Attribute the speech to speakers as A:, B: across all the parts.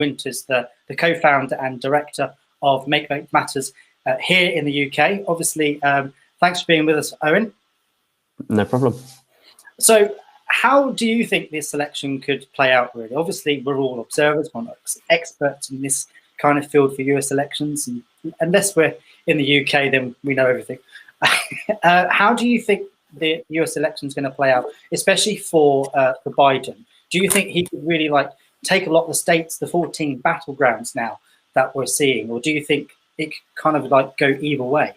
A: Winters, the co-founder and director of Make Vote Matters here in the UK. Obviously, thanks for being with us, Owen.
B: No problem.
A: So how do you think this election could play out, really? Obviously, we're all observers, we're not experts in this kind of field for US elections. And unless we're in the UK, then we know everything. How do you think the US election is going to play out, especially for Biden? Do you think he could really take a lot of the states, the 14 battlegrounds now that we're seeing, or do you think it could kind of go either way?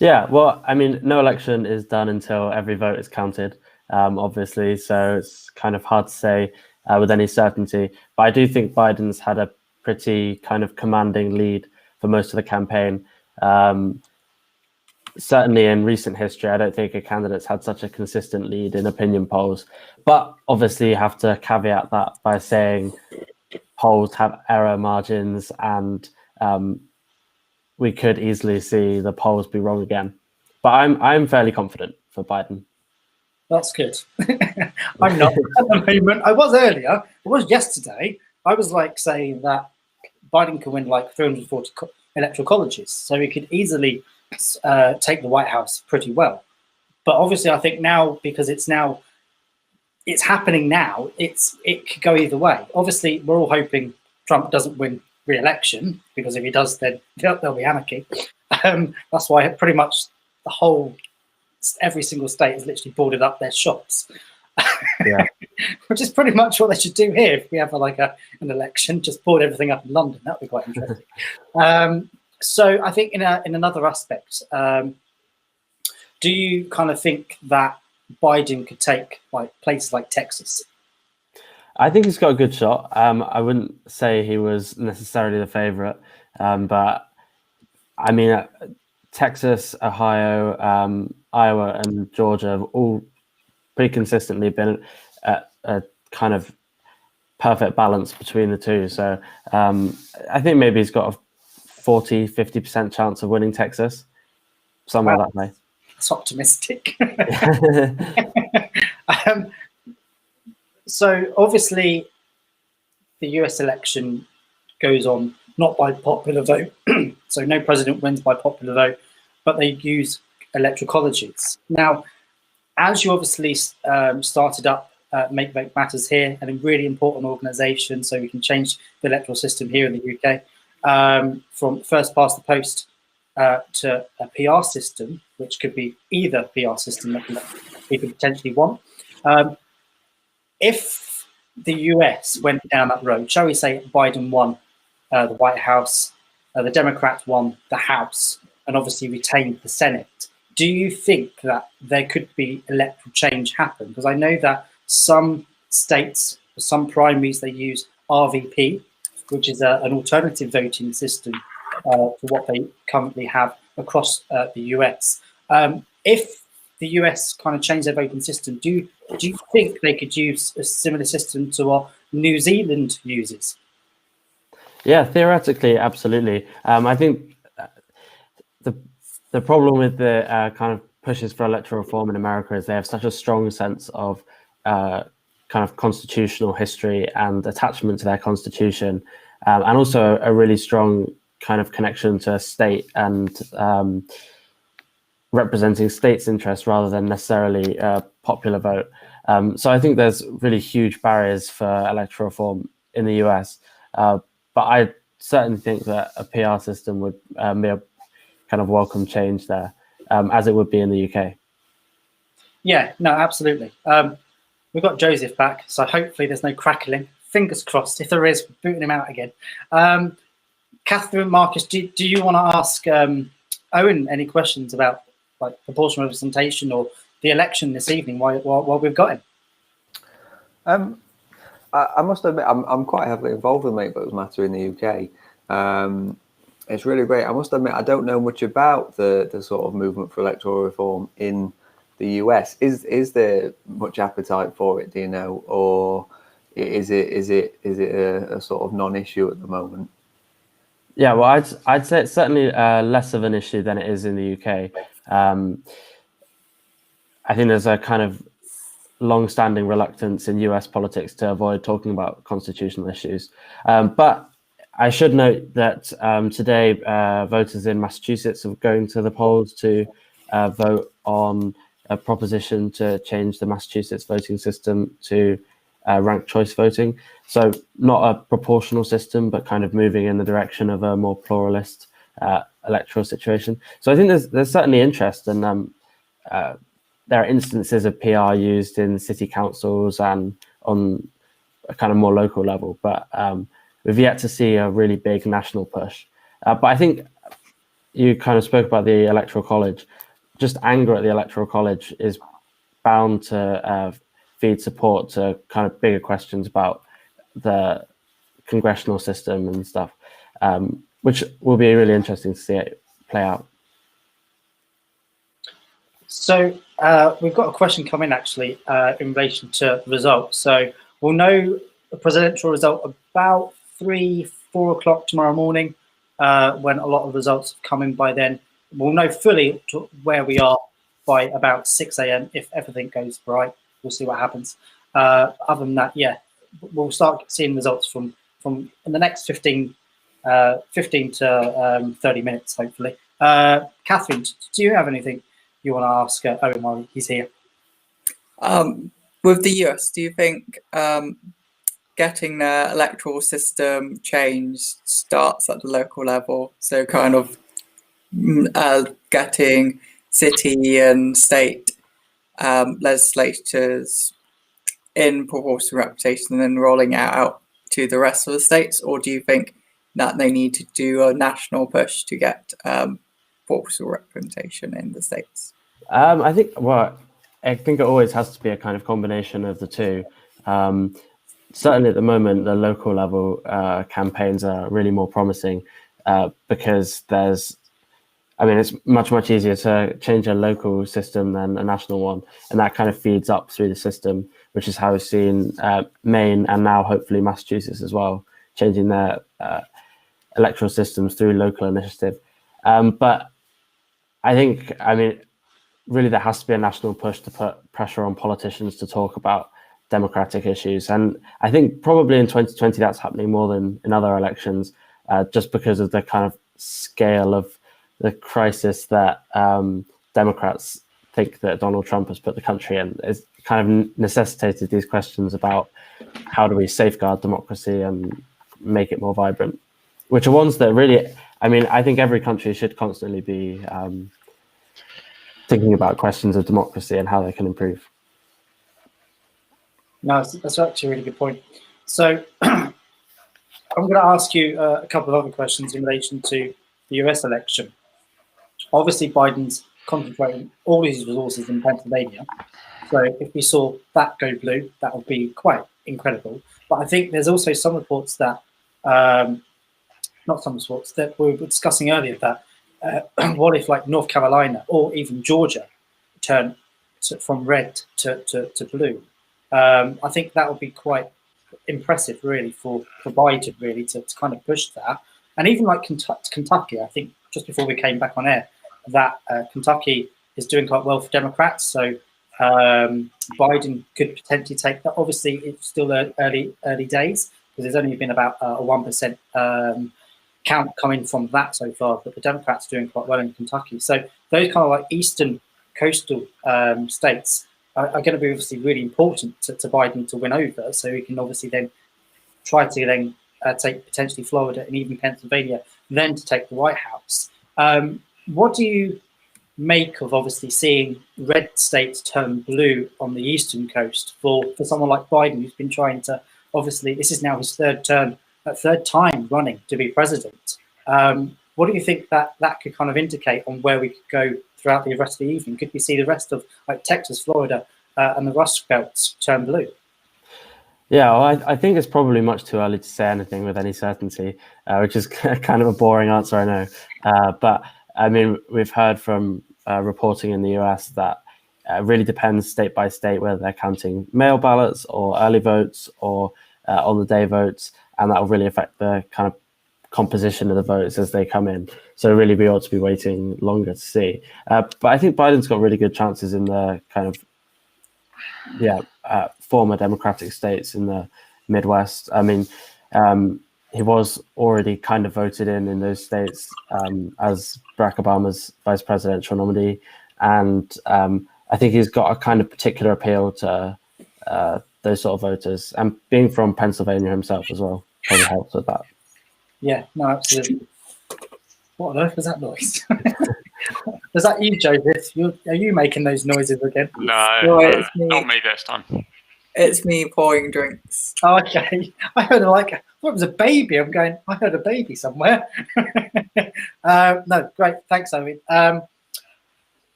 B: Yeah, well, I mean, no election is done until every vote is counted, obviously, so it's kind of hard to say with any certainty. But I do think Biden's had a pretty kind of commanding lead for most of the campaign. Certainly in recent history, I don't think a candidate's had such a consistent lead in opinion polls. But obviously you have to caveat that by saying polls have error margins, and we could easily see the polls be wrong again. But I'm fairly confident for Biden.
A: That's good. I'm not at the moment. I was earlier. It was yesterday. I was saying that Biden can win 340 electoral colleges, so he could easily take the White House pretty well. But obviously, I think now, because it's happening now, it could go either way. Obviously, we're all hoping Trump doesn't win re-election, because if he does, then there'll be anarchy. That's why pretty much every single state has literally boarded up their shops.
B: Yeah.
A: Which is pretty much what they should do here. If we have an election, just board everything up in London. That'd be quite interesting. So I think in another aspect, do you kind of think that Biden could take places like Texas?
B: I think he's got a good shot. I wouldn't say he was necessarily the favorite, but I mean, Texas, Ohio, Iowa, and Georgia have all pretty consistently been at a kind of perfect balance between the two. So I think maybe he's got a 40-50% chance of winning Texas, somewhere that way.
A: That's optimistic. So obviously the US election goes on not by popular vote. So no president wins by popular vote, but they use electoral colleges. Now, as you obviously started up Make Vote Matters here, and a really important organisation, so we can change the electoral system here in the UK from first past the post to a PR system, which could be either PR system that people potentially want. If the US went down that road, shall we say Biden won the White House, the Democrats won the House, and obviously retained the Senate, do you think that there could be electoral change happen? Because I know that some states, for some primaries, they use RVP, which is an alternative voting system to what they currently have across the US. If the US kind of change their voting system, do you think they could use a similar system to what New Zealand uses?
B: Yeah, theoretically, absolutely. I think the problem with the kind of pushes for electoral reform in America is they have such a strong sense of kind of constitutional history and attachment to their constitution, and also a really strong kind of connection to a state and representing states' interests rather than necessarily a popular vote. So I think there's really huge barriers for electoral reform in the US, but I certainly think that a PR system would be a kind of welcome change there, as it would be in the UK.
A: Yeah, no, absolutely. We've got Joseph back, so hopefully there's no crackling. Fingers crossed. If there is, we're booting him out again. Catherine, Marcus, do you want to ask Owen any questions about proportional representation or the election this evening while we've got him?
C: I must admit, I'm quite heavily involved with Make Vote Matter in the UK. It's really great. I must admit, I don't know much about the sort of movement for electoral reform in the US. Is there much appetite for it? Do you know, or is it a sort of non-issue at the moment?
B: Yeah, well, I'd say it's certainly less of an issue than it is in the UK. I think there's a kind of long-standing reluctance in US politics to avoid talking about constitutional issues. But I should note that today voters in Massachusetts are going to the polls to vote on a proposition to change the Massachusetts voting system to ranked choice voting. So not a proportional system, but kind of moving in the direction of a more pluralist electoral situation. So I think there's certainly interest, and there are instances of PR used in city councils and on a kind of more local level, but we've yet to see a really big national push. But I think you kind of spoke about the Electoral College. Just anger at the Electoral College is bound to feed support to kind of bigger questions about the congressional system and stuff, which will be really interesting to see it play out.
A: So we've got a question coming actually in relation to results. So we'll know the presidential result about 3-4 o'clock tomorrow morning when a lot of results have come in by then. We'll know fully where we are by about 6 a.m. if everything goes right. We'll see what happens. Other than that, yeah, we'll start seeing results from in the next 15 to 30 minutes, hopefully. Catherine, do you have anything you want to ask Owen while he's here?
D: With the US, do you think getting the electoral system changed starts at the local level? So kind of getting city and state legislatures in proportional representation and then rolling it out to the rest of the states? Or do you think that they need to do a national push to get proportional representation in the states?
B: I think it always has to be a kind of combination of the two. Certainly at the moment, the local level campaigns are really more promising because it's much easier to change a local system than a national one. And that kind of feeds up through the system, which is how we've seen Maine and now hopefully Massachusetts as well, changing their electoral systems through local initiative. But I think, really there has to be a national push to put pressure on politicians to talk about democratic issues. And I think probably in 2020 that's happening more than in other elections, just because of the kind of scale of the crisis that Democrats think that Donald Trump has put the country in. It's kind of necessitated these questions about how do we safeguard democracy and make it more vibrant, which are ones that really, I think every country should constantly be thinking about questions of democracy and how they can improve.
A: No, that's actually a really good point. So I'm going to ask you a couple of other questions in relation to the US election. Obviously, Biden's concentrating all his resources in Pennsylvania. So if we saw that go blue, that would be quite incredible. But I think there's also some reports that, not some reports, that we were discussing earlier that what if like North Carolina or even Georgia turn from red to blue? I think that would be quite impressive, really, for Biden, really, to kind of push that. And even like Kentucky, I think just before we came back on air, that Kentucky is doing quite well for Democrats. So Biden could potentially take that. Obviously, it's still early days because there's only been about a 1% count coming from that so far, but the Democrats are doing quite well in Kentucky. So those kind of like eastern coastal states are going to be obviously really important to Biden to win over. So he can obviously then try to then take potentially Florida and even Pennsylvania, then to take the White House. What do you make of obviously seeing red states turn blue on the eastern coast for someone like Biden, who's been trying to, obviously this is now his third time running to be president. What do you think that could kind of indicate on where we could go throughout the rest of the evening? Could we see the rest of like Texas, Florida, and the Rust Belts turn blue?
B: Yeah, well, I think it's probably much too early to say anything with any certainty, which is kind of a boring answer, I know. But we've heard from reporting in the US that it really depends state by state whether they're counting mail ballots or early votes or on the day votes, and that will really affect the kind of composition of the votes as they come in. So really we ought to be waiting longer to see. But I think Biden's got really good chances in the kind of former democratic states in the Midwest. I mean, he was already kind of voted in those states as Barack Obama's vice presidential nominee, and I think he's got a kind of particular appeal to those sort of voters, and being from Pennsylvania himself as well probably helps with that.
A: Yeah, no, absolutely. What on earth was that noise? Was that you, Joseph? Are you making those noises again?
D: No, it's me.
E: Not me this time.
D: It's me pouring drinks.
A: Oh, okay. I heard I thought it was a baby. I'm going, I heard a baby somewhere. No, great. Thanks, Owen.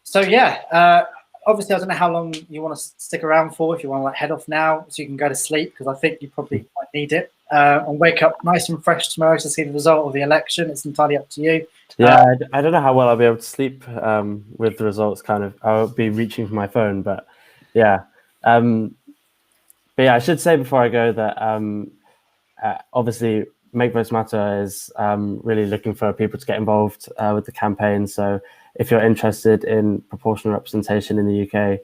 A: So yeah, obviously I don't know how long you want to stick around for, if you want to head off now so you can go to sleep, because I think you probably might need it, and wake up nice and fresh tomorrow to see the result of the election. It's entirely up to you.
B: Yeah, I don't know how well I'll be able to sleep with the results. I'll be reaching for my phone, but yeah. But yeah, I should say before I go that obviously Make Votes Matter is really looking for people to get involved with the campaign. So if you're interested in proportional representation in the UK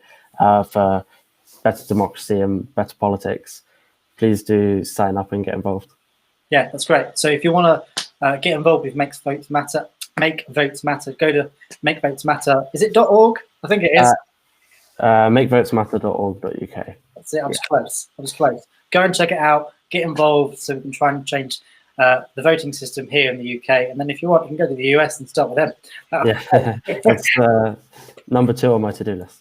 B: for better democracy and better politics, please do sign up and get involved.
A: Yeah, that's great. So if you want to get involved with Make Votes Matter, go to Make Votes Matter. Is it .org? I think it is.
B: Makevotesmatter.org.uk.
A: That's it. I was close. Go and check it out. Get involved so we can try and change the voting system here in the UK. And then if you want, you can go to the US and start with them.
B: Yeah, that's number 2 on my to-do list.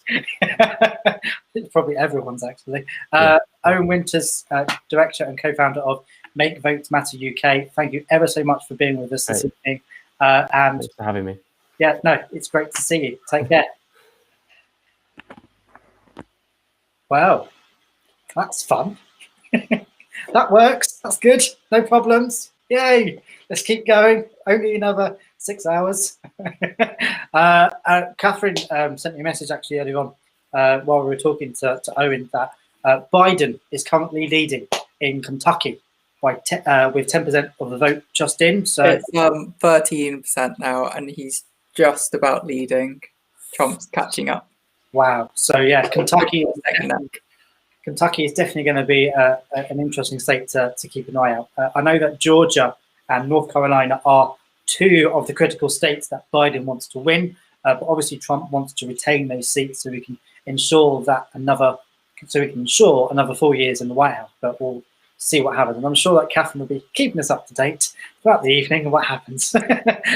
A: It's probably everyone's, actually. Owen Winters, director and co-founder of Make Votes Matter UK. Thank you ever so much for being with us this evening. And
B: thanks for having me.
A: Yeah, no, it's great to see you. Take care. Wow, that's fun. That works. That's good. No problems. Yay. Let's keep going. Only another 6 hours. Catherine sent me a message actually earlier on while we were talking to Owen that Biden is currently leading in Kentucky by with 10% of the vote just in. So
D: it's 13% now, and he's just about leading. Trump's catching up.
A: Wow. So yeah, Kentucky is definitely going to be an interesting state to keep an eye out. I know that Georgia and North Carolina are 2 of the critical states that Biden wants to win, but obviously Trump wants to retain those seats so we can ensure another 4 years in the White House. But we'll see what happens, and I'm sure that Catherine will be keeping us up to date throughout the evening and what happens.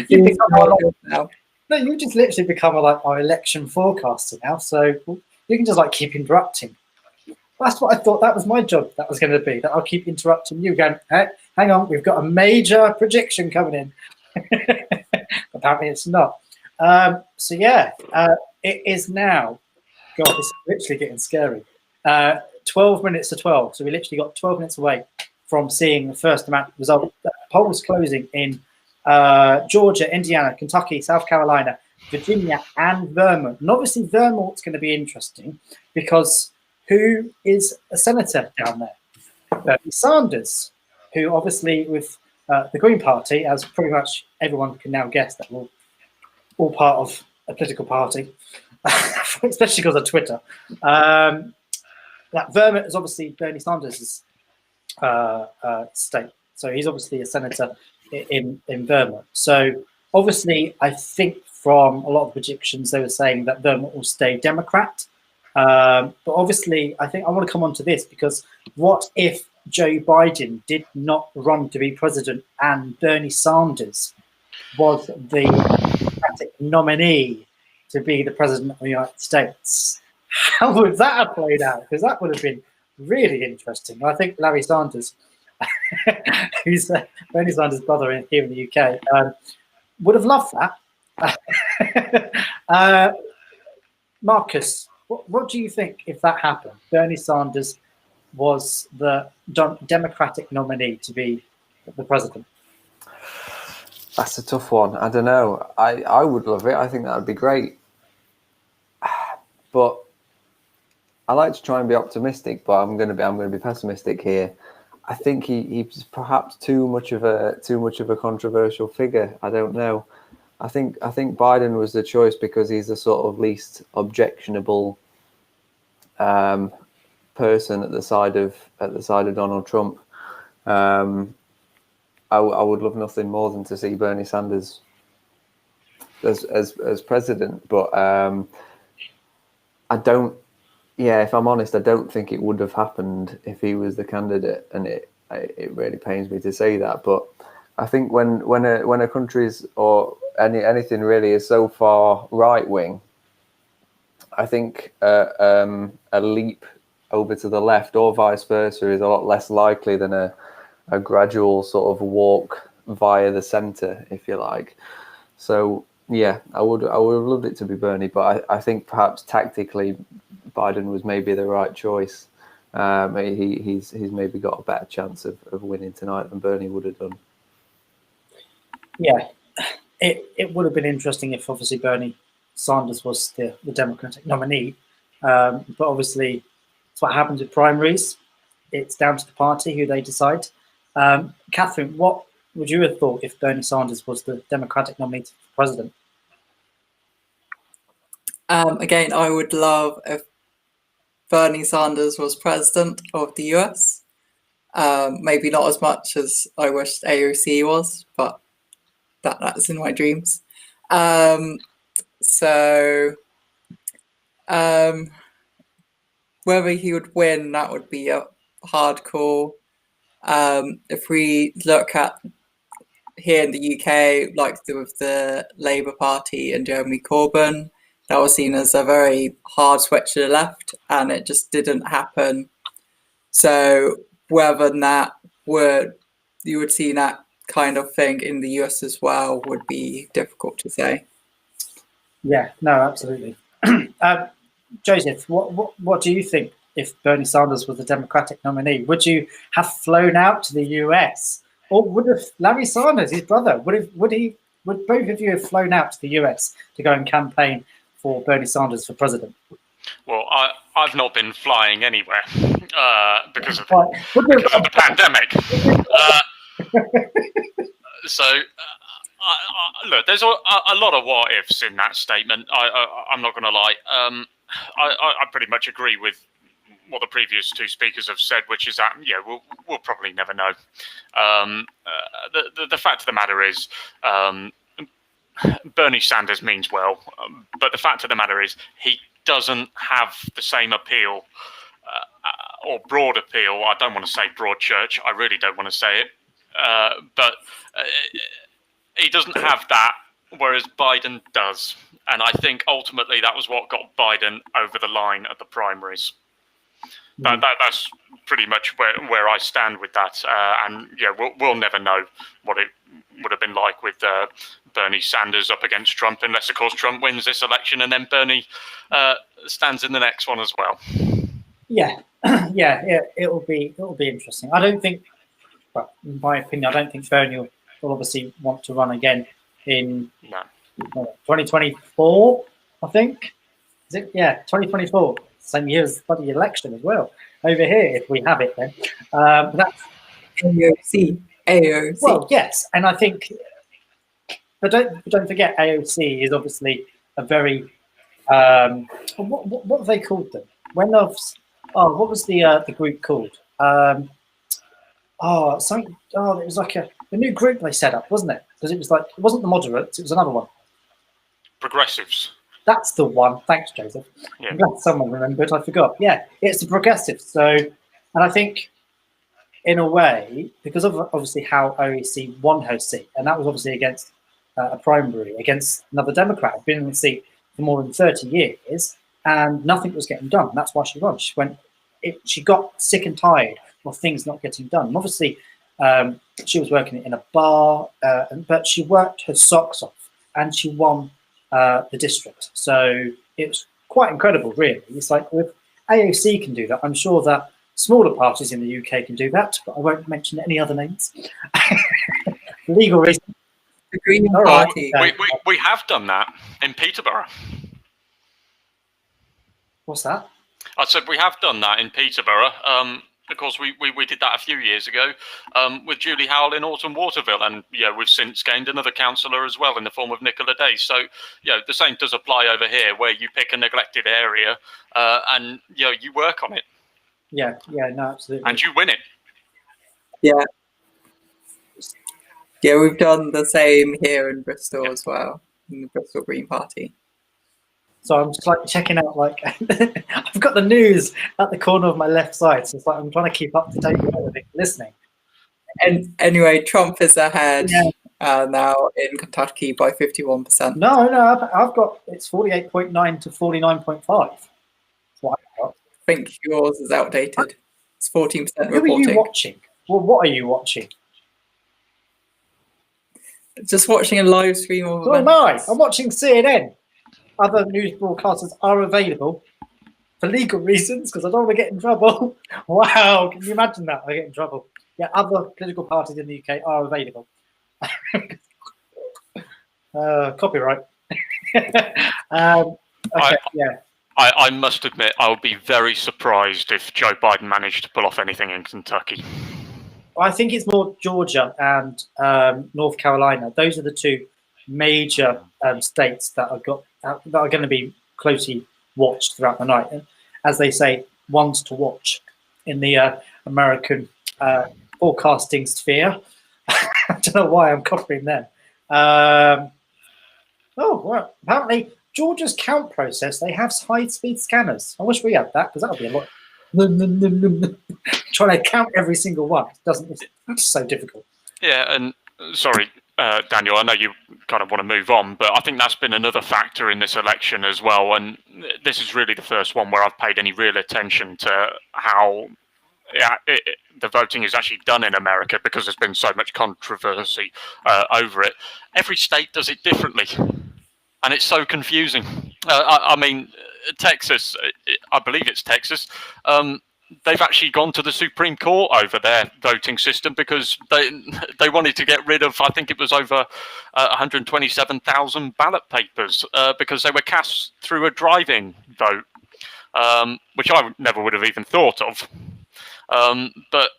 A: You just literally become our election forecaster now, so you can just keep interrupting. That's what I thought that was my job. That was going to be that I'll keep interrupting you, going, hey, hang on, we've got a major prediction coming in. Apparently, it's not. So yeah, it is now. God, this is literally getting scary. 12 minutes to 12. So we literally got 12 minutes away from seeing the first result. Polls closing in Georgia, Indiana, Kentucky, South Carolina, Virginia, and Vermont. And obviously, Vermont's going to be interesting because who is a senator down there? Bernie Sanders, who obviously with the Green Party, as pretty much everyone can now guess, that we're all part of a political party, especially because of Twitter. That Vermont is obviously Bernie Sanders' state. So he's obviously a senator in Vermont. So obviously, I think from a lot of predictions, they were saying that Vermont will stay Democrat. But obviously, I think I want to come on to this because what if Joe Biden did not run to be president and Bernie Sanders was the Democratic nominee to be the president of the United States? How would that have played out? Because that would have been really interesting. I think Larry Sanders, who's Bernie Sanders' brother here in the UK, would have loved that. Marcus, what do you think if that happened? Bernie Sanders was the Democratic nominee to be the president.
C: That's a tough one. I don't know. I would love it. I think that would be great. But I like to try and be optimistic, but I'm going to be pessimistic here. I think he's perhaps too much of a controversial figure. I don't know. I think Biden was the choice because he's the sort of least objectionable person at the side of Donald Trump. I would love nothing more than to see Bernie Sanders as president, but I don't. Yeah, if I'm honest, I don't think it would have happened if he was the candidate, and it really pains me to say that. But I think when a country's or anything really is so far right wing, I think a leap over to the left or vice versa is a lot less likely than a gradual sort of walk via the centre, if you like. So yeah, I would have loved it to be Bernie, but I think perhaps tactically Biden was maybe the right choice. He's maybe got a better chance of winning tonight than Bernie would have done.
A: Yeah, it would have been interesting if obviously Bernie Sanders was the Democratic nominee, but obviously it's what happens with primaries. It's down to the party who they decide. Catherine, what would you have thought if Bernie Sanders was the Democratic nominee for president?
D: Again, I would love if Bernie Sanders was president of the US. Maybe not as much as I wished AOC was, but that's in my dreams. Whether he would win, that would be a hard call. If we look at here in the UK, like with the Labour Party and Jeremy Corbyn, that was seen as a very hard switch to the left, and it just didn't happen. So whether you would see that kind of thing in the US as well would be difficult to say.
A: Yeah, no, absolutely. Joseph, what do you think if Bernie Sanders was the Democratic nominee? Would you have flown out to the US, or would have Larry Sanders, his brother, would both of you have flown out to the US to go and campaign for Bernie Sanders for president?
E: Well, I've not been flying anywhere because of the pandemic. Look, there's a lot of what ifs in that statement. I'm not going to lie. I pretty much agree with what the previous two speakers have said, which is that we'll probably never know. The fact of the matter is, Bernie Sanders means well, but the fact of the matter is he doesn't have the same appeal or broad appeal. I don't want to say broad church. I really don't want to say it, but he doesn't have that, whereas Biden does. And I think ultimately that was what got Biden over the line at the primaries. That's pretty much where I stand with that. And we'll never know what it would have been like with Bernie Sanders up against Trump, unless of course Trump wins this election and then Bernie stands in the next one as well.
A: Yeah, it will be interesting. I don't think, well, in my opinion, I don't think Bernie will obviously want to run again in 2024. I think is it? Yeah, 2024. Same year as the bloody election as well. Over here, if we have it, then that's
D: AOC.
A: Well, yes, and I think, but don't forget, AOC is obviously a very what have they called them? What was the group called? It was like a new group they set up, wasn't it? Because it wasn't the moderates, it was another one.
E: Progressives.
A: That's the one. Thanks, Joseph. Yeah. I'm glad someone remembered. I forgot. Yeah, it's the progressives. So, and I think, in a way, because of obviously how AOC won her seat, and that was obviously against a primary against another Democrat who'd been in the seat for more than 30 years, and nothing was getting done. That's why she won. She got sick and tired of things not getting done. And obviously, she was working in a bar, but she worked her socks off, and she won the district. So it was quite incredible, really. It's like if AOC can do that, I'm sure that smaller parties in the UK can do that, but I won't mention any other names. Legal reasons.
D: The Green Party.
E: We have done that in Peterborough.
A: What's that?
E: I said we have done that in Peterborough. Of course, we did that a few years ago with Julie Howell in Alton Waterville, and we've since gained another councillor as well in the form of Nicola Day. So the same does apply over here, where you pick a neglected area and you work on it.
A: Yeah, no, absolutely.
E: And you win it.
D: Yeah. Yeah, we've done the same here in Bristol as well, in the Bristol Green Party.
A: So I'm just like checking out, like I've got the news at the corner of my left side, so it's like I'm trying to keep up to date with everything, listening.
D: And anyway, Trump is ahead now in Kentucky by 51%.
A: No, I've got it's 48.9 to 49.5. That's what I've got.
D: I think yours is outdated. It's 14%
A: Who
D: reporting.
A: are you watching? Well, what are you watching?
D: Just watching a live stream of
A: So am I. I'm watching CNN. Other news broadcasters are available for legal reasons because I don't want to get in trouble. Wow, can you imagine that? I get in trouble. Yeah, other political parties in the UK are available. Copyright. Okay,
E: I must admit, I would be very surprised if Joe Biden managed to pull off anything in Kentucky.
A: I think it's more Georgia and North Carolina. Those are the two major states that are going to be closely watched throughout the night. And as they say, ones to watch in the American forecasting sphere. I don't know why I'm copying them. Well, apparently Georgia's count process, they have high-speed scanners. I wish we had that because that would be a lot. Trying to count every single one it's so difficult.
E: Yeah, and sorry, Daniel, I know you kind of want to move on, but I think that's been another factor in this election as well. And this is really the first one where I've paid any real attention to how the voting is actually done in America, because there's been so much controversy over it. Every state does it differently, and it's so confusing. I mean, Texas, I believe it's Texas, they've actually gone to the Supreme Court over their voting system because they wanted to get rid of, I think it was over 127,000 ballot papers because they were cast through a drive-in vote, which I never would have even thought of. But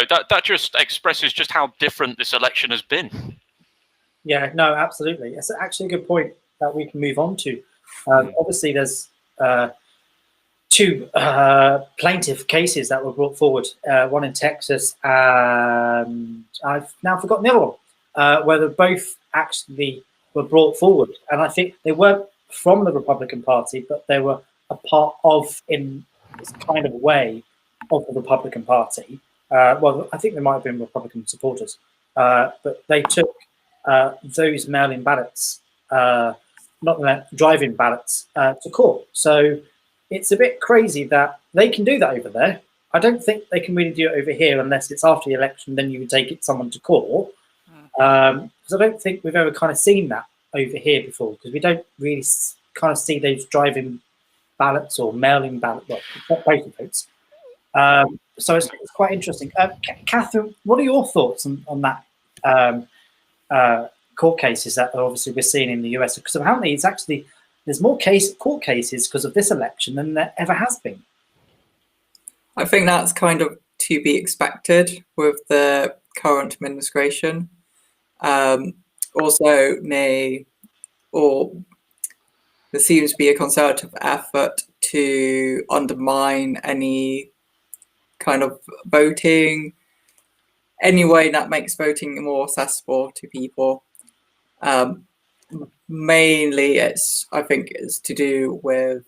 E: that just expresses just how different this election has been.
A: Yeah, no, absolutely. It's actually a good point that we can move on to. Obviously, there's two plaintiff cases that were brought forward, one in Texas, and I've now forgotten the other one, where they both actually were brought forward. And I think they weren't from the Republican Party, but they were a part of, in this kind of way, of the Republican Party. Well, I think they might have been Republican supporters, but they took those mail-in ballots, not the drive-in ballots, to court. So it's a bit crazy that they can do that over there. I don't think they can really do it over here unless it's after the election, then you would take someone to court. Because I don't think we've ever kind of seen that over here before, because we don't really kind of see those drive-in ballots or mail-in ballots, well, postal votes. So it's quite interesting. Catherine, what are your thoughts on that court cases that obviously we're seeing in the US? Because apparently it's actually, there's more court cases because of this election than there ever has been.
D: I think that's kind of to be expected with the current administration. Also, there seems to be a concerted effort to undermine any kind of voting, any way that makes voting more accessible to people. Mainly, I think it's to do with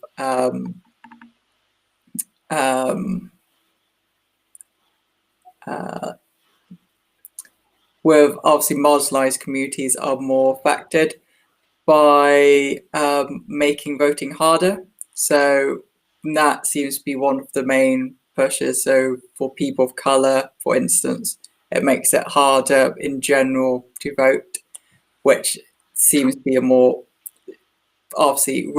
D: obviously marginalized communities are more affected by making voting harder. So that seems to be one of the main pushes. So for people of color, for instance, it makes it harder in general to vote, which seems to be a more, obviously,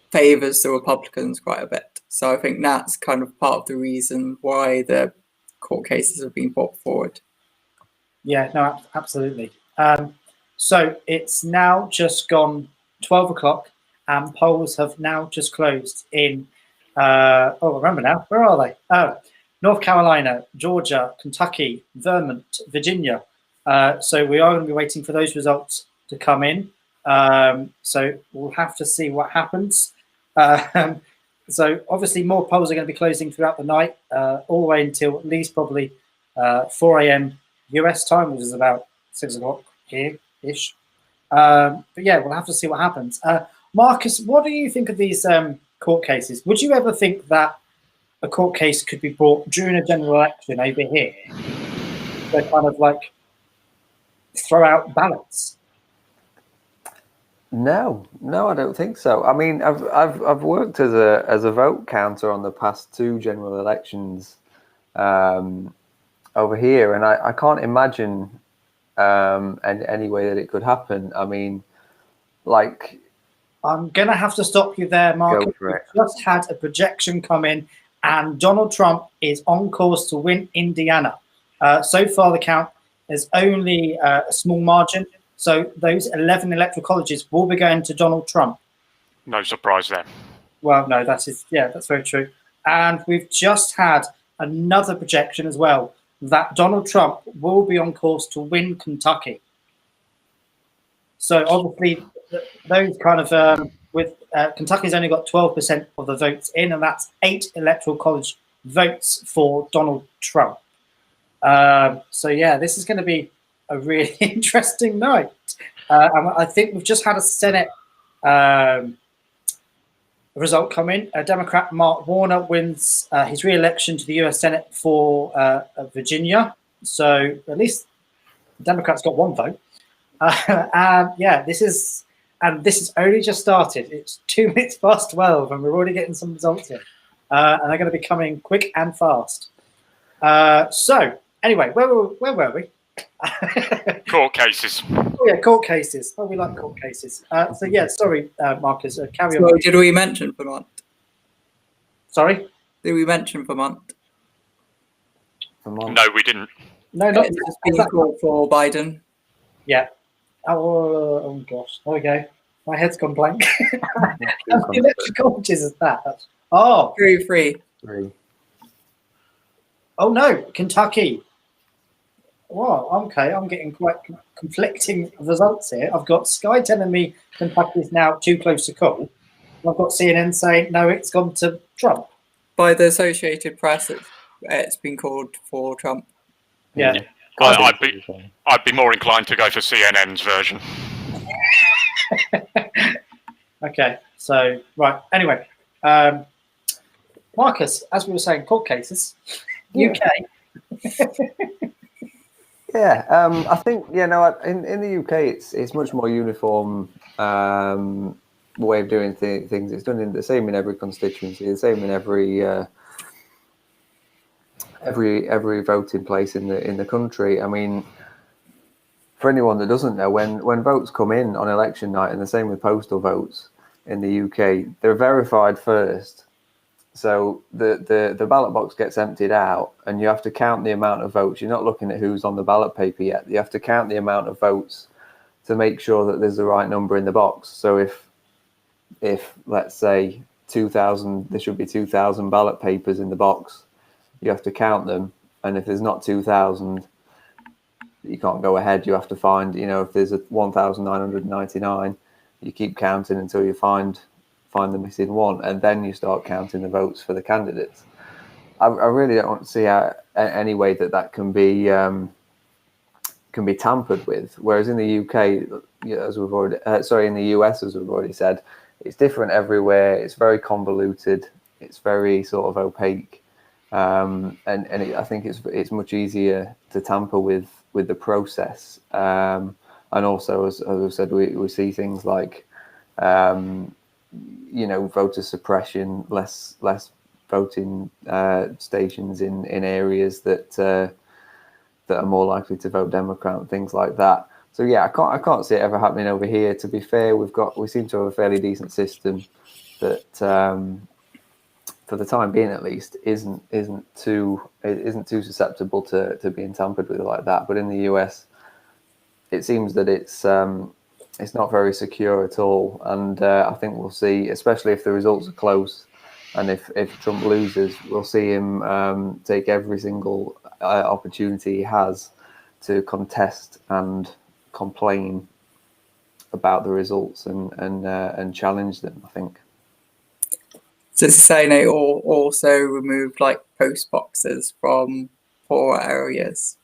D: favors the Republicans quite a bit. So I think that's kind of part of the reason why the court cases have been brought forward.
A: Yeah, no, absolutely. So it's now just gone 12 o'clock and polls have now just closed in, I remember now, where are they? North Carolina, Georgia, Kentucky, Vermont, Virginia. So we are going to be waiting for those results to come in. So we'll have to see what happens. So obviously more polls are going to be closing throughout the night, all the way until at least probably 4 a.m. US time, which is about 6 o'clock here-ish. But yeah, we'll have to see what happens. Marcus, what do you think of these court cases? Would you ever think that a court case could be brought during a general election over here? They kind of like throw out ballots.
C: No, I don't think so. I mean, I've worked as a vote counter on the past 2 general elections over here, and I can't imagine any way that it could happen. I mean, like,
A: I'm gonna have to stop you there, Marcus.
C: Go for it.
A: We just had a projection come in, and Donald Trump is on course to win Indiana. So far, the count is only a small margin. So those 11 electoral colleges will be going to Donald Trump.
E: No surprise there.
A: Well, no, that's very true. And we've just had another projection as well that Donald Trump will be on course to win Kentucky. So obviously, those kind of with Kentucky's only got 12% of the votes in, and that's 8 electoral college votes for Donald Trump. So yeah, this is going to be a really interesting night. And I think we've just had a Senate result come in. Democrat Mark Warner wins his re-election to the U.S. Senate for Virginia. So at least the Democrats got 1 vote. And yeah, this is only just started. It's 2 minutes past 12, and we're already getting some results here. And they're going to be coming quick and fast. So anyway, where were we?
E: Court cases.
A: Oh yeah, court cases. Oh, we like court cases. So yeah, sorry, Marcus. Carry on.
D: So did we mention Vermont?
A: Sorry.
D: Did we mention Vermont?
E: No, we didn't.
A: No, not
D: It's just been called for Biden.
A: yeah. Oh gosh. There we go. My head's gone blank. How many electoral colleges is that? Oh.
D: 3.
C: 3.
A: Oh no, Kentucky. Well, okay, I'm getting quite conflicting results here. I've got Sky telling me Kentucky is now too close to call. I've got CNN saying no, it's gone to Trump.
D: By the Associated Press, it's been called for Trump.
A: Yeah.
E: I'd be more inclined to go for CNN's version.
A: Okay, so right. Anyway, Marcus, as we were saying, court cases, UK.
C: Yeah, I think in the UK it's much more uniform way of doing things. It's done the same in every constituency, the same in every voting place in the country. I mean, for anyone that doesn't know, when votes come in on election night, and the same with postal votes in the UK, they're verified first. So the ballot box gets emptied out, and you have to count the amount of votes. You're not looking at who's on the ballot paper yet. You have to count the amount of votes to make sure that there's the right number in the box. So if let's say 2,000, there should be 2,000 ballot papers in the box. You have to count them, and if there's not 2,000, you can't go ahead. You have to find, if there's 1,999, you keep counting until you find the missing one, and then you start counting the votes for the candidates. I really don't see any way that can be tampered with. Whereas in the UK, as we've already, in the US, as we've already said, it's different everywhere. It's very convoluted. It's very sort of opaque, I think it's much easier to tamper with the process. And also, as we've said, we see things like voter suppression, less voting stations in areas that are more likely to vote Democrat and things like that. So yeah, I can't see it ever happening over here. To be fair, we seem to have a fairly decent system that, for the time being at least, isn't too susceptible to being tampered with like that. But in the US, it seems that it's not very secure at all, and I think we'll see, especially if the results are close, And if Trump loses, we'll see him take every single opportunity he has to contest and complain about the results and challenge them, I think.
D: So to say they also removed like post boxes from poor areas.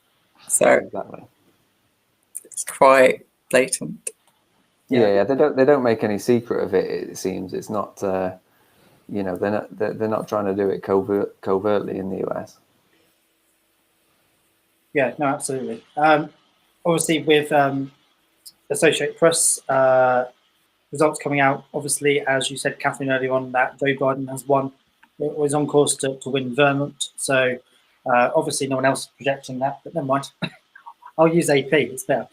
D: So
C: Exactly.
D: it's quite blatant.
C: Yeah, they don't make any secret of it. It seems it's not. They're not trying to do it covertly in the US.
A: Yeah, no, absolutely. Obviously, with Associated Press results coming out, obviously, as you said, Catherine, earlier on, that Joe Biden has won, was on course to win Vermont. So obviously, no one else is projecting that, but never mind. I'll use AP, it's better.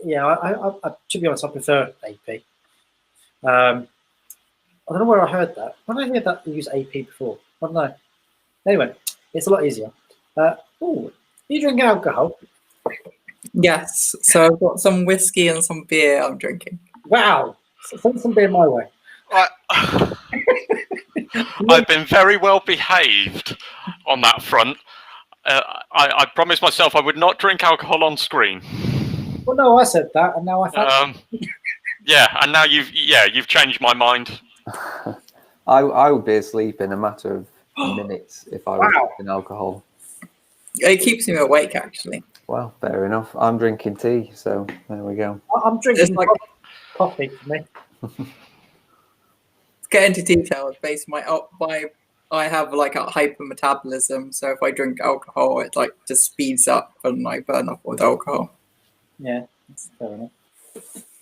A: Yeah, I to be honest, I prefer AP. I don't know where I heard that. When I heard that, I used AP before. I don't know. Anyway, it's a lot easier. You drink alcohol?
D: Yes. So I've got some whiskey and some beer I'm drinking.
A: Wow. So send some beer my way.
E: I've been very well behaved on that front. I promised myself I would not drink alcohol on screen.
A: Well, no, I said that, and now I thought.
E: Yeah, and now you've changed my mind.
C: I would be asleep in a matter of minutes if I was drinking alcohol.
D: It keeps me awake, actually.
C: Well, fair enough. I'm drinking tea, so there we go.
A: I'm drinking coffee for me.
D: Get into details. I have like a hypermetabolism, so if I drink alcohol, it like just speeds up and I burn off with alcohol.
A: Yeah, that's fair enough.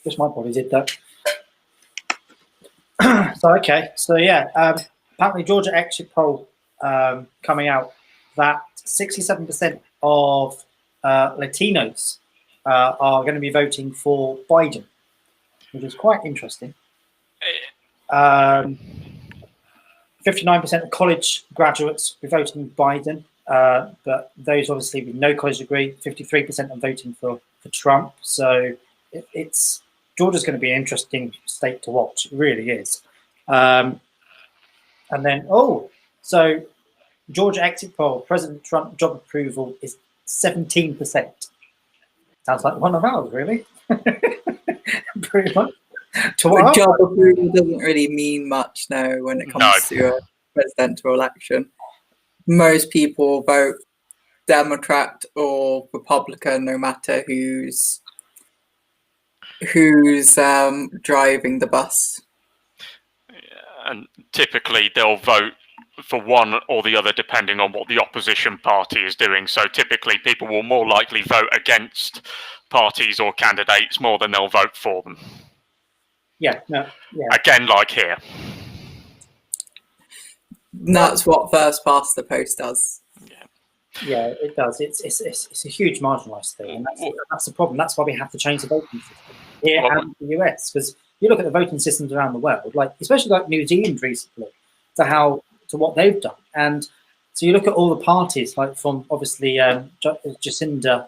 A: Just my body did that. So apparently Georgia exit poll coming out that 67% of Latinos are going to be voting for Biden, which is quite interesting. 59% of college graduates will be voting Biden, but those obviously with no college degree, 53% are voting for Trump. So it's Georgia's going to be an interesting state to watch. It really is. And then, so Georgia exit poll, President Trump job approval is 17%. Sounds like one of ours, really. Pretty much.
D: Job approval doesn't really mean much now when it comes to a presidential election. Most people vote Democrat or Republican, no matter who's driving the bus.
E: And typically they'll vote for one or the other depending on what the opposition party is doing. So typically people will more likely vote against parties or candidates more than they'll vote for them. Yeah. Again, like here.
D: That's what first past the post does.
A: Yeah, it does. It's a huge marginalised thing, and that's the problem. That's why we have to change the voting system here and in the US, because you look at the voting systems around the world, like especially like New Zealand recently, to what they've done, and so you look at all the parties, like from obviously Jacinda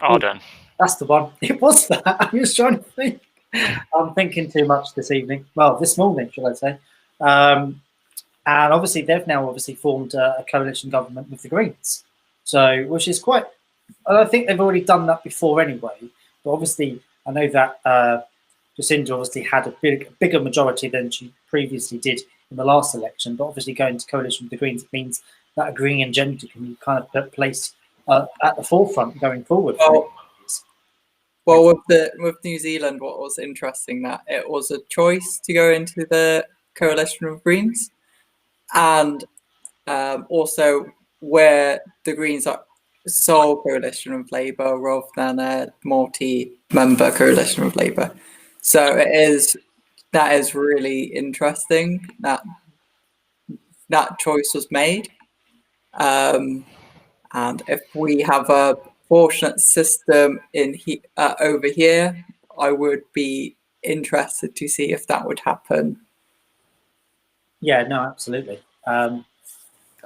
E: Ardern.
A: That's the one. It was that. I'm just trying to think. I'm thinking too much this evening. Well, this morning, shall I say? And obviously, they've now formed a coalition government with the Greens. So, which is quite. I think they've already done that before anyway. But obviously, I know that Jacinda obviously had a bigger majority than she previously did in the last election. But obviously, going to coalition with the Greens means that a green agenda can be kind of put place at the forefront going forward.
D: Well, with New Zealand, what was interesting that it was a choice to go into the coalition of Greens, and also where the Greens are sole coalition with Labour rather than a multi-member coalition with Labour. So that is really interesting that choice was made, and if we have a proportionate system over here, I would be interested to see if that would happen.
A: Yeah, no, absolutely.
C: I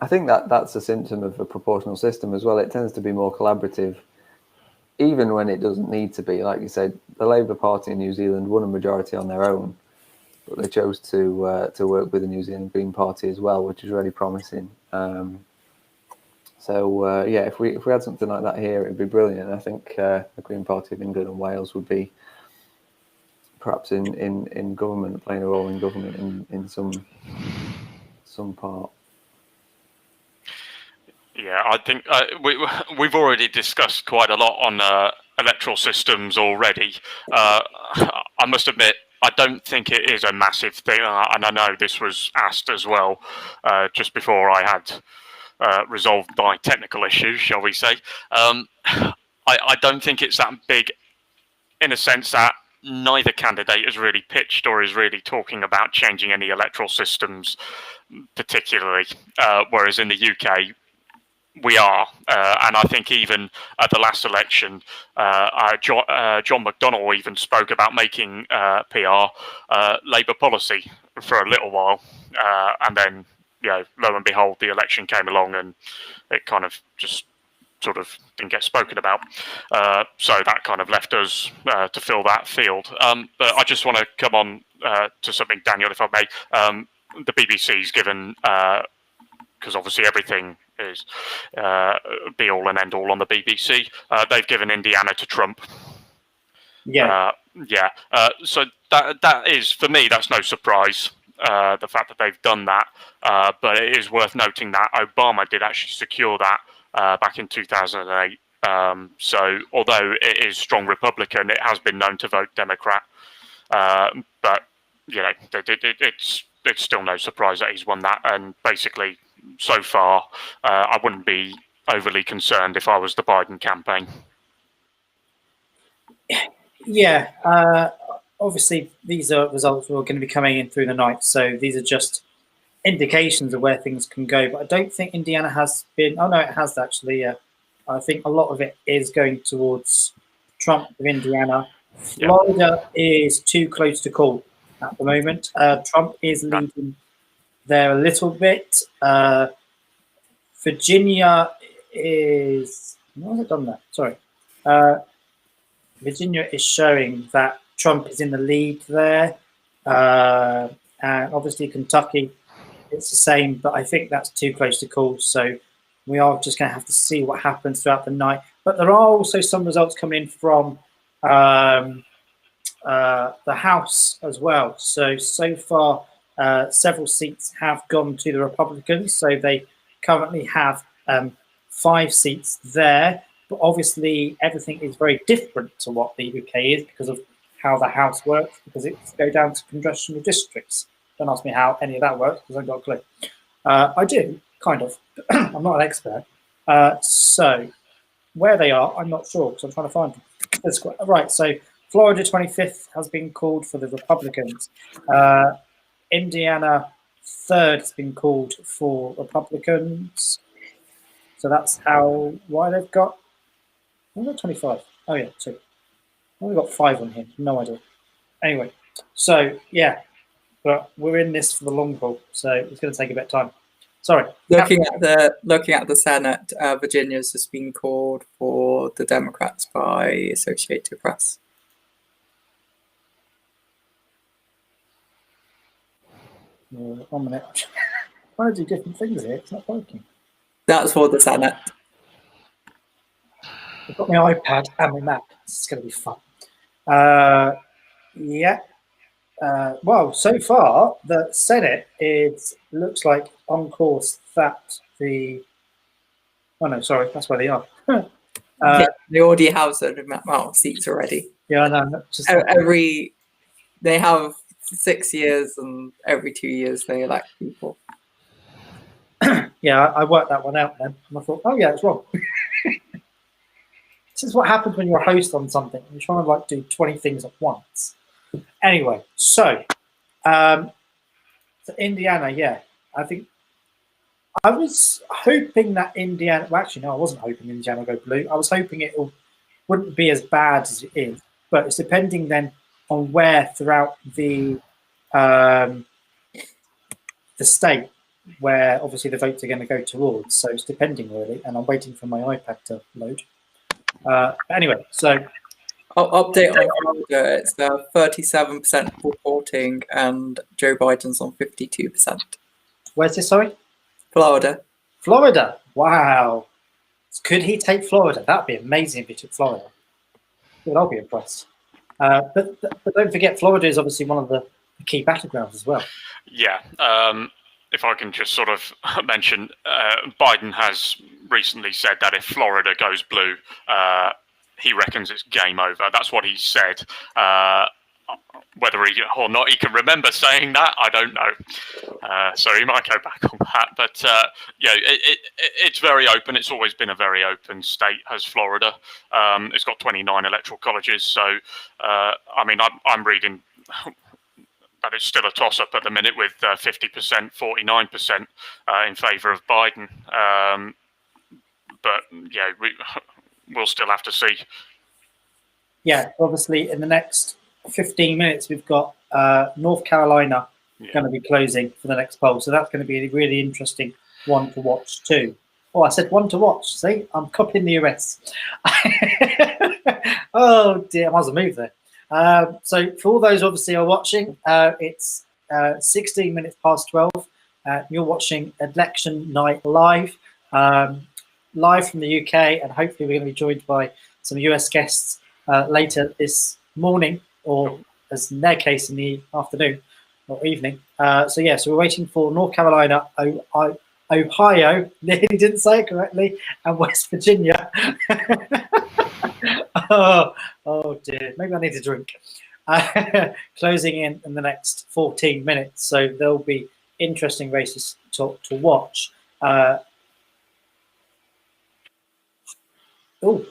C: think that's a symptom of a proportional system as well. It tends to be more collaborative even when it doesn't need to be, like you said, the Labour Party in New Zealand won a majority on their own, but they chose to work with the New Zealand Green Party as well, which is really promising. Yeah, if we had something like that here, it'd be brilliant. I think the Green Party of England and Wales would be perhaps in government, playing a role in government in some part.
E: Yeah, I think we've already discussed quite a lot on electoral systems already. I must admit, I don't think it is a massive thing, and I know this was asked as well just before I had resolved my technical issues, shall we say. I don't think it's that big in a sense that neither candidate has really pitched or is really talking about changing any electoral systems particularly, whereas in the UK, we are, and I think even at the last election, John McDonnell even spoke about making PR Labour policy for a little while, and then, lo and behold, the election came along and it kind of just sort of didn't get spoken about. So that kind of left us to fill that field. But I just want to come on to something, Daniel, if I may. The BBC's given, because obviously everything is be all and end all on the BBC. They've given Indiana to Trump.
A: Yeah.
E: So that is, for me, that's no surprise. The fact that they've done that, but it is worth noting that Obama did actually secure that back in 2008. So although it is strong Republican, it has been known to vote Democrat. But it's still no surprise that he's won that, and basically, so far, I wouldn't be overly concerned if I was the Biden campaign.
A: Yeah, obviously these are results that are going to be coming in through the night, so these are just indications of where things can go. But I don't think Indiana has been. Oh no, it has actually. I think a lot of it is going towards Trump of Indiana. Florida is too close to call at the moment. Trump is leading there a little bit. Virginia is. Why has it done that? Sorry. Virginia is showing that Trump is in the lead there. And obviously Kentucky, it's the same, but I think that's too close to call. So we are just going to have to see what happens throughout the night. But there are also some results coming in from the House as well. So far, several seats have gone to the Republicans. So they currently have 5 seats there. But obviously, everything is very different to what the UK is because of how the House works, because it's go down to congressional districts. Don't ask me how any of that works, because I've got a clue. I do, kind of. I'm not an expert. So where they are, I'm not sure, because I'm trying to find them. Right, so Florida 25th has been called for the Republicans. Indiana 3rd has been called for Republicans. So that's why they've got... I've got 25. Oh, yeah, 2. I've only got 5 on here. No idea. Anyway, so, yeah. But we're in this for the long haul, so it's going to take a bit of time. Sorry.
D: Looking at the Senate, Virginia's just been called for the Democrats by Associated Press.
A: One minute. I'm trying to do different things here. It's not working.
D: That's for the Senate.
A: I've got my iPad and my Mac. This is going to be fun. Yeah. Well, so far, the Senate looks like on course that the... Oh, no, sorry. That's where they are.
D: They already have certain amount of seats already.
A: Yeah, no, just...
D: They have 6 years, and every 2 years they elect people.
A: Yeah, I worked that one out then. And I thought, oh, yeah, it's wrong. This is what happens when you're a host on something. You're trying to do 20 things at once. Anyway, so Indiana, yeah. I think I was hoping that Indiana... Well, actually, no, I wasn't hoping Indiana would go blue. I was hoping it wouldn't be as bad as it is. But it's depending then on where throughout the state where obviously the votes are going to go towards. So it's depending, really. And I'm waiting for my iPad to load. Anyway, so
D: I'll update on Florida. It's 37% reporting, and Joe Biden's on 52%.
A: where's this? Sorry,
D: Florida.
A: Florida. Wow. Could he take Florida? That'd be amazing if he took Florida. I'll be impressed. But don't forget, Florida is obviously one of the key battlegrounds as well.
E: Yeah. If I can just sort of mention, Biden has recently said that if Florida goes blue, he reckons it's game over. That's what he said. Whether he or not he can remember saying that, I don't know. So he might go back on that. But yeah, it's very open. It's always been a very open state, has Florida. It's got 29 electoral colleges. So, I mean, I'm reading that it's still a toss-up at the minute with 50%, 49% in favour of Biden. But yeah, we'll still have to see.
A: Yeah, obviously in the next 15 minutes, we've got North Carolina going to be closing for the next poll. So that's going to be a really interesting one to watch too. Oh, I said one to watch. See, I'm copying the US. Oh dear, I might as well move there. So for all those obviously are watching, it's 16 minutes past 12. You're watching Election Night live, live from the UK, and hopefully we're going to be joined by some US guests later this morning, or as in their case in the afternoon or evening. So yeah, so we're waiting for North Carolina, Ohio, nearly didn't say it correctly, and West Virginia. Oh dear, maybe I need a drink. Closing in the next 14 minutes, so there'll be interesting races to watch. Oh,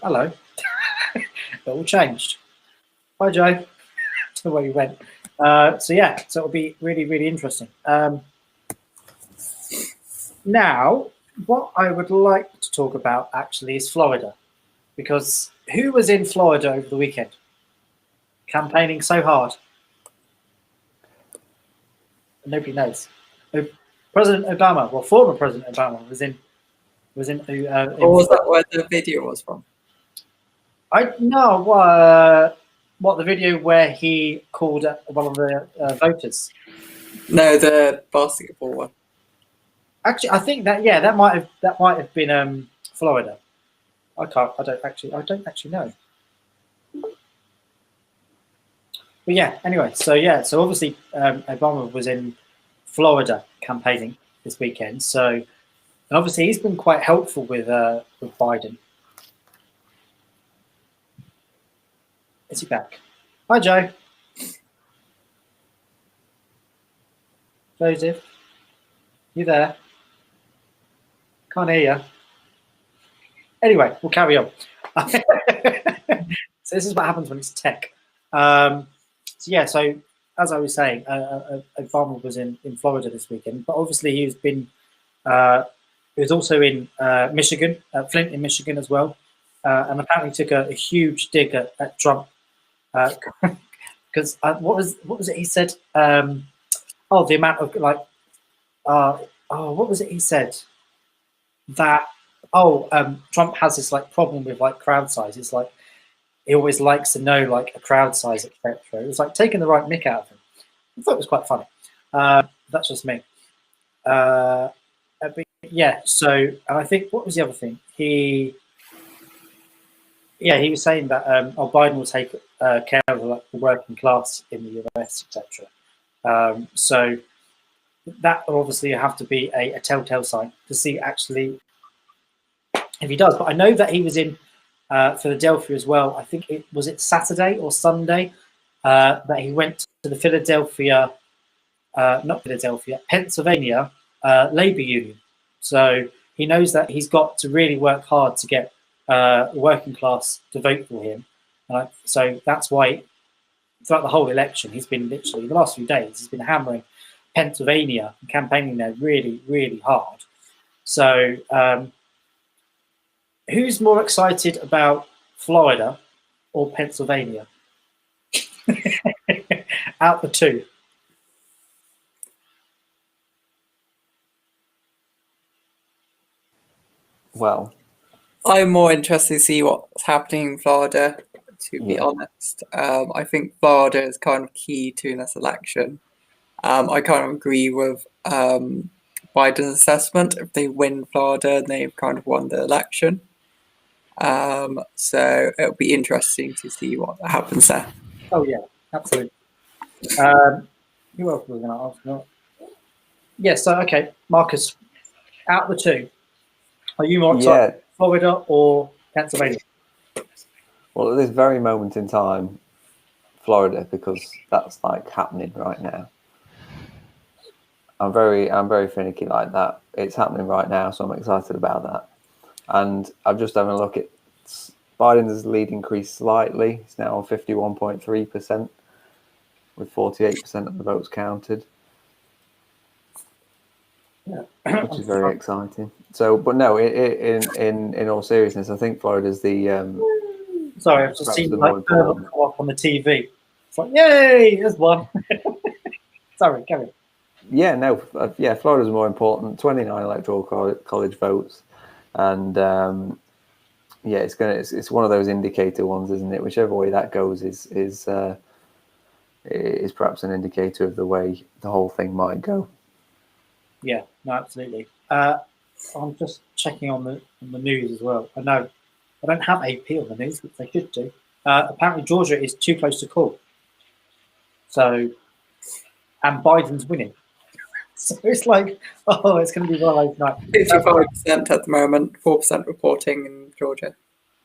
A: hello. It all changed. Hi, Joe. I don't know where you went. So yeah, so it'll be really, really interesting. Now, what I would like to talk about actually is Florida, because who was in Florida over the weekend, campaigning so hard? Nobody knows. President Obama, well, former President Obama was in.
D: Or was that where the video was from?
A: I know what the video where he called one of the voters.
D: No, the basketball one.
A: Actually, I think that might have been Florida. I don't actually know. But yeah, anyway, so obviously Obama was in Florida campaigning this weekend. So, and obviously he's been quite helpful with Biden. Is he back? Hi, Joe. Joseph, you there? Can't hear you. Anyway, we'll carry on. So this is what happens when it's tech. So yeah, so as I was saying, Obama was in Florida this weekend, but obviously he was also in Michigan, Flint in Michigan as well, and apparently took a huge dig at Trump. Because what was it he said? The amount of what was it he said? That Trump has this problem with crowd size. It's like he always likes to know a crowd size, etc. It was taking the right mick out of him. I thought it was quite funny. That's just me. But yeah. So, and I think what was the other thing? He was saying that Biden will take care of the working class in the US, etc. So that will obviously have to be a telltale sign to see actually if he does. But I know that he was in Philadelphia as well. I think it was Saturday or Sunday that he went to the Pennsylvania labor union. So he knows that he's got to really work hard to get working class to vote for him. So that's why throughout the whole election, he's been literally the last few days, he's been hammering Pennsylvania and campaigning there really, really hard. So who's more excited about Florida or Pennsylvania? Out the two.
C: Well,
D: I'm more interested to see what's happening in Florida, to be
C: Yeah.
D: honest. I think Florida is kind of key to this election. I kind of agree with Biden's assessment. If they win Florida, they've kind of won the election. So it'll be interesting to see what happens there.
A: Oh yeah, absolutely. Who else was going to ask? No. Yeah. So okay, Marcus, out of the two, are you more excited,
C: Yeah.
A: Florida or Pennsylvania?
C: Well, at this very moment in time, Florida, because that's like happening right now. I'm very finicky like that. It's happening right now, so I'm excited about that. And I've just having a look at Biden's lead increased slightly. It's now on 51.3%, with 48% of the votes counted, which is very exciting. So, but no, in all seriousness, I think Florida's the
A: Sorry, I've just
C: perhaps
A: seen
C: the
A: like
C: more important.
A: come up on the TV. It's like, yay, there's one. Sorry, carry on.
C: Yeah, no, yeah, Florida's more important. 29 electoral college votes, and yeah, it's one of those indicator ones, isn't it? Whichever way that goes is perhaps an indicator of the way the whole thing might go.
A: Yeah, no, absolutely. I'm just checking on the news as well. I know I don't have AP on the news, which they should do. Apparently, Georgia is too close to call. So, and Biden's winning. So it's like, oh, it's going to be one of those nights.
D: 55% at the moment, 4% reporting in Georgia.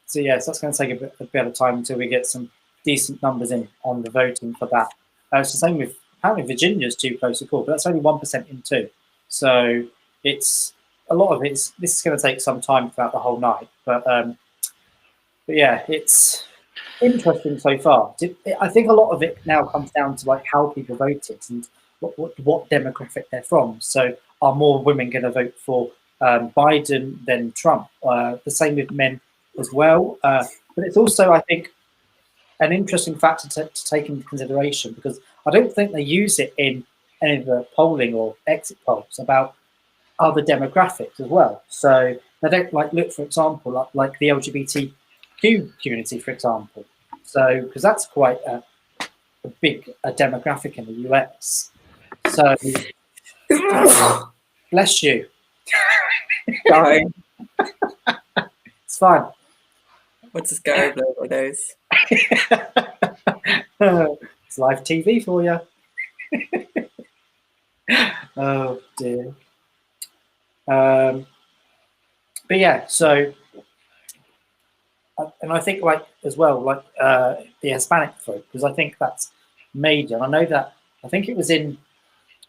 A: So yes, that's going to take a bit of time until we get some decent numbers in on the voting for that. It's the same with apparently Virginia's too close to call, but that's only 1% in too. So it's a lot of it. This is going to take some time throughout the whole night, but yeah, it's interesting so far. I think a lot of it now comes down to like how people voted and what demographic they're from. So are more women going to vote for Biden than Trump? The same with men as well. But it's also, I think, an interesting factor to take into consideration because I don't think they use it in any of the polling or exit polls about other demographics as well. So they don't like look, for example, like the LGBTQ community, for example. So because that's quite a big demographic in the US. So bless you.
D: Sorry.
A: It's fine.
D: We'll just go over those.
A: It's live TV for you. Oh dear. But yeah, so and I think like as well, like the Hispanic vote, because I think that's major. And I know that I think it was in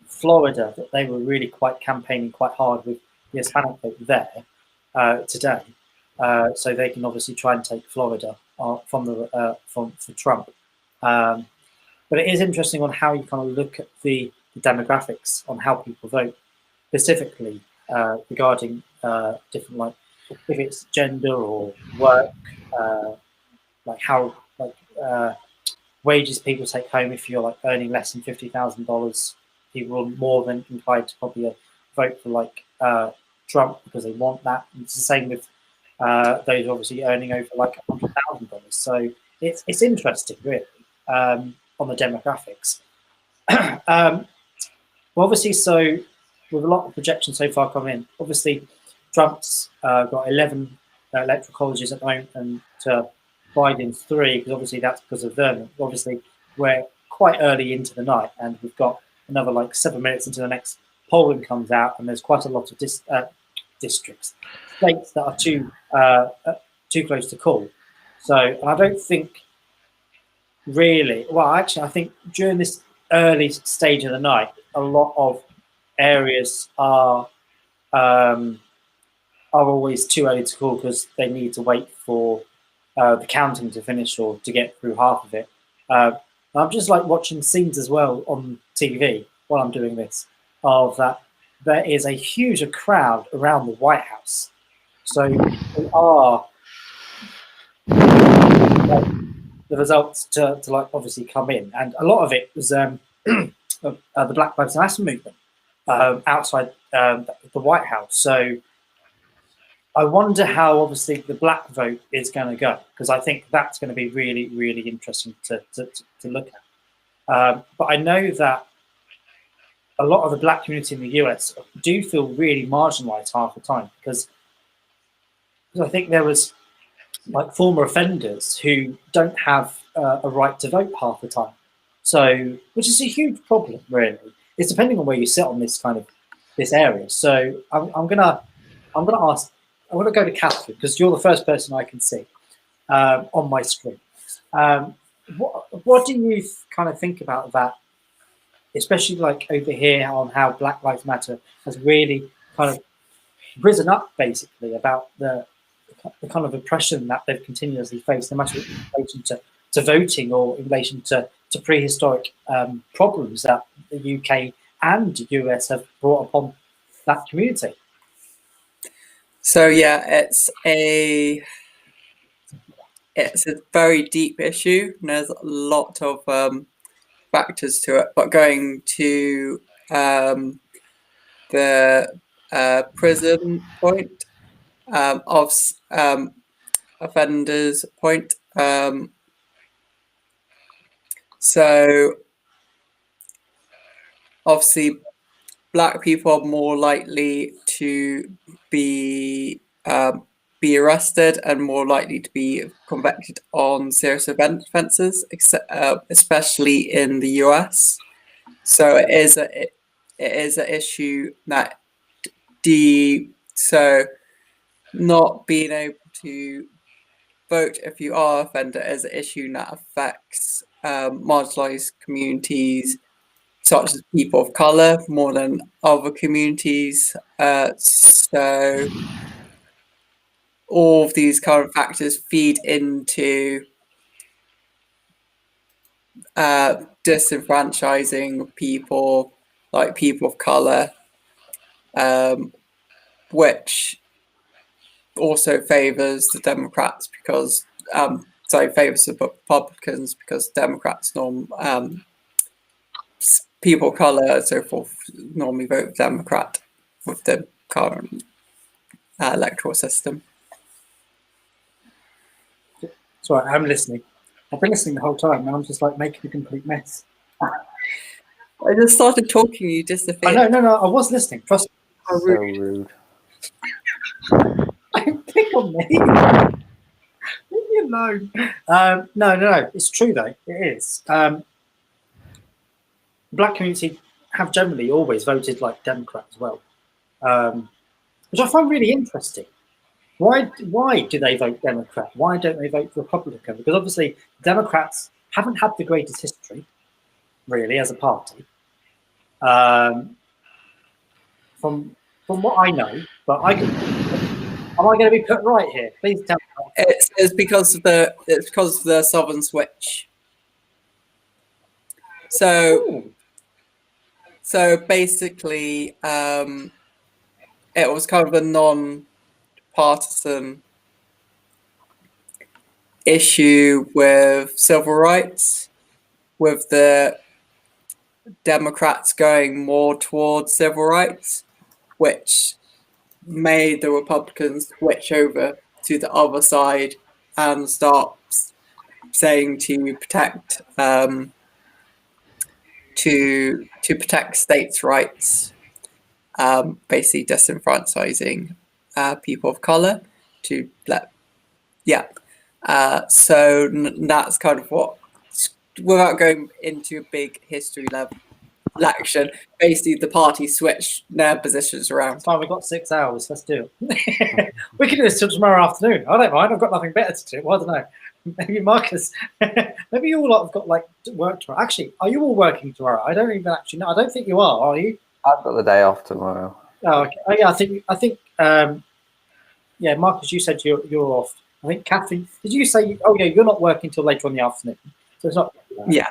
A: Florida that they were really campaigning quite hard with the Hispanic vote there today. So they can obviously try and take Florida for Trump. But it is interesting on how you kind of look at the demographics on how people vote, specifically regarding different, like if it's gender or work, like how wages people take home. If you're like earning less than $50,000, people are more than inclined to probably vote for like Trump because they want that. And it's the same with those obviously earning over like $100,000. So it's interesting, really, on the demographics. Well, obviously, so with a lot of projections so far coming in, obviously Trump's got 11 electoral colleges at the moment, and Biden's 3, because obviously that's because of them. Obviously, we're quite early into the night, and we've got another like 7 minutes until the next polling comes out, and there's quite a lot of districts, states that are too close to call. So, and I don't think really. Well, actually, I think during this early stage of the night, a lot of areas are always too early to call because they need to wait for the counting to finish or to get through half of it. I'm just like watching scenes as well on TV while I'm doing this of that there is a huge crowd around the White House. So they are the results to like obviously come in, and a lot of it was the Black Lives Matter movement outside the White House. So I wonder how obviously the black vote is going to go, because I think that's going to be really, really interesting to look at. But I know that a lot of the black community in the US do feel really marginalized half the time, because I think there was like former offenders who don't have a right to vote half the time. So, which is a huge problem, really. It's depending on where you sit on this area. So I'm gonna ask. I want to go to Catherine, because you're the first person I can see on my screen. What do you kind of think about that, especially like over here on how Black Lives Matter has really kind of risen up, basically, about the kind of oppression that they've continuously faced, no matter in relation to voting or in relation to prehistoric problems that the UK and US have brought upon that community?
D: So yeah, it's a very deep issue, and there's a lot of factors to it. But going to the prison point of offenders point, so obviously black people are more likely to be arrested and more likely to be convicted on serious offences, especially in the US. So it is an issue that so not being able to vote if you are an offender is an issue that affects marginalised communities, such as people of colour, more than other communities. So all of these current factors feed into disenfranchising people, like people of colour, which also favours the Democrats because, favours the Republicans because Democrats people of colour and so forth normally vote Democrat with the current electoral system.
A: Sorry, I'm listening. I've been listening the whole time, and I'm just like making a complete mess.
D: I just started talking, you disappeared.
A: No, I was listening. Trust me.
C: So rude.
A: Don't pick on me. Leave me alone. No. It's true though. It is. Black community have generally always voted like Democrat as well, which I find really interesting. Why do they vote Democrat? Why don't they vote Republican? Because obviously Democrats haven't had the greatest history, really, as a party. From what I know, but am I going to be put right here? Please tell me.
D: It's because of the Southern switch. So basically, it was kind of a non-partisan issue with civil rights, with the Democrats going more towards civil rights, which made the Republicans switch over to the other side and start saying to protect protect states' rights, basically disenfranchising people of color to so that's kind of what, without going into a big history election, basically the party switched their positions around.
A: It's fine, we've got 6 hours. Let's do it. We can do this till tomorrow afternoon. I don't mind. I've got nothing better to do. Well, I don't know. Maybe Marcus. Maybe you all lot have got like work tomorrow. Actually, are you all working tomorrow? I don't even actually know. I don't think you are you?
C: I've got the day off tomorrow.
A: Oh, okay. Oh, yeah. I think. Yeah, Marcus, you said you're off. I think Catherine. Did you say? Oh, yeah. You're not working till later on in the afternoon. So it's not.
D: Yeah.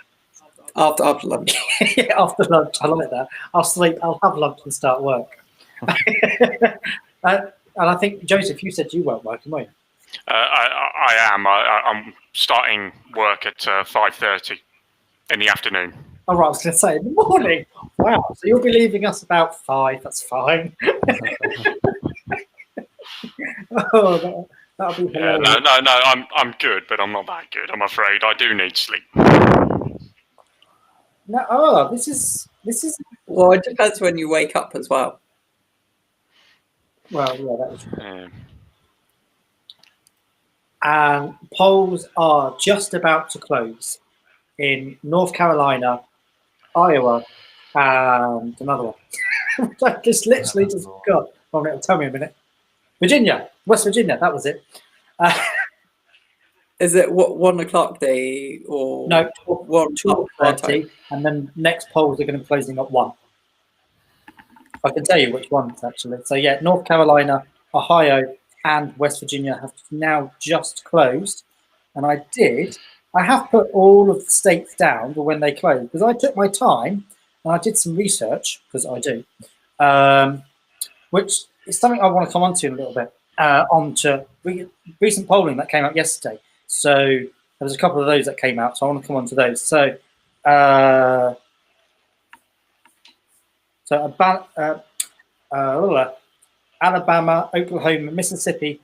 D: After lunch.
A: Yeah, after lunch. I like that. I'll sleep. I'll have lunch and start work. And I think Joseph, you said you weren't working, were you?
E: I am. I'm starting work at 5:30 in the afternoon.
A: Oh, right, I was going to say in the morning. Wow. So you'll be leaving us about 5. That's fine. Oh, that'll be
E: Yeah,
A: hilarious.
E: no. I'm good, but I'm not that good. I'm afraid I do need sleep.
A: No, oh, this is
D: Well, it depends when you wake up as well.
A: well, yeah, that is.
E: Yeah.
A: And polls are just about to close in North Carolina, Iowa, and another one. I just literally just got. Oh, it'll tell me in a minute. Virginia, West Virginia, that was it.
D: Is it what 1 o'clock day or
A: No,
D: 1 o'clock our time?
A: 12:30, and then next polls are going to be closing at 1. I can tell you which ones actually. So yeah, North Carolina, Ohio, and West Virginia have now just closed. And I have put all of the states down for when they close because I took my time and I did some research because I do, which is something I want to come on to in a little bit. Onto recent polling that came out yesterday. So there was a couple of those that came out. So I want to come on to those. So. Alabama, Oklahoma, Mississippi,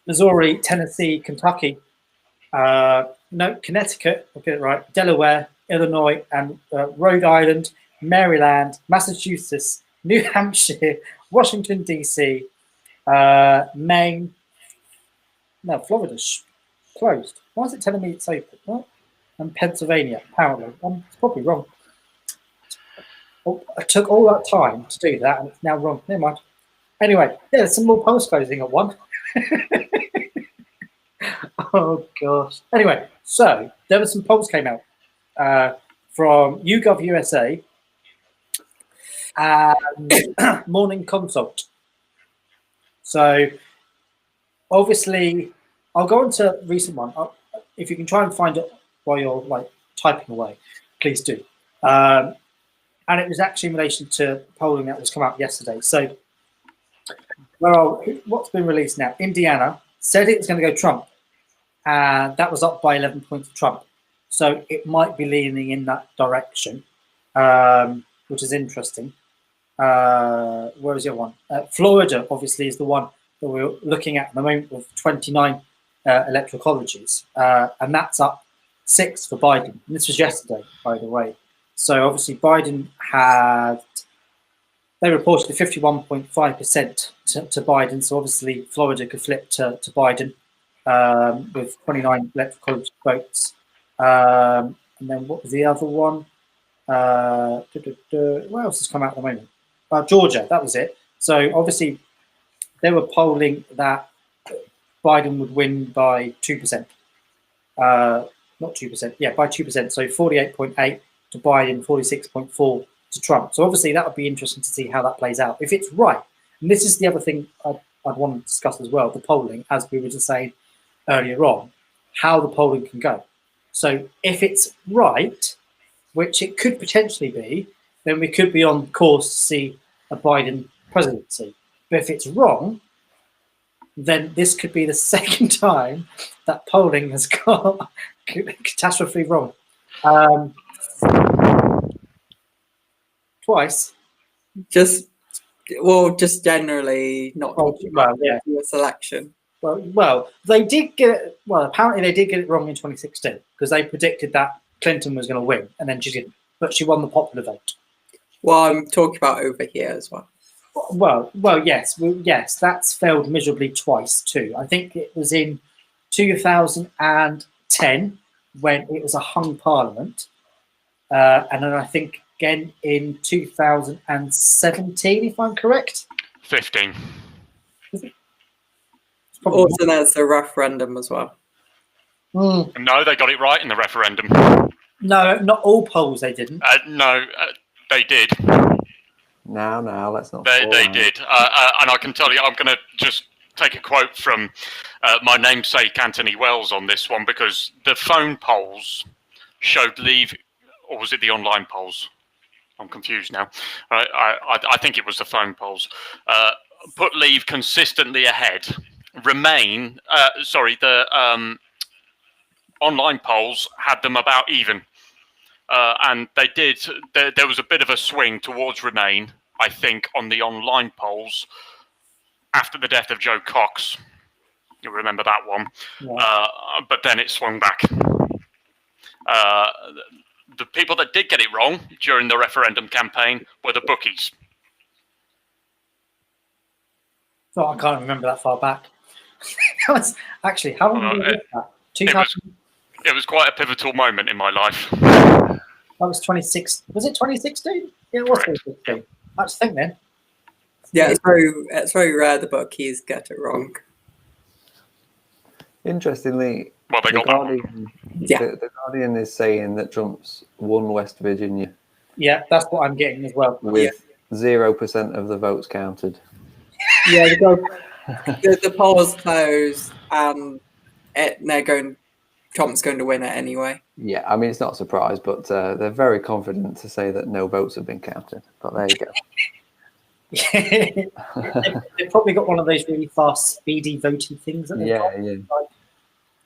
A: Missouri, Tennessee, Kentucky, Connecticut, I'll get it right, Delaware, Illinois, and Rhode Island, Maryland, Massachusetts, New Hampshire, Washington, D.C., Maine. No, Florida's closed. Why is it telling me it's open? What? And Pennsylvania, apparently. It's probably wrong. I took all that time to do that, and it's now wrong. Never mind. Anyway, yeah, there's some more polls closing at 1. Oh gosh. Anyway, so there were some polls came out from YouGov USA and Morning Consult. So obviously, I'll go into recent one. If you can try and find it while you're like typing away, please do. And it was actually in relation to polling that was come out yesterday. So, what's been released now? Indiana said it was going to go Trump, and that was up by 11 points for Trump. So it might be leaning in that direction, which is interesting. Where is the other one? Florida, obviously, is the one that we're looking at the moment with 29 electoral colleges, and that's up 6 for Biden. And this was yesterday, by the way. So obviously Biden they reported 51.5% to Biden. So obviously Florida could flip to Biden with 29 electoral college votes. And then what was the other one? What else has come out at the moment? Georgia, that was it. So obviously they were polling that Biden would win by 2%. Not 2%, yeah, by 2%. So 48.8 to Biden, 46.4 to Trump. So obviously that would be interesting to see how that plays out. If it's right, and this is the other thing I'd want to discuss as well, the polling, as we were just saying earlier on, how the polling can go. So if it's right, which it could potentially be, then we could be on course to see a Biden presidency. But if it's wrong, then this could be the second time that polling has got catastrophically wrong. Twice.
D: Just generally not
A: yeah.
D: US election.
A: Well, they did get it. Well, apparently they did get it wrong in 2016 because they predicted that Clinton was going to win, and then she didn't. But she won the popular vote.
D: Well, I'm talking about over here as well.
A: Well, yes, that's failed miserably twice too. I think it was in 2010 when it was a hung parliament, and then I think again in 2017, if I'm correct.
E: 15.
D: Also, there's the referendum as well.
E: No, they got it right in the referendum.
A: No, not all polls they didn't.
E: No, they did.
C: Now, let's not.
E: They did. And I can tell you, I'm going to just take a quote from my namesake, Anthony Wells, on this one, because the phone polls showed Leave, or was it the online polls? I'm confused now. I think it was the phone polls. Put Leave consistently ahead. The online polls had them about even. And they did. There was a bit of a swing towards Remain, I think, on the online polls. after the death of Joe Cox. You'll remember that one.
A: Yeah.
E: But then it swung back. The people that did get it wrong during the referendum campaign were the bookies.
A: Oh, I can't remember that far back. That was actually how long was that? 2000.
E: It was quite a pivotal moment in my life.
A: That was 26. Was it 2016? Yeah, it was
E: Correct.
A: 2016. I just think then.
D: Yeah, it's very rare the bookies get it wrong.
C: Interestingly,
E: Well, they
C: the
E: got that one.
C: Guardian,
D: Yeah.
C: the Guardian is saying that Trump's won West Virginia
A: Yeah, that's what I'm getting as well.
C: with 0% of the votes counted.
A: Yeah,
D: The polls closed, and Trump's going to win it anyway.
C: Yeah, I mean, it's not a surprise, but they're very confident to say that no votes have been counted. But there you go.
A: they've probably got one of those really fast, speedy voting things. That they've got.
C: Yeah.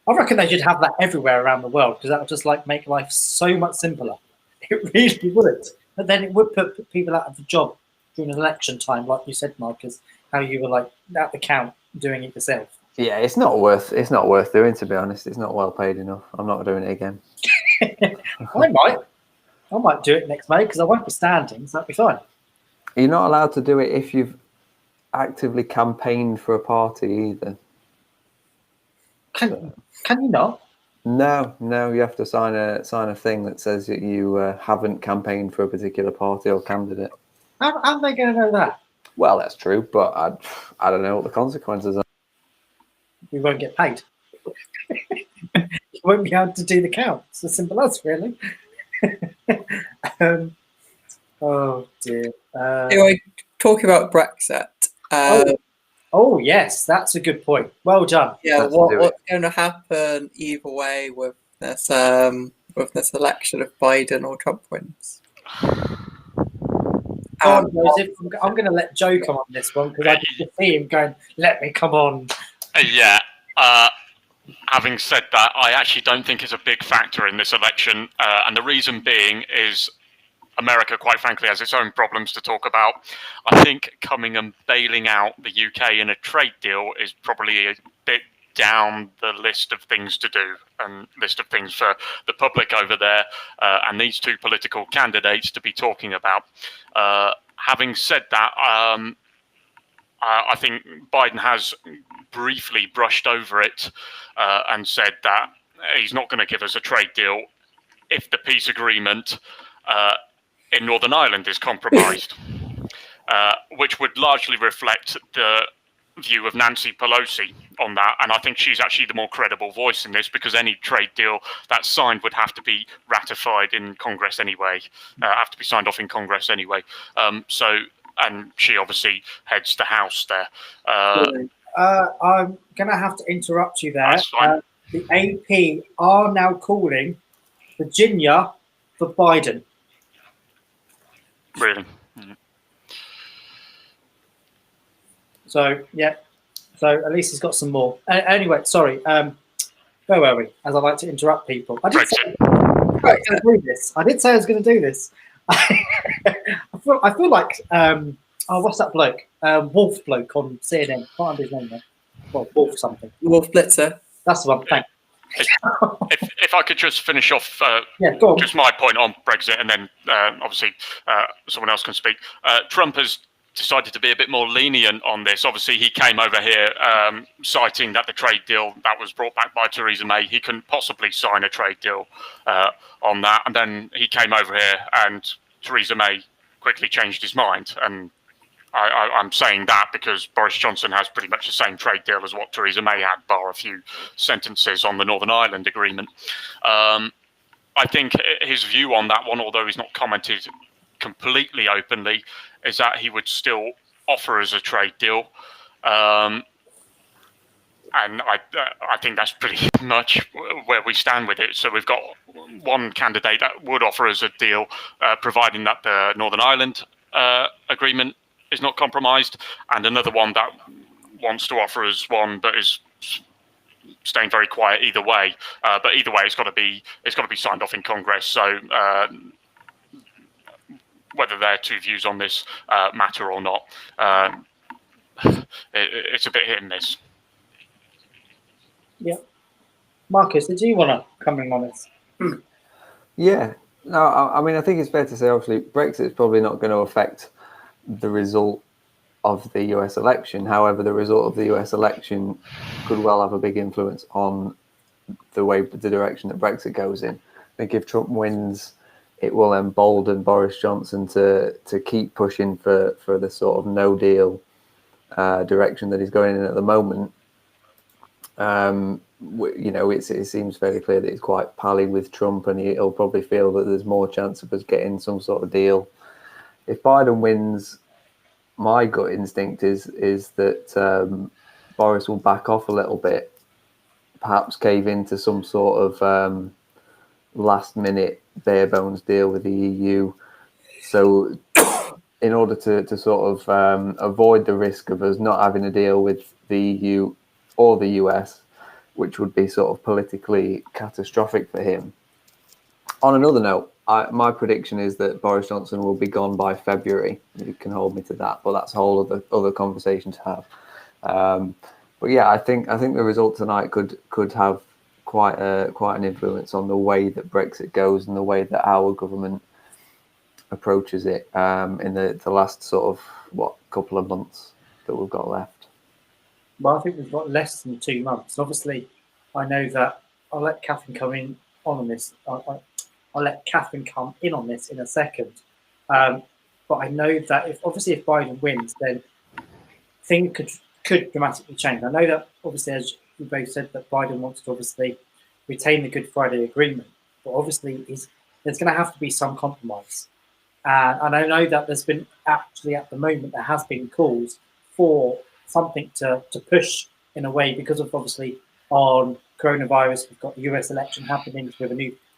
A: I reckon they should have that everywhere around the world because that would just like make life so much simpler. It really would. But then it would put people out of the job during an election time, like you said, Marcus. How you were like at the count doing it yourself.
C: Yeah, it's not worth doing, to be honest. It's not well paid enough. I'm not doing it again.
A: I might do it next May because I won't be standing, so that'll be fine.
C: You're not allowed to do it if you've actively campaigned for a party either.
A: Can you not?
C: No, you have to sign a thing that says that you haven't campaigned for a particular party or candidate.
A: How are they going to know that?
C: Well, that's true, but I don't know what the consequences are.
A: We won't get paid. You won't be able to do the count. It's as simple as, really. Oh dear.
D: Anyway, talking about Brexit.
A: Oh yes, that's a good point. Well done.
D: Yeah,
C: Let's do
D: what's going to happen either way with this election if Biden or Trump wins?
A: I'm going to let Joe come on this one because I can see him going, "Let me come on."
E: Yeah. Having said that, I actually don't think it's a big factor in this election, and the reason being is America, quite frankly, has its own problems to talk about. I think coming and bailing out the UK in a trade deal is probably a bit down the list of things to do and list of things for the public over there and these two political candidates to be talking about. Having said that, I think Biden has briefly brushed over it and said that he's not going to give us a trade deal if the peace agreement in Northern Ireland is compromised, which would largely reflect the view of Nancy Pelosi on that. And I think she's actually the more credible voice in this because any trade deal that's signed would have to be ratified in Congress anyway, have to be signed off in Congress anyway. And she obviously heads the House there.
A: I'm going to have to interrupt you there.
E: That's fine.
A: The AP are now calling Virginia for Biden.
E: Really?
A: So, yeah. So at least he's got some more. Anyway, sorry. Where were we? As I like to interrupt people. I did say I was going to do this. I did say I was going to do this. I feel like, what's that bloke? Wolf bloke on CNN. Can't remember his name now. Well, Wolf something.
D: Wolf Blitzer.
A: That's the one. Thanks.
E: If I could just finish off
A: go on.
E: just my point on Brexit, and then obviously someone else can speak. Trump has decided to be a bit more lenient on this. Obviously, he came over here citing that the trade deal that was brought back by Theresa May, he couldn't possibly sign a trade deal on that. And then he came over here and Theresa May quickly changed his mind. And I'm saying that because Boris Johnson has pretty much the same trade deal as what Theresa May had, bar a few sentences on the Northern Ireland agreement. I think his view on that one, although he's not commented completely openly, is that he would still offer us a trade deal. And I think that's pretty much where we stand with it. So we've got one candidate that would offer us a deal, providing that the Northern Ireland agreement is not compromised, and another one that wants to offer us one but is staying very quiet either way. But either way, it's got to be signed off in Congress. So whether their two views on this matter or not, it's a bit hit and miss.
A: Yeah. Marcus, did you want to come in on this?
C: Yeah, no, I mean, I think it's fair to say, obviously, Brexit is probably not going to affect the result of the US election. However, the result of the US election could well have a big influence on the direction that Brexit goes in. I think if Trump wins, it will embolden Boris Johnson to keep pushing for the sort of no deal direction that he's going in at the moment. It seems very clear that he's quite pally with Trump, and he'll probably feel that there's more chance of us getting some sort of deal. If Biden wins, my gut instinct is that Boris will back off a little bit, perhaps cave into some sort of last-minute bare-bones deal with the EU. So in order to sort of avoid the risk of us not having a deal with the EU or the US, which would be sort of politically catastrophic for him. On another note, my prediction is that Boris Johnson will be gone by February. You can hold me to that, but that's a whole other conversation to have. But yeah, I think the result tonight could have quite an influence on the way that Brexit goes and the way that our government approaches it in the last sort of couple of months that we've got left.
A: Well, I think we've got less than 2 months. Obviously, I know that I'll let Catherine come in on this. I'll let Catherine come in on this in a second. But I know that if Biden wins, then things could dramatically change. I know that obviously, as you both said, that Biden wants to obviously retain the Good Friday Agreement, but obviously there's going to have to be some compromise. And I know that there's been actually at the moment there has been calls for something to push in a way because of obviously on coronavirus, we've got the US election happening with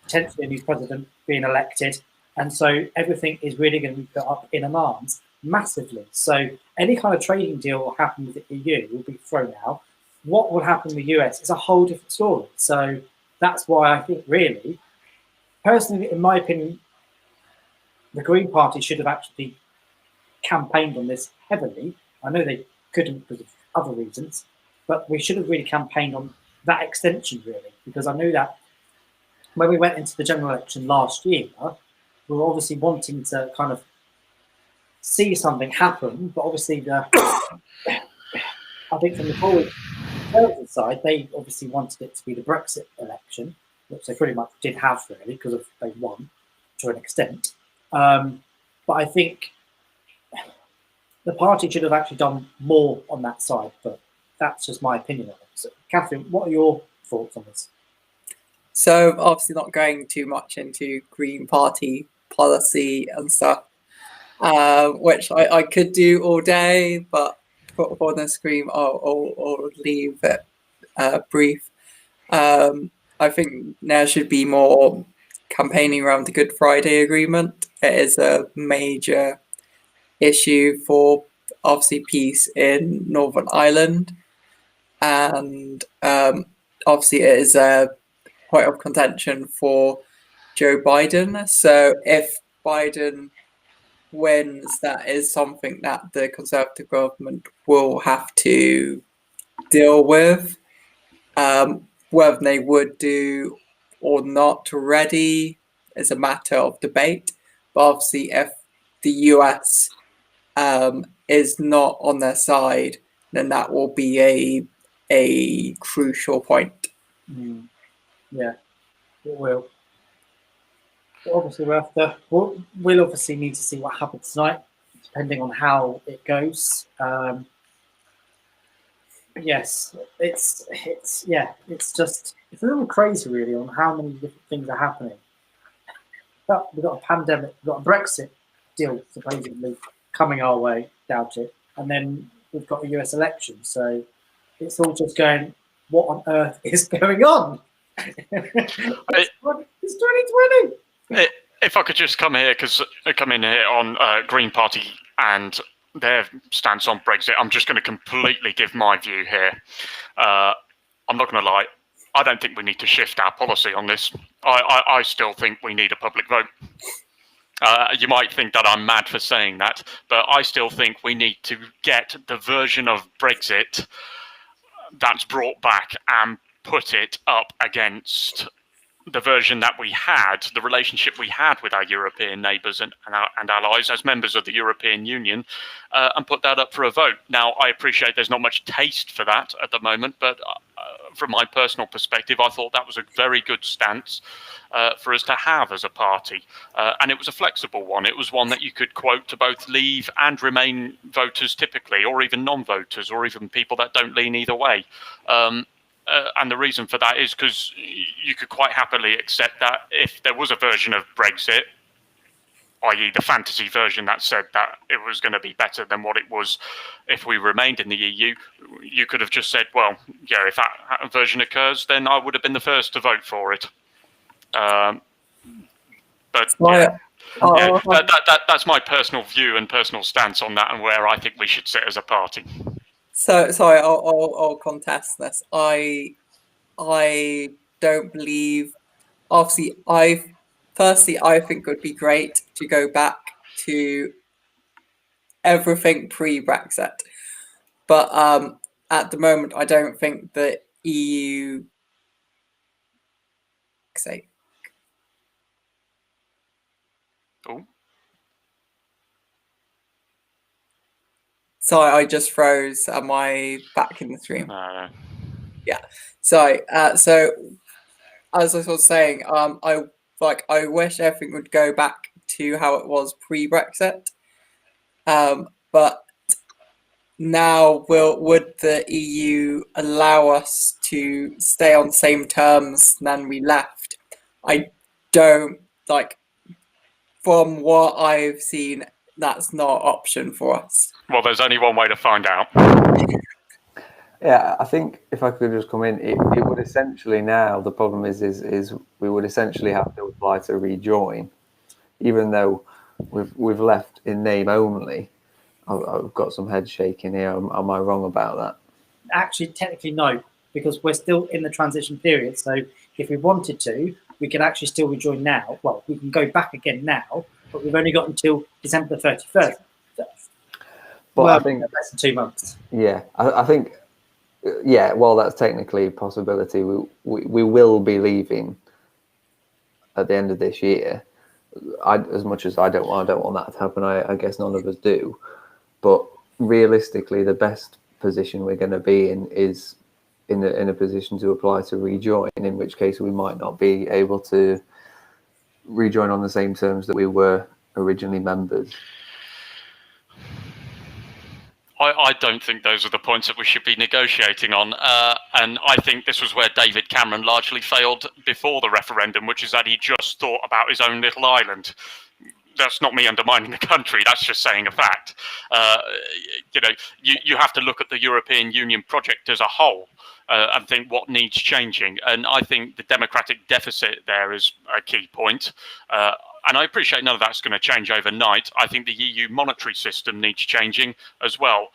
A: potentially a new president being elected. And so everything is really going to be put up in arms massively. So any kind of trading deal will happen with the EU will be thrown out. What will happen with the US is a whole different story. So that's why I think really, personally, in my opinion, the Green Party should have actually campaigned on this heavily. I know they couldn't because of other reasons, but we should have really campaigned on that extension really, because I know that when we went into the general election last year, we were obviously wanting to kind of see something happen, but obviously I think from the Tory side, they obviously wanted it to be the Brexit election, which they pretty much did have really because they won to an extent. But I think the party should have actually done more on that side, but that's just my opinion on it. So, Catherine, what are your thoughts on this?
D: So obviously not going too much into Green Party policy and stuff, which I could do all day, but for the screen, I'll leave it brief. I think there should be more campaigning around the Good Friday Agreement. It is a major issue for obviously peace in Northern Ireland, and obviously it is a point of contention for Joe Biden. So if Biden wins, that is something that the Conservative government will have to deal with. Whether they would do or not already is a matter of debate. But obviously, if the US is not on their side, then that will be a crucial point.
A: Yeah, it will. But obviously, we'll obviously need to see what happens tonight, depending on how it goes. Yes, it's a little crazy really on how many different things are happening. We've got a pandemic, we've got a Brexit deal supposedly coming our way, doubt it, and then we've got a US election. So it's all just going, what on earth is going on? It's 2020.
E: If I could just come in here on Green Party and their stance on Brexit, I'm just going to completely give my view here. I'm not going to lie. I don't think we need to shift our policy on this. I still think we need a public vote. You might think that I'm mad for saying that, but I still think we need to get the version of Brexit that's brought back and put it up against the version that we had, the relationship we had with our European neighbours and allies as members of the European Union, and put that up for a vote. Now, I appreciate there's not much taste for that at the moment, but from my personal perspective, I thought that was a very good stance for us to have as a party. And it was a flexible one. It was one that you could quote to both Leave and Remain voters typically, or even non-voters, or even people that don't lean either way. And the reason for that is because you could quite happily accept that if there was a version of Brexit, i.e. the fantasy version that said that it was going to be better than what it was if we remained in the EU, you could have just said, well, yeah, if that version occurs, then I would have been the first to vote for it. But that's my personal view and personal stance on that and where I think we should sit as a party.
D: So sorry, I'll contest this. I don't believe. Obviously, I think it would be great to go back to everything pre-Brexit, but at the moment, I don't think the EU.
E: Oh.
D: Sorry, I just froze. Am I back in the stream?
E: No.
D: Yeah. Sorry. So, as I was saying, I wish everything would go back to how it was pre-Brexit. But now, would the EU allow us to stay on the same terms than we left? I don't From what I've seen, that's not an option for us.
E: Well, there's only one way to find out.
C: Yeah, I think if I could just come in, it would essentially now, the problem is we would essentially have to apply to rejoin, even though we've left in name only. I've got some head shaking here. Am I wrong about that?
A: Actually, technically no, because we're still in the transition period. So if we wanted to, we could actually still rejoin now. Well, we can go back again now, but we've only got until December the 31st.
C: But
A: well,
C: I think
A: less than 2 months.
C: Yeah, I think, yeah, well, that's technically a possibility. We will be leaving at the end of this year. As much as I don't want that to happen, I guess none of us do. But realistically, the best position we're going to be in is in a position to apply to rejoin, in which case we might not be able to rejoin on the same terms that we were originally members.
E: I don't think those are the points that we should be negotiating on. And I think this was where David Cameron largely failed before the referendum, which is that he just thought about his own little island. That's not me undermining the country. That's just saying a fact. You have to look at the European Union project as a whole and think what needs changing. And I think the democratic deficit there is a key point. And I appreciate none of that's going to change overnight. I think the EU monetary system needs changing as well.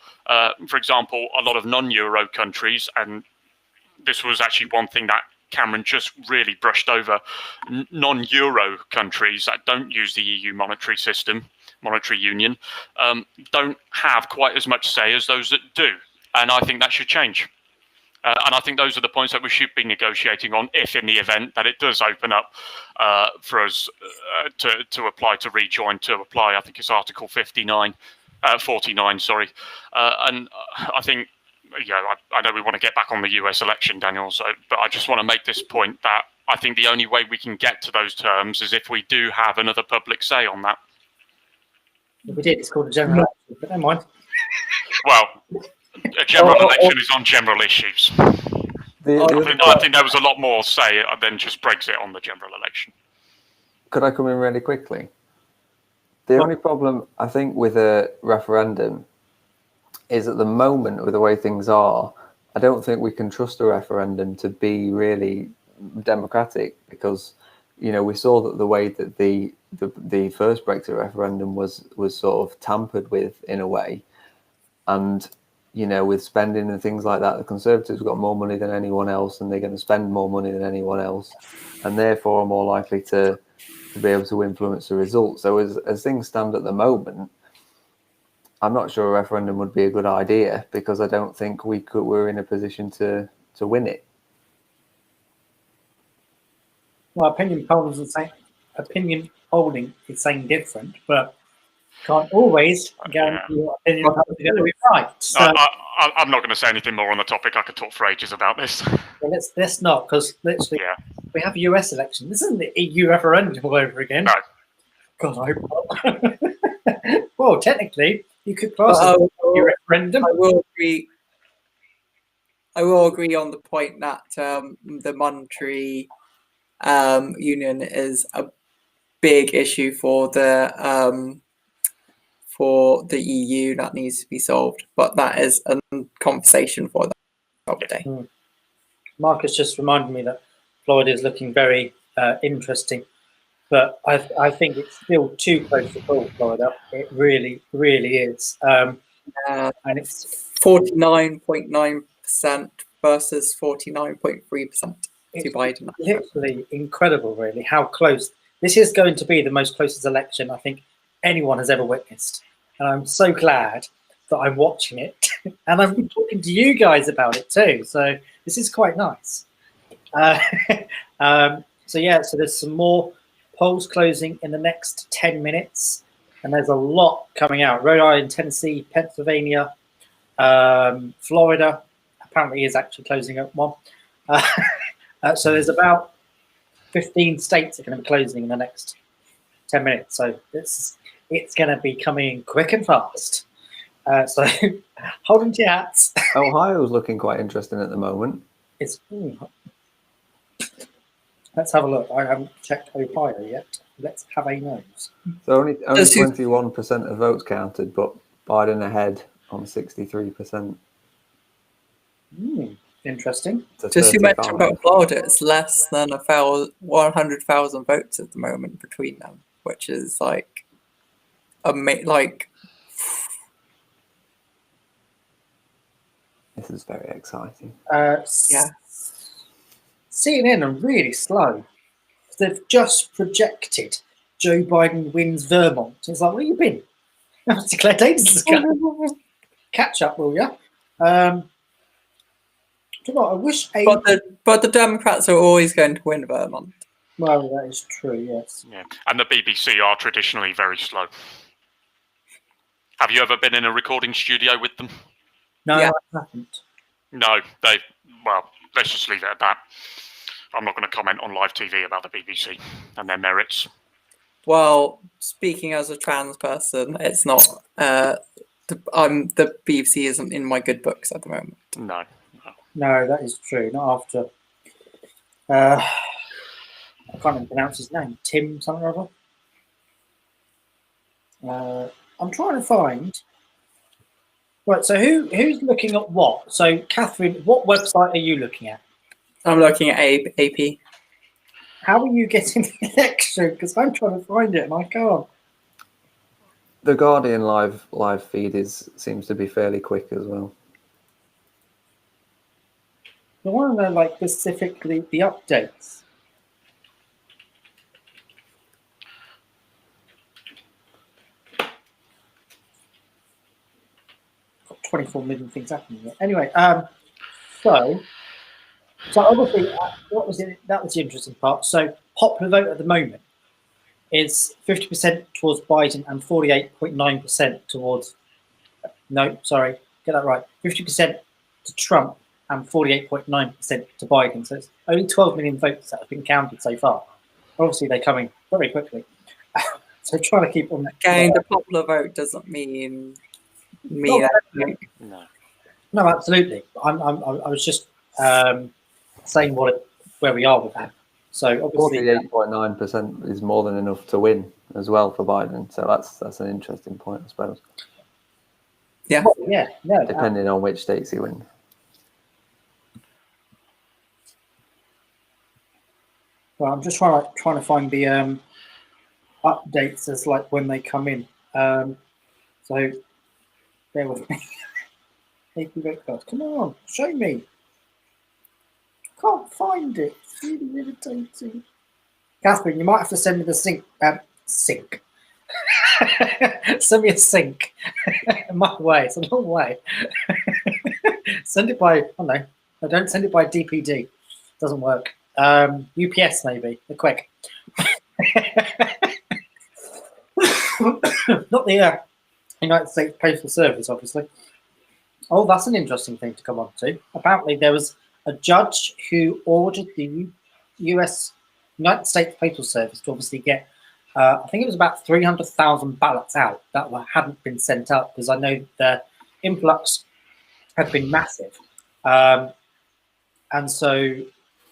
E: For example, a lot of non-Euro countries, and this was actually one thing that Cameron just really brushed over, non-Euro countries that don't use the EU monetary system, monetary union, don't have quite as much say as those that do. And I think that should change. And I think those are the points that we should be negotiating on if in the event that it does open up for us to apply to rejoin, to apply, I think it's Article 49, sorry. And I think, I know we want to get back on the US election, Daniel, but I just want to make this point that I think the only way we can get to those terms is if we do have another public say on that.
A: If we did, it's called a general election, but never mind.
E: Well, a general election is on general issues. I think there was a lot more say than just Brexit on the general election.
C: Could I come in really quickly? The only problem, I think, with a referendum is at the moment, with the way things are, I don't think we can trust a referendum to be really democratic, because, we saw that the way that the first Brexit referendum was sort of tampered with in a way. And with spending and things like that, the Conservatives have got more money than anyone else, and they're going to spend more money than anyone else, and therefore are more likely to to be able to influence the result. So as things stand at the moment, I'm not sure a referendum would be a good idea because I don't think we're in a position to win it.
A: Well, opinion polling is saying different, but can't always guarantee your opinion polls are going to be right. So
E: I'm not going to say anything more on the topic. I could talk for ages about this.
A: well, let's not, because literally
E: Yeah.
A: we have a US election. This isn't the EU referendum all over again.
E: No.
A: God, I hope not. Well, technically, you could class it as an EU referendum.
D: I will agree on the point that the monetary union is a big issue for the EU that needs to be solved. But that is a conversation for the other day.
A: Marcus just reminded me that Florida is looking very interesting, but I think it's still too close to call, Florida. It really, really is. And it's
D: 49.9% versus 49.3% to Biden.
A: Literally incredible, really, how close. This is going to be the most closest election I think anyone has ever witnessed. And I'm so glad that I'm watching it. And I've been talking to you guys about it too. So this is quite nice. So there's some more polls closing in the next 10 minutes. And there's a lot coming out. Rhode Island, Tennessee, Pennsylvania, Florida apparently is actually closing at one. So there's about 15 states that are going to be closing in the next 10 minutes. So it's going to be coming quick and fast. So hold on to your hats.
C: Ohio's looking quite interesting at the moment.
A: Let's have a look. I haven't checked Ohio yet. Let's have a nose.
C: So only 21% of votes counted, but Biden ahead on 63%.
A: Interesting.
D: Just you mentioned about Florida, it's less than 100,000 votes at the moment between them, which is like
C: This is very exciting.
D: Yeah.
A: CNN are really slow. They've just projected Joe Biden wins Vermont. It's like, where you been? I was declared ages ago. Catch up, will you? Do you know what, I wish.
D: But the Democrats are always going to win Vermont.
A: Well, that is true. Yes.
E: Yeah, and the BBC are traditionally very slow. Have you ever been in a recording studio with them?
A: No,
D: Yeah.
A: I haven't.
E: No, let's just leave it at that. I'm not going to comment on live TV about the BBC and their merits.
D: Well, speaking as a trans person, it's not. The BBC isn't in my good books at the moment.
A: No, that is true. Not after. I can't even pronounce his name. Tim something or other. I'm trying to find. Right. So who's looking at what? So Catherine, what website are you looking at?
D: I'm looking at AP.
A: How are you getting the election? Because I'm trying to find it and I can't.
C: The Guardian live feed seems to be fairly quick as well.
A: I want to know, specifically the updates. Got 24 million things happening here. Anyway, so obviously, that was the interesting part. So popular vote at the moment is 50% towards Biden and 48.9% towards. No, sorry, get that right. 50% to Trump and 48.9% to Biden. So it's only 12 million votes that have been counted so far. Obviously, they're coming very quickly. So trying to keep on.
D: Again, the popular vote doesn't mean anything.
A: No, absolutely. I was just saying where we are with that. So obviously,
C: 48.9% is more than enough to win as well for Biden. So that's an interesting point, I suppose.
D: Yeah.
A: Well, yeah. No.
C: Depending on which states he wins.
A: Well, I'm just trying to find the updates as when they come in. So bear with me. Come on, show me. Can't find it. It's really irritating. Catherine, you might have to send me the sink. Sink. Send me a sink. My way. It's a long way. Send it by, I don't know. I don't send it by DPD. Doesn't work. UPS maybe. They're quick. Not the United States Postal Service, obviously. Oh, that's an interesting thing to come on to. Apparently, there was a judge who ordered the United States Postal Service to obviously get, I think it was about 300,000 ballots out that hadn't been sent up, because I know the influx had been massive. And so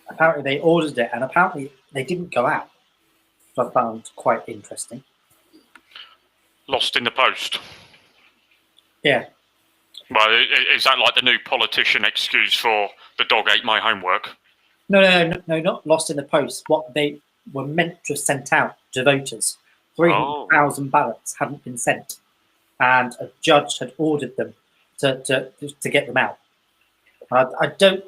A: apparently they ordered it, and apparently they didn't go out, which I found quite interesting.
E: Lost in the post.
A: Yeah.
E: Well, is that like the new politician excuse for the dog ate my homework?
A: No, not lost in the post. What they were meant to have sent out to voters. 300,000 ballots hadn't been sent, and a judge had ordered them to get them out. I don't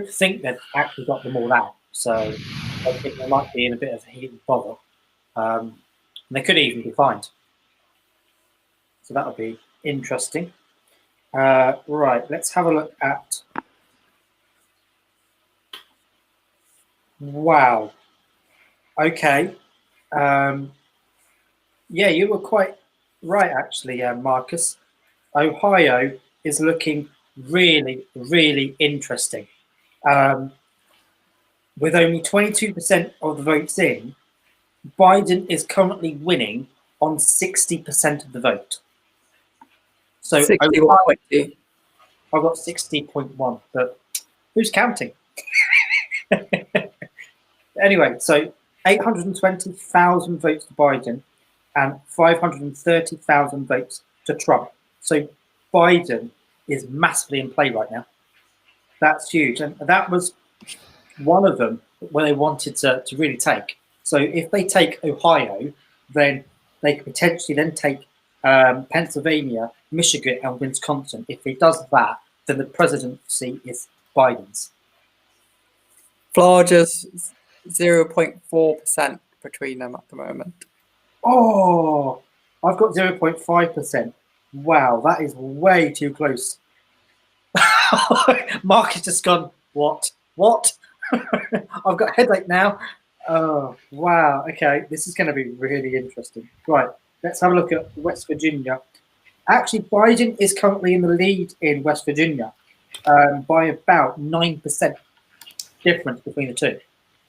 A: think they've actually got them all out, so I think they might be in a bit of heat and bother. And they could even be fined. So that would be interesting. Right, let's have a look at. Wow. Okay. Yeah, you were quite right, actually, Marcus. Ohio is looking really, really interesting. With only 22% of the votes in, Biden is currently winning on 60% of the vote. So
D: 61.2.
A: I've got 60.1, but who's counting? Anyway, so 820,000 votes to Biden and 530,000 votes to Trump. So Biden is massively in play right now. That's huge. And that was one of them where they wanted to really take. So if they take Ohio, then they could potentially then take Pennsylvania, Michigan, and Wisconsin. If he does that, then the presidency is Biden's.
D: Florida's 0.4% between them at the moment.
A: Oh, I've got 0.5%. Wow, that is way too close. Mark has just gone, what? I've got a headache now. Oh, wow. Okay, this is going to be really interesting. Right, let's have a look at West Virginia. Actually, Biden is currently in the lead in West Virginia by about 9% difference between the two.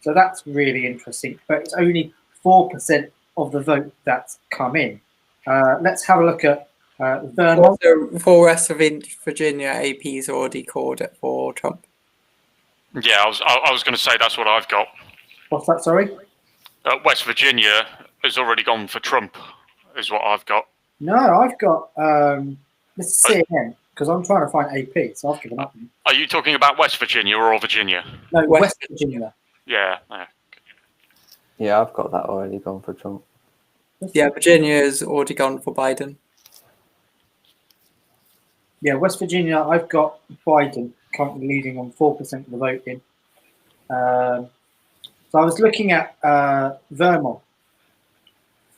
A: So that's really interesting. But it's only 4% of the vote that's come in. Let's have a look at Vermont.
D: For West Virginia, AP's already called it for Trump.
E: Yeah, I was going to say that's what I've got.
A: What's that, sorry?
E: West Virginia has already gone for Trump, is what I've got.
A: No, I've got this is CNN, because I'm trying to find AP, so I've given up.
E: Are you talking about West Virginia or Virginia?
A: No, West Virginia.
E: Yeah.
C: Yeah, I've got that already gone for Trump.
D: Yeah, Virginia's already gone for Biden.
A: Yeah, West Virginia, I've got Biden currently leading on 4% of the vote in. So I was looking at Vermont.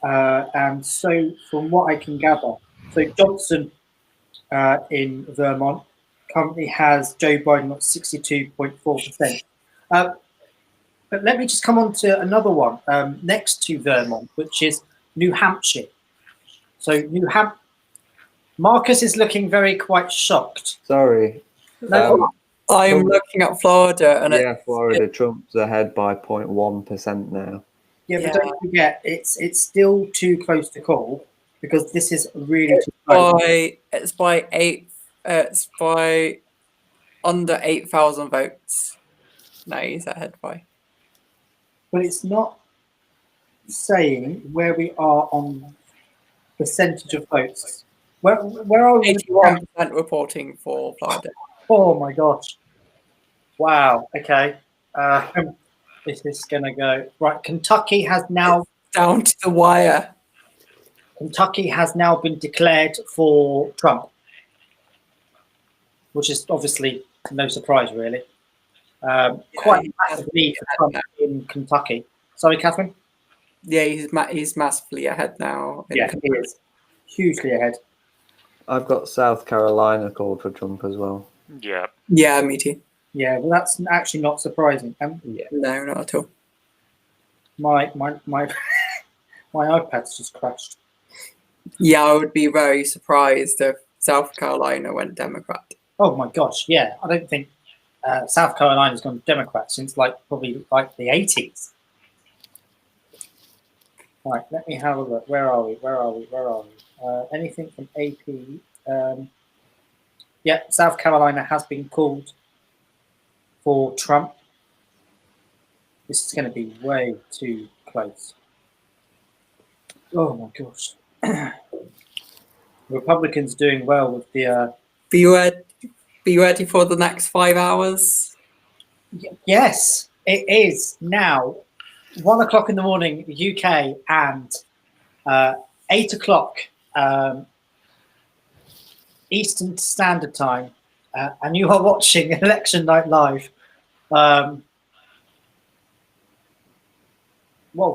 A: And so from what I can gather, so Johnson in Vermont currently has Joe Biden at 62.4%. But let me just come on to another one next to Vermont, which is New Hampshire. So Marcus is looking quite shocked.
C: Sorry.
A: No,
D: I'm looking at Florida, and
C: Florida. Trump's ahead by 0.1% now.
A: yeah, but don't forget, it's still too close to call, because this is really too close.
D: it's by under 8,000 votes. No, he's ahead by.
A: But it's not saying where we are on percentage of votes. Where are we?
D: 81% reporting for Florida.
A: Oh my gosh! Wow. Okay. Is this gonna go right? Kentucky has now
D: Down to the wire.
A: Kentucky has now been declared for Trump, which is obviously no surprise, really. Quite a massive lead for Trump in Kentucky. Sorry, Catherine?
D: Yeah, he's massively ahead now.
A: Yeah, he is. Hugely ahead.
C: I've got South Carolina called for Trump as well.
E: Yeah.
D: Yeah, me too.
A: Yeah, well, that's actually not surprising.
C: Yeah.
D: No, not at all.
A: My my iPad's just crashed.
D: Yeah, I would be very surprised if South Carolina went Democrat.
A: Oh my gosh, yeah. I don't think South Carolina's gone Democrat since probably the 80s. Right, let me have a look. Where are we? Anything from AP? Yeah, South Carolina has been called for Trump. This is going to be way too close. Oh my gosh. Republicans doing well with the...
D: Be ready for the next 5 hours.
A: Yes, it is now 1 o'clock in the morning, UK, and 8 o'clock Eastern Standard Time, and you are watching Election Night Live. Whoa,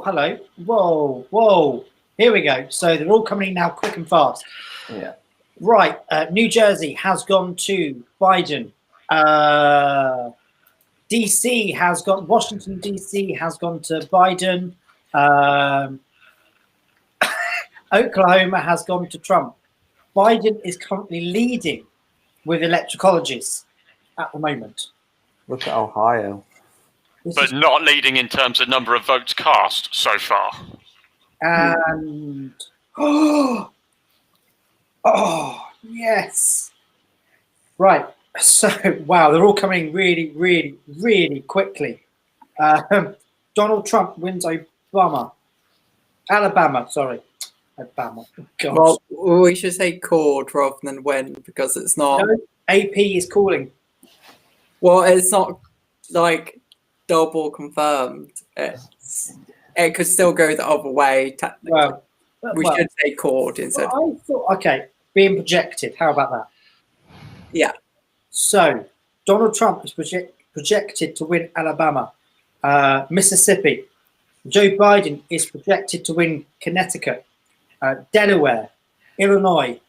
A: hello. Whoa. Here we go. So they're all coming in now quick and fast.
C: Yeah.
A: Right. New Jersey has gone to Biden. DC has gone, Washington, DC has gone to Biden. Oklahoma has gone to Trump. Biden is currently leading with electoral colleges at the moment.
C: Look at Ohio.
E: But not leading in terms of number of votes cast so far.
A: And oh yes, right. So wow, they're all coming really, really, really quickly. Donald Trump wins Alabama. Gosh.
D: Well, we should say called rather than win because it's not.
A: No, AP is calling.
D: Well, it's not like double confirmed. It could still go the other way. Technically, we should say called instead.
A: I thought, okay, being projected. How about that?
D: Yeah.
A: So Donald Trump is projected to win Alabama, Mississippi. Joe Biden is projected to win Connecticut, Delaware, Illinois.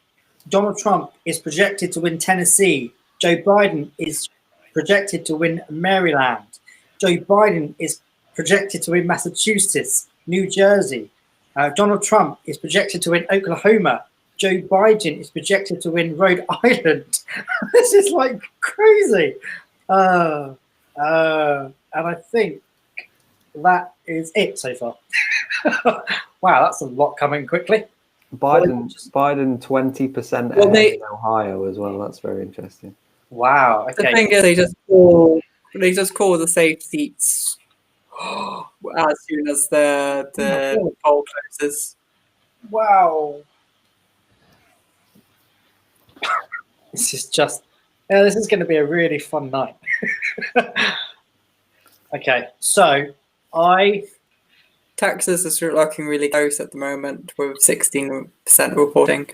A: Donald Trump is projected to win Tennessee. Joe Biden is projected to win Maryland. Joe Biden is projected to win Massachusetts, New Jersey. Donald Trump is projected to win Oklahoma. Joe Biden is projected to win Rhode Island. This is like crazy. And I think that is it so far. Wow, that's a lot coming quickly.
C: Biden 20%
D: Well,
C: in Ohio as well. That's very interesting.
A: Wow. Okay.
D: The thing is, they just call the safe seats as soon as the poll closes.
A: Wow. This is just, this is going to be a really fun night. Okay, so
D: Texas is looking really close at the moment with 16% reporting.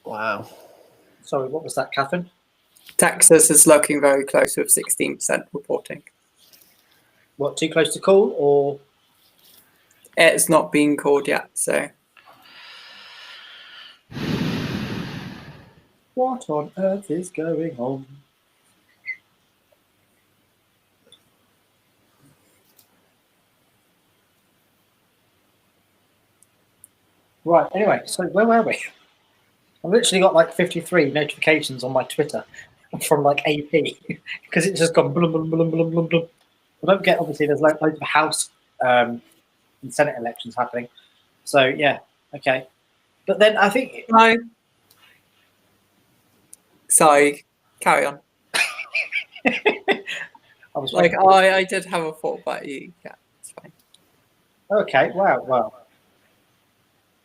C: Wow.
A: Sorry, what was that, Catherine?
D: Texas is looking very close with 16% reporting.
A: What, too close to call, or?
D: It's not being called yet, so.
A: What on earth is going on? Right, anyway, so where were we? I've literally got like 53 notifications on my Twitter from like AP because it's just gone blum, blum, blum, blum, blum, blum. I don't get, obviously, there's loads of House and Senate elections happening. So, yeah, okay. But then I think...
D: No. Sorry, carry on. I did have a thought about you. Yeah, it's fine.
A: Okay, wow.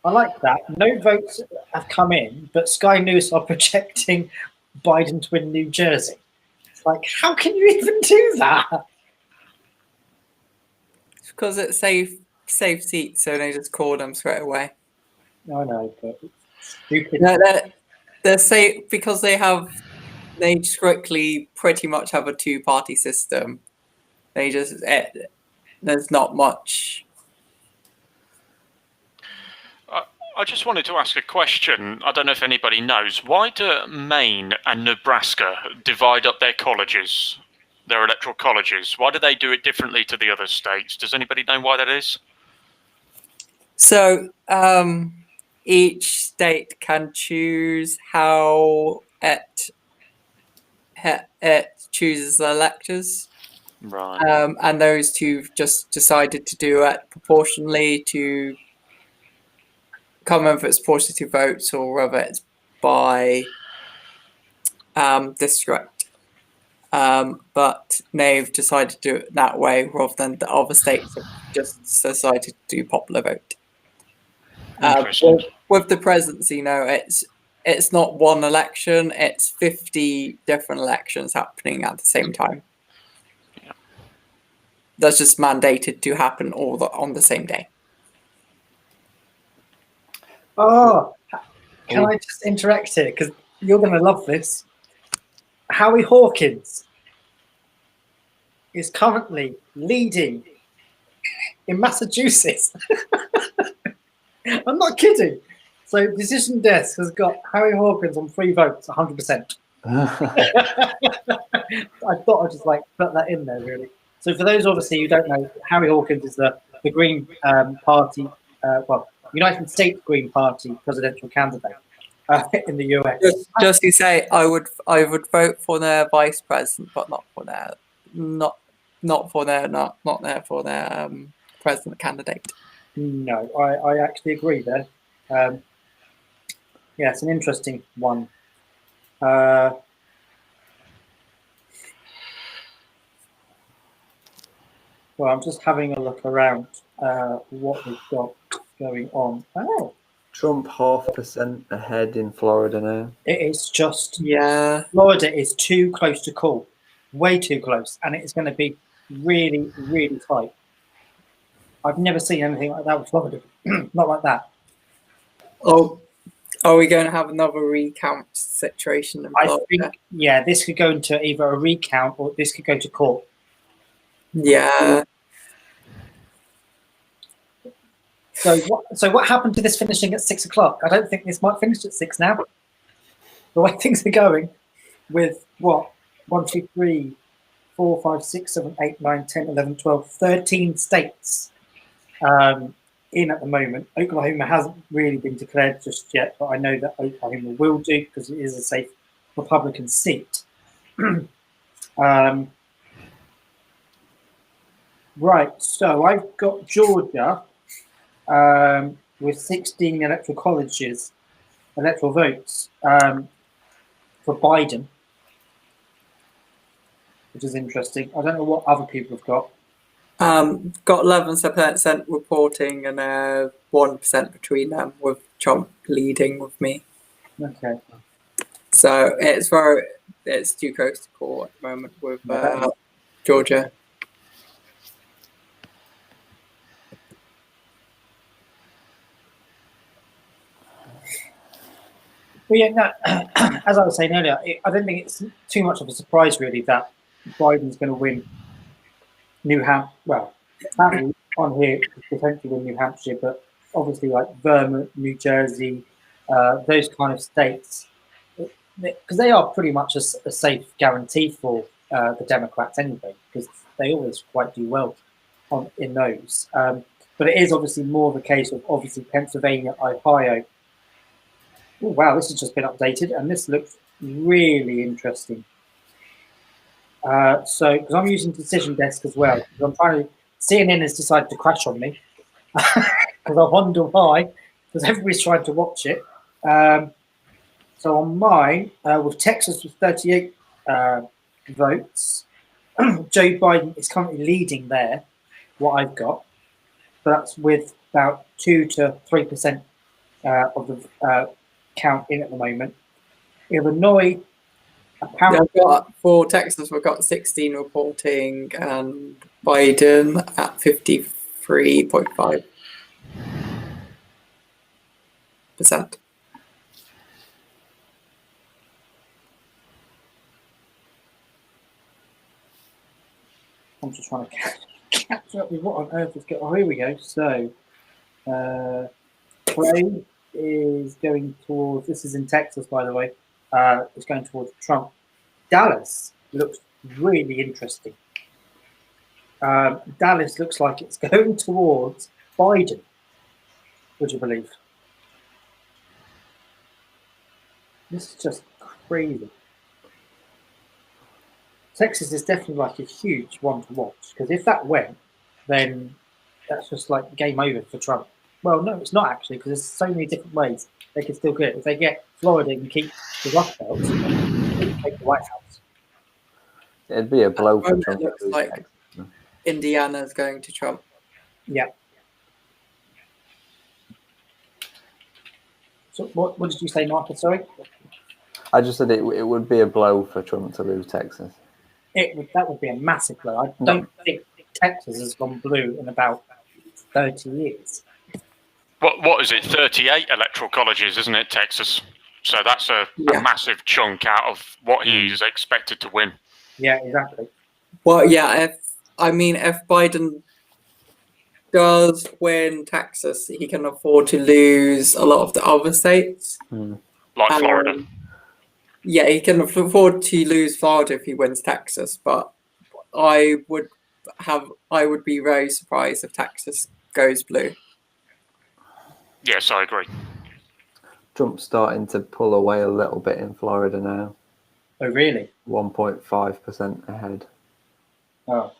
A: I like that. No votes have come in, but Sky News are projecting Biden to win New Jersey. It's like, how can you even do that?
D: It's because it's safe seats, so they just call them straight away.
A: I know, but it's stupid.
D: No, they're safe because they strictly pretty much have a two-party system. There's not much
E: I just wanted to ask a question. I don't know if anybody knows. Why do Maine and Nebraska divide up their colleges, their electoral colleges? Why do they do it differently to the other states? Does anybody know why that is?
D: So each state can choose how it chooses the electors.
E: Right.
D: And those two just decided to do it proportionally to come whether it's proportionally to votes or whether it's by district. But they've decided to do it that way rather than the other states have just decided to do popular vote.
E: Interesting.
D: With the presidency, it's not one election; it's 50 different elections happening at the same time.
E: Yeah.
D: That's just mandated to happen on the same day.
A: Oh, can I just interact here? Because you're going to love this. Howie Hawkins is currently leading in Massachusetts. I'm not kidding. So Decision Desk has got Howie Hawkins on 3 votes, 100%. I thought I'd just put that in there, really. So for those obviously who don't know, Howie Hawkins is the Green Party, United States Green Party presidential candidate in the US.
D: Just to say, I would vote for their vice president, but not for their president candidate.
A: No, I actually agree there. Yeah, it's an interesting one. Well, I'm just having a look around what we've got going on. Oh,
C: Trump 0.5% ahead in Florida now.
A: it is just
D: Yeah.
A: Florida is too close to call, way too close, and it's going to be really, really tight. I've never seen anything like that with Florida. Not like that.
D: Oh, are we going to have another recount situation in Florida?
A: I think, yeah, this could go into either a recount or this could go to court.
D: Yeah.
A: So what happened to this finishing at 6 o'clock? I don't think this might finish at 6 now. The way things are going with 1, 2, 3, 4, 5, 6, 7, 8, 9, 10, 11, 12, 13 states in at the moment. Oklahoma hasn't really been declared just yet, but I know that Oklahoma will do because it is a safe Republican seat. Right, so I've got Georgia with 16 electoral votes for Biden, which is interesting. I don't know what other people have got.
D: Got 11% reporting and 1% between them, with Trump leading with me.
A: Okay.
D: So it's too close to call at the moment with Georgia.
A: Well, yeah, no, as I was saying earlier, I don't think it's too much of a surprise, really, that Biden's going to win New Hampshire. Well, apparently on here, potentially win New Hampshire, but obviously like Vermont, New Jersey, those kind of states, because they are pretty much a safe guarantee for the Democrats anyway, because they always quite do well in those. But it is obviously more of a case of obviously Pennsylvania, Ohio. Oh, wow, this has just been updated, and this looks really interesting. So, because I'm using Decision Desk as well, because I'm trying to. CNN has decided to crash on me, because I wonder why, because everybody's trying to watch it. So on mine, with Texas with 38 votes, Joe Biden is currently leading there. What I've got, but that's with about 2 to 3% of the count in at the moment. Illinois, apparently,
D: for Texas, we've got 16 reporting and Biden at 53.5%.
A: I'm just trying to catch up with what on earth is going on. Oh, here we go. So, Clay is going towards. This is in Texas, by the way. It's going towards Trump. Dallas looks really interesting. Dallas looks like it's going towards Biden. Would you believe? This is just crazy. Texas is definitely like a huge one to watch, because if that went, then that's just like game over for Trump. Well, no, it's not actually, because there's so many different ways they can still get it. If they get Florida and keep the Rust Belt, they can take the White House.
C: It'd be a blow for
D: It
C: Trump.
D: looks like Indiana's going to Trump.
A: Yeah. So what did you say, Martha? Sorry?
C: I just said it would be a blow for Trump to lose Texas.
A: That would be a massive blow. I don't think Texas has gone blue in about 30 years.
E: What is it? 38 electoral colleges, isn't it, Texas? So that's a massive chunk out of what he's expected to win.
A: Yeah, exactly.
D: Well, yeah. If Biden does win Texas, he can afford to lose a lot of the other states,
E: Like Florida.
D: Yeah, he can afford to lose Florida if he wins Texas, but I would be very surprised if Texas goes blue.
E: Yes, I agree.
C: Trump's starting to pull away a little bit in Florida now.
A: Oh, really?
C: 1.5% ahead.
A: Oh.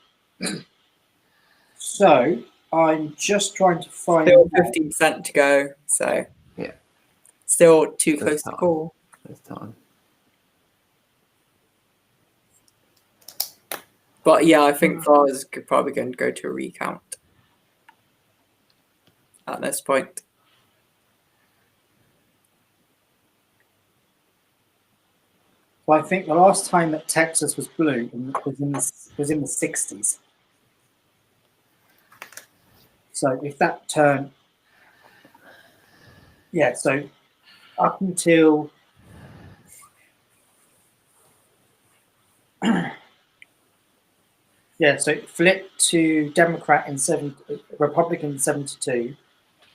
A: So I'm just trying to find.
D: Still 15% to go, so
C: yeah,
D: still too close to call.
C: There's time.
D: But yeah, I think Florida's probably going to go to a recount at this point.
A: Well, I think the last time that Texas was blue was in the 60s. So if that turn, so up until so it flipped to Democrat in Republican in 72,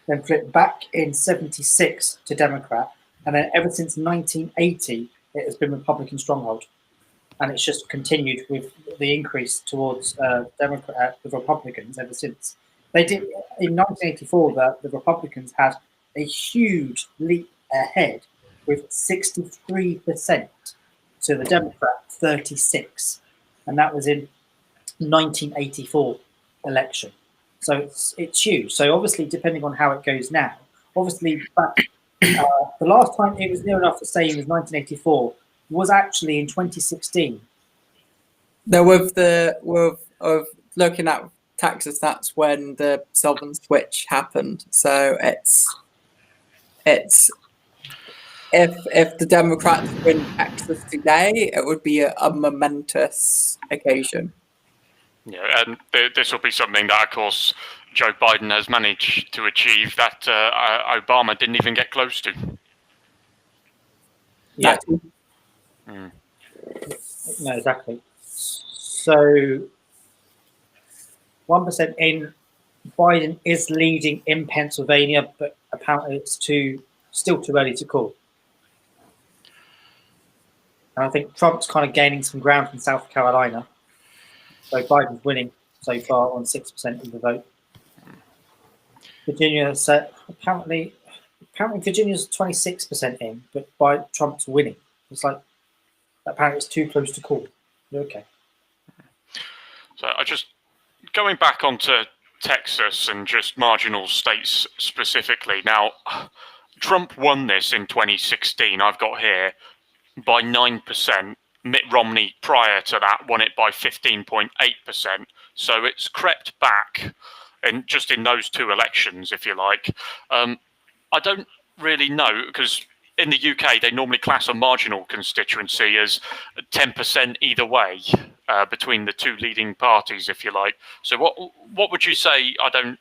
A: then flipped back in 76 to Democrat, and then ever since 1980, it has been Republican stronghold, and it's just continued with the increase towards the Republicans ever since. They did in 1984 that the Republicans had a huge leap ahead with 63% to the Democrat 36, and that was in 1984 election. So it's huge. So obviously, depending on how it goes now, obviously back the last time it was near enough the same as 1984 was actually in 2016.
D: Now, of looking at Texas, that's when the Southern switch happened. So it's if the Democrats win Texas today, it would be a momentous occasion.
E: Yeah, and this will be something that, of course, Joe Biden has managed to achieve that Obama didn't even get close to.
A: Yeah. No, exactly. So 1% in, Biden is leading in Pennsylvania, but apparently it's still too early to call. And I think Trump's kind of gaining some ground from South Carolina. So Biden's winning so far on 6% of the vote. Virginia apparently Virginia's 26% in, but Trump's winning. It's like apparently it's too close to call. Okay.
E: So I just going back onto Texas and just marginal states specifically. Now, Trump won this in 2016. I've got here by 9%. Mitt Romney prior to that won it by 15.8%. So it's crept back, and just in those two elections, if you like. I don't really know, because in the UK they normally class a marginal constituency as 10% either way between the two leading parties, if you like. So what would you say? I don't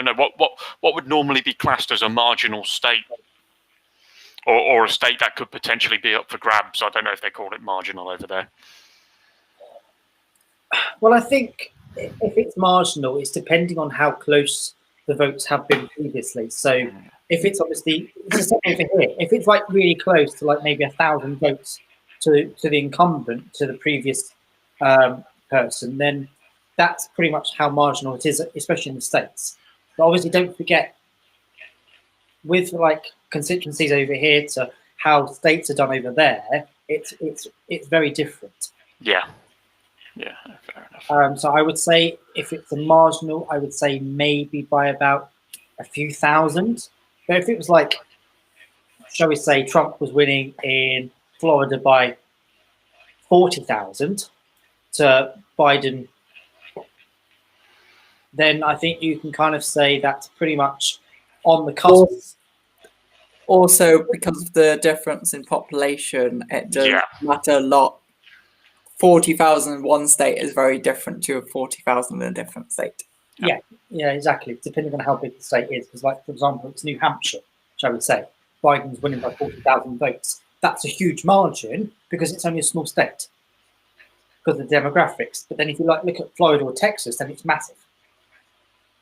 E: know what would normally be classed as a marginal state. Or a state that could potentially be up for grabs. I don't know if they call it marginal over there.
A: Well, I think if it's marginal, it's depending on how close the votes have been previously. So if it's obviously it's the same over here, if it's like really close to like maybe 1,000 votes to the incumbent, to the previous person, then that's pretty much how marginal it is, especially in the States. But obviously, don't forget, with like constituencies over here to how states are done over there, it's very different.
E: Yeah, fair enough.
A: So I would say if it's a marginal, I would say maybe by about a few thousand. But if it was like, shall we say, Trump was winning in Florida by 40,000 to Biden, then I think you can kind of say that's pretty much on the cusp.
D: Also, because of the difference in population, it does matter a lot. 40,000 in one state is very different to 40,000 in a different state.
A: Yeah, exactly. Depending on how big the state is. Because, like, for example, it's New Hampshire, shall we say. Biden's winning by 40,000 votes. That's a huge margin because it's only a small state because of the demographics. But then if you like look at Florida or Texas, then it's massive.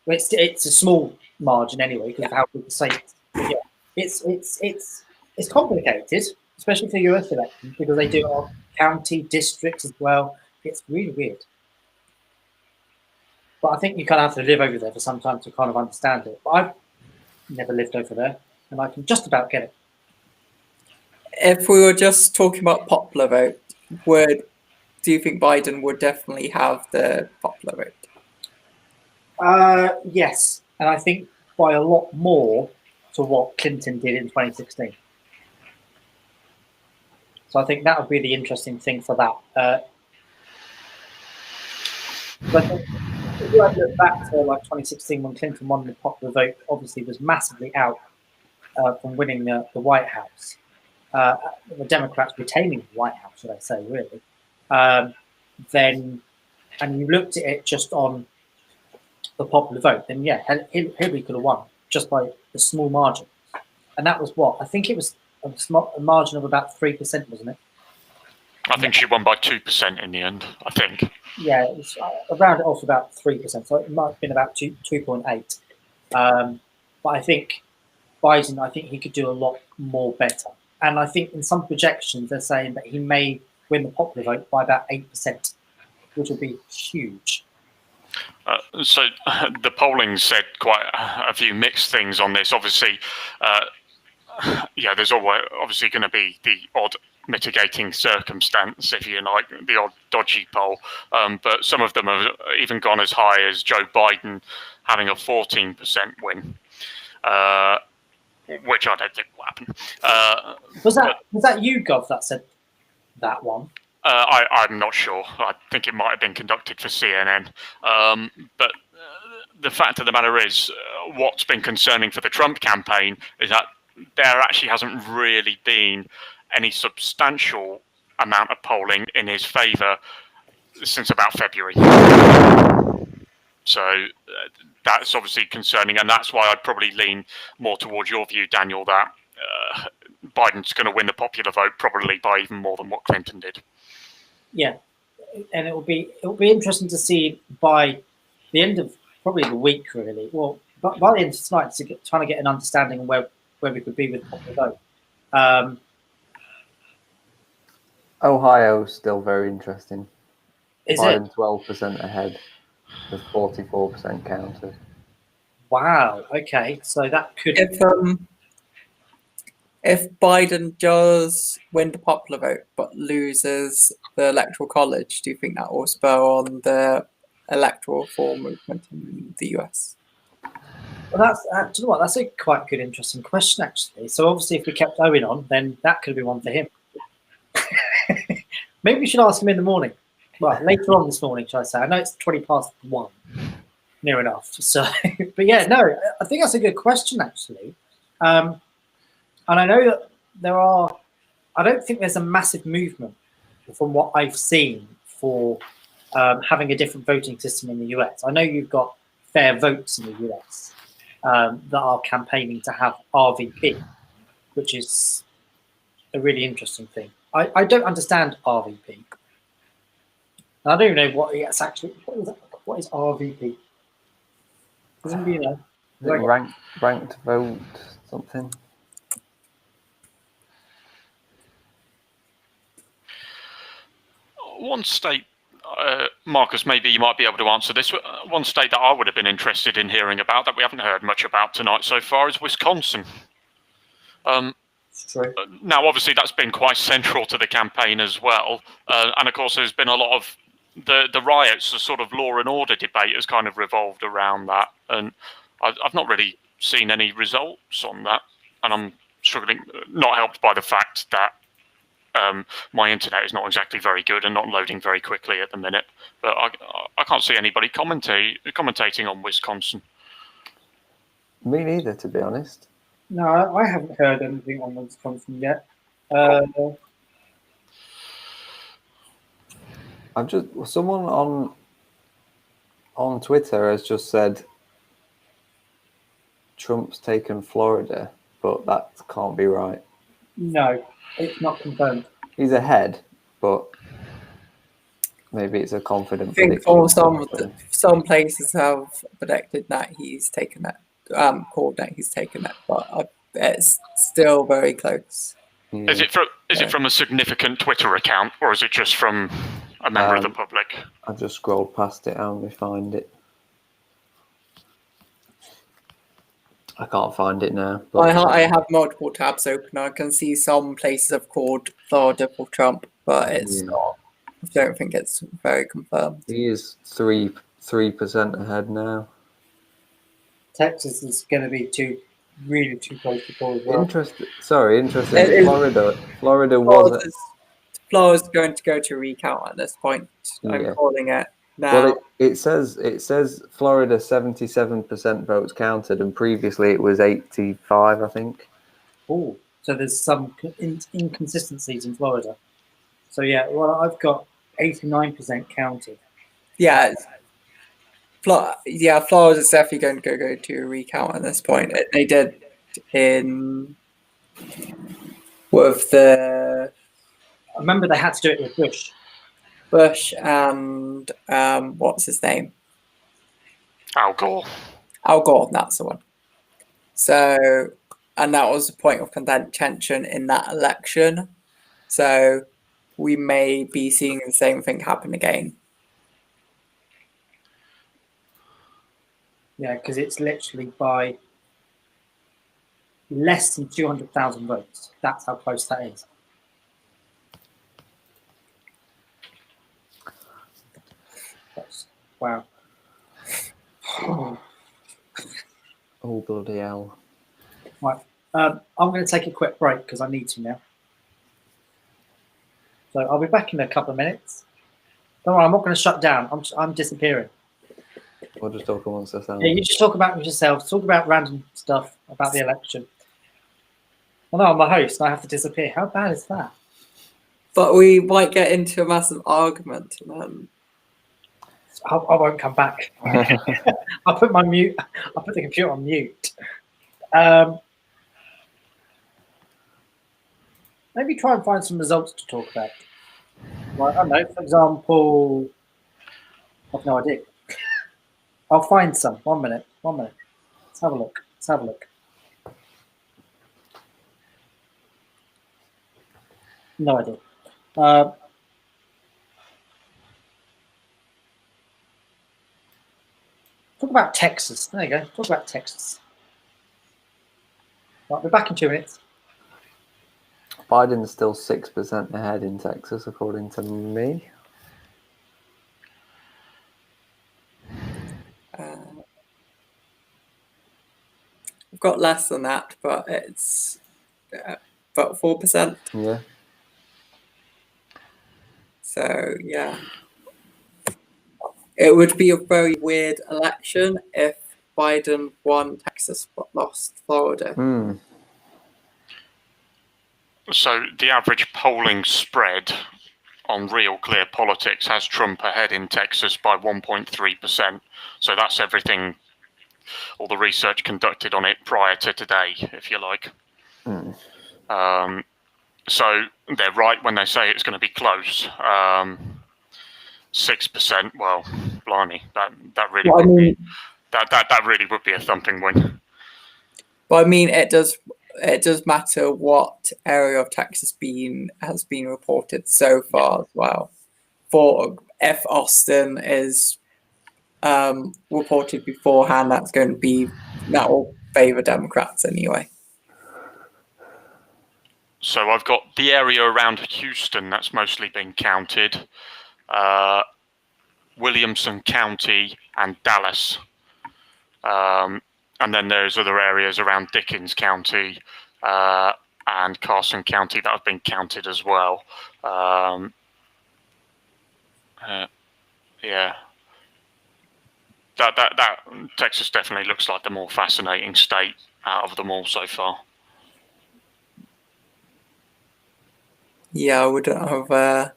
A: Well, it's a small margin anyway because of how big the state is. But yeah, it's complicated, especially for US elections because they do it on county districts as well. It's really weird. But I think you kind of have to live over there for some time to kind of understand it. But I've never lived over there, and I can just about get it.
D: If we were just talking about popular vote, do you think Biden would definitely have the popular vote?
A: Yes, and I think by a lot more to what Clinton did in 2016. So I think that would be the interesting thing for that. But if you look back to like 2016 when Clinton won the popular vote, obviously was massively out from winning the White House. The Democrats retaining the White House, should I say, really. Then, and you looked at it just on the popular vote, then yeah, Hillary could have won just by a small margin. And that was what? I think it was a margin of about 3%, wasn't it?
E: I think she won by 2% in the end, I think.
A: Yeah, it was around it off about 3%, so it might have been about 2.8. But I think Biden, I think he could do a lot more better. And I think in some projections, they're saying that he may win the popular vote by about 8%, which would be huge.
E: So the polling said quite a few mixed things on this. Obviously, there's always obviously going to be the odd mitigating circumstance, if you like, the odd dodgy poll. But some of them have even gone as high as Joe Biden having a 14% win, which I don't think will happen.
A: Was that you, Gov, that said that one?
E: I'm not sure. I think it might have been conducted for CNN. But the fact of the matter is, what's been concerning for the Trump campaign is that there actually hasn't really been any substantial amount of polling in his favour since about February. So that's obviously concerning, and that's why I'd probably lean more towards your view, Daniel, that Biden's going to win the popular vote probably by even more than what Clinton did.
A: Yeah, and it will be interesting to see by the end of probably the week, really. Well, by the end of tonight, trying to get an understanding of where we could be with popular vote.
C: Ohio's still very interesting.
A: Is
C: Biden
A: it
C: 12% ahead, with 44% counted.
A: Wow. Okay, so that could.
D: If Biden does win the popular vote but loses the Electoral College, do you think that will spur on the electoral reform movement in the US?
A: Well, do you know what? That's a quite good, interesting question, actually. So obviously, if we kept Owen on, then that could be one for him. Maybe we should ask him in the morning. Well, later on this morning, should I say? I know it's 1:20, near enough. So, but yeah, no, I think that's a good question, actually. And I know that I don't think there's a massive movement from what I've seen for having a different voting system in the US. I know you've got Fair Votes in the US that are campaigning to have RVP, which is a really interesting thing. I don't understand RVP. I don't even know what it's actually. What is RVP? Does anybody know?
C: Ranked vote something.
E: One state, Marcus, maybe you might be able to answer this. One state that I would have been interested in hearing about that we haven't heard much about tonight so far is Wisconsin.
A: It's true.
E: Now, obviously, that's been quite central to the campaign as well. And of course, there's been a lot of the riots, the sort of law and order debate has kind of revolved around that. And I've not really seen any results on that. And I'm struggling, not helped by the fact that my internet is not exactly very good and not loading very quickly at the minute. But I can't see anybody commentating on Wisconsin.
C: Me neither, to be honest.
A: No, I haven't heard anything on Wisconsin yet.
C: I've just someone on Twitter has just said Trump's taken Florida, but that can't be right.
A: No, it's not confirmed.
C: He's ahead, but maybe it's a confident
D: I think
C: prediction.
D: some places have predicted that he's taken it, called that he's taken it, but it's still very close.
C: Yeah.
E: Is it from a significant Twitter account, or is it just from a member of the public?
C: I've just scrolled past it and we find it. I can't find it now. But
D: I have multiple tabs open. I can see some places have called Florida for Trump, but it's not. I don't think it's very confirmed.
C: He is 3% ahead now.
A: Texas is going to be really too close to call as well.
C: Interesting. Florida was.
D: Florida's going to go to recount at this point. I'm calling it now.
C: Well, it says Florida 77% votes counted, and previously it was 85, I think.
A: Oh, so there's some inconsistencies in Florida. So yeah, well, I've got 89% counted.
D: Yeah, Florida's definitely going to go to a recount at this point. They did with the.
A: I remember they had to do it with
D: Bush and what's his name?
E: Al Gore.
D: Al Gore, that's the one. So, and that was the point of contention in that election. So, we may be seeing the same thing happen again.
A: Yeah, because it's literally by less than 200,000 votes. That's how close that is. Wow.
C: Oh, bloody hell.
A: Right. I'm going to take a quick break because I need to now. So I'll be back in a couple of minutes. Don't worry, I'm not going to shut down. I'm disappearing.
C: We'll just talk amongst ourselves.
A: Yeah, you just talk about yourself. Talk about random stuff about the election. Well, no, I'm the host and I have to disappear. How bad is that?
D: But we might get into a massive argument.
A: I won't come back. I'll put the computer on mute. Maybe try and find some results to talk about. Like, I don't know, for example, I've no idea. I'll find some. 1 minute. Let's have a look. No idea. Talk about Texas. There you go. Talk about Texas. Right, we're back in 2 minutes.
C: Biden's still 6% ahead in Texas, according to me.
D: I've got less than that, but it's about 4%.
C: Yeah.
D: So, yeah. It would be a very weird election if Biden won Texas but lost Florida.
E: So the average polling spread on Real Clear Politics has Trump ahead in Texas by 1.3%. So that's everything, all the research conducted on it prior to today, if you like. So they're right when they say it's going to be close. 6%, well, blimey, that really would be That really would be a thumping win.
D: But I mean, it does matter what area of Texas has been reported so far as well. For if Austin is reported beforehand, that will favor Democrats anyway.
E: So I've got the area around Houston that's mostly been counted, Williamson County and Dallas. And then there's other areas around Dickens County and Carson County that have been counted as well. Yeah. That Texas definitely looks like the more fascinating state out of them all so far.
D: Yeah, I wouldn't have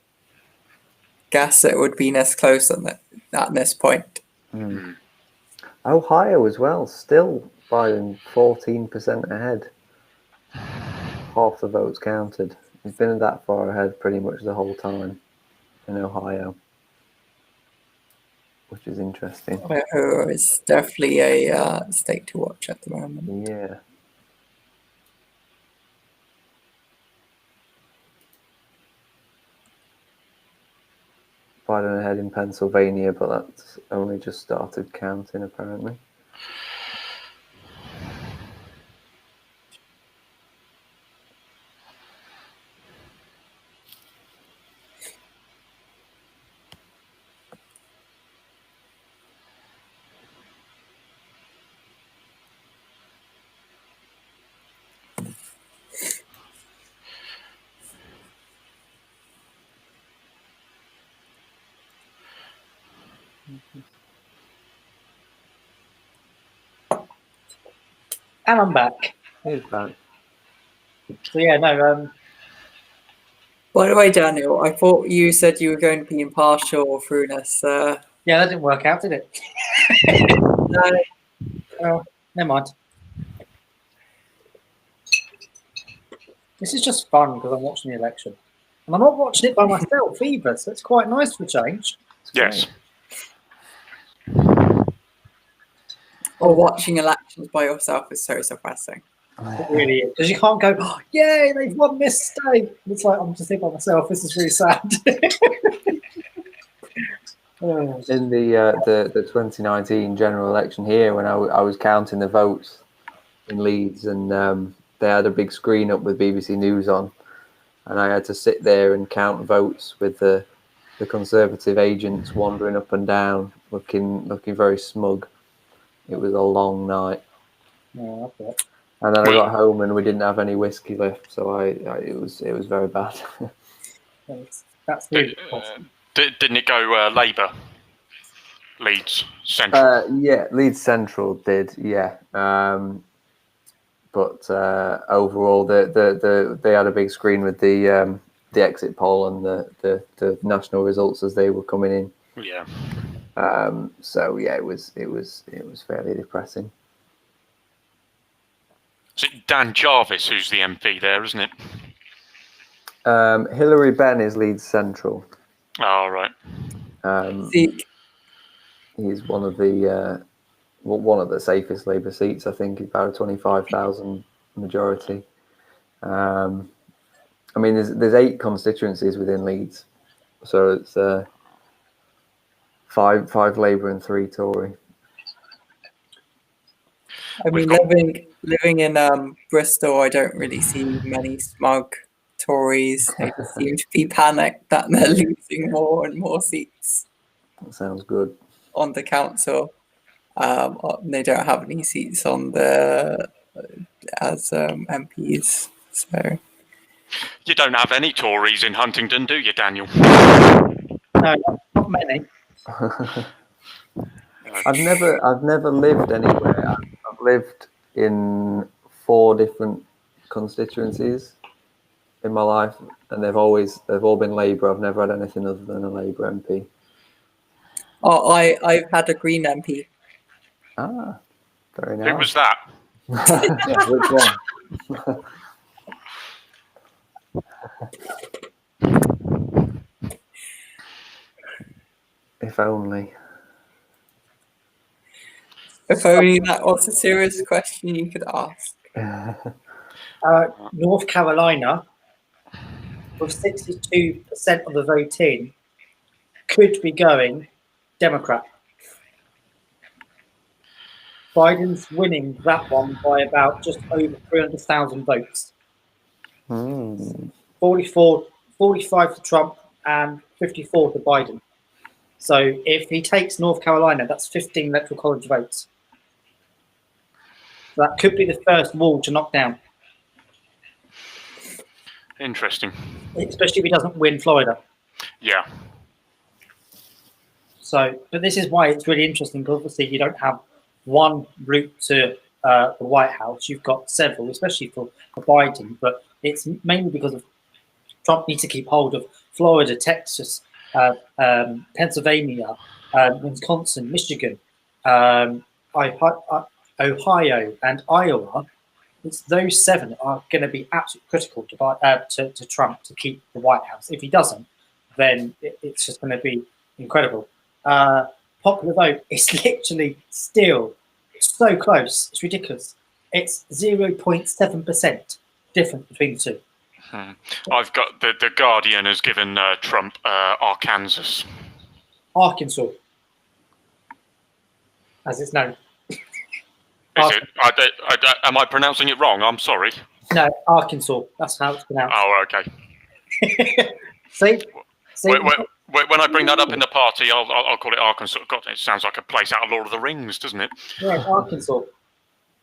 D: guessed it would be this close at this point.
C: Ohio as well, still Biden 14% ahead. Half the votes counted. He's been that far ahead pretty much the whole time in Ohio, which is interesting.
D: Ohio is definitely a state to watch at the moment.
C: Yeah. Biden ahead in Pennsylvania, but that's only just started counting apparently.
A: And I'm back.
C: He's back.
A: So yeah, no.
D: By the way, Daniel, I thought you said you were going to be impartial through this.
A: Yeah, that didn't work out, did it?
D: No.
A: Oh, never mind. This is just fun because I'm watching the election, and I'm not watching it by myself either. So it's quite nice for a change.
E: Yes.
D: Or watching elections by yourself is so suppressing.
A: It really is, because you can't go, oh, yay, they've won this state. It's like, I'm just here by myself. This is really sad.
C: In the 2019 general election here, when I was counting the votes in Leeds, and they had a big screen up with BBC News on, and I had to sit there and count votes with the Conservative agents wandering up and down, looking very smug. It was a long night.
A: Yeah, okay.
C: And then I got home and we didn't have any whiskey left, so it was very bad.
A: That's really awesome.
E: Didn't it go Labour? Leeds Central.
C: Yeah, Leeds Central did. Yeah, but overall, they had a big screen with the exit poll and the national results as they were coming in.
E: Yeah.
C: So yeah, it was fairly depressing.
E: Is it Dan Jarvis who's the MP there, isn't it?
C: Hillary Benn is Leeds Central.
E: Oh, right.
C: He's one of the safest Labour seats. I think about a 25,000 majority. I mean, there's 8 constituencies within Leeds, so it's five Labour and 3 Tory.
D: I mean, living in Bristol, I don't really see many smug Tories. They just seem to be panicked that they're losing more and more seats.
C: That sounds good.
D: On the council. They don't have any seats on the as MPs. So
C: You don't have any Tories in Huntingdon, do you, Daniel?
A: No, not many.
C: I've never lived anywhere. I've lived in 4 different constituencies in my life, and they've all been Labour. I've never had anything other than a Labour MP.
D: Oh, I've had a Green MP.
C: Ah, very nice.
E: Who was that?
C: Yeah, which one? If only.
D: If only that was a serious question you could ask.
A: North Carolina, with 62% of the vote in, could be going Democrat. Biden's winning that one by about just over 300,000 votes. 45 to Trump and 54 to Biden. So if he takes North Carolina, that's 15 electoral college votes. So that could be the first wall to knock down,
E: Interesting.
A: especially if he doesn't win Florida.
E: Yeah.
A: So, but this is why it's really interesting, because obviously you don't have one route to the White House. You've got several, especially for Biden, but it's mainly because of Trump needs to keep hold of Florida, Texas, Pennsylvania, Wisconsin, Michigan, Ohio, and Iowa. It's those 7 are going to be absolutely critical to Trump to keep the White House. If he doesn't, then it's just going to be incredible. Popular vote is literally still so close. It's ridiculous. It's 0.7% difference between the two.
E: I've got the Guardian has given Trump Arkansas.
A: Arkansas, as it's known.
E: Is it? Am I pronouncing it wrong? I'm sorry.
A: No, Arkansas. That's how it's pronounced.
E: Oh, okay.
A: See?
E: When I bring that up in the party, I'll call it Arkansas. God, it sounds like a place out of Lord of the Rings, doesn't it?
A: Yeah, Arkansas.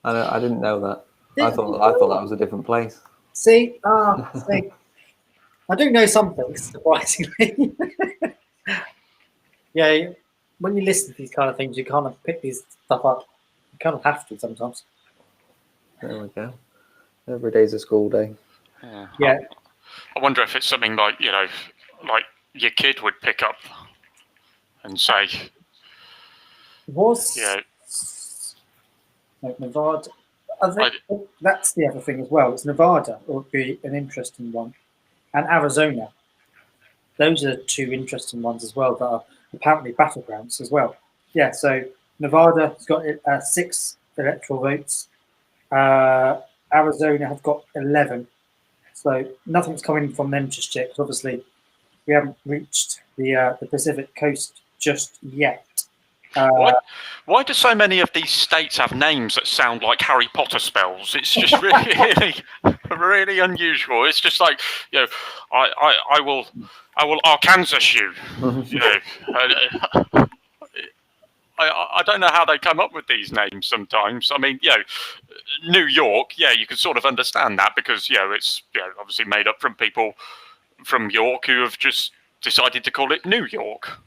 C: I didn't know that. I thought that was a different place.
A: See? See? I do know some things, surprisingly. Yeah, when you listen to these kind of things, you kind of pick these stuff up. You kind of have to sometimes.
C: There we go. Every day's a school day.
A: Yeah.
E: I wonder if it's something like, like your kid would pick up and say,
A: Nevada. That's the other thing as well. It's Nevada would be an interesting one, and Arizona. Those are 2 interesting ones as well that are apparently battlegrounds as well. Yeah, so Nevada's got 6 electoral votes. Arizona have got 11. So nothing's coming from them just yet, because obviously we haven't reached the Pacific coast just yet.
E: Why do so many of these states have names that sound like Harry Potter spells? It's just really, really unusual. It's just like, I will Arkansas you. I don't know how they come up with these names sometimes. I mean, New York, you can sort of understand that because, it's obviously made up from people from York who have just decided to call it New York.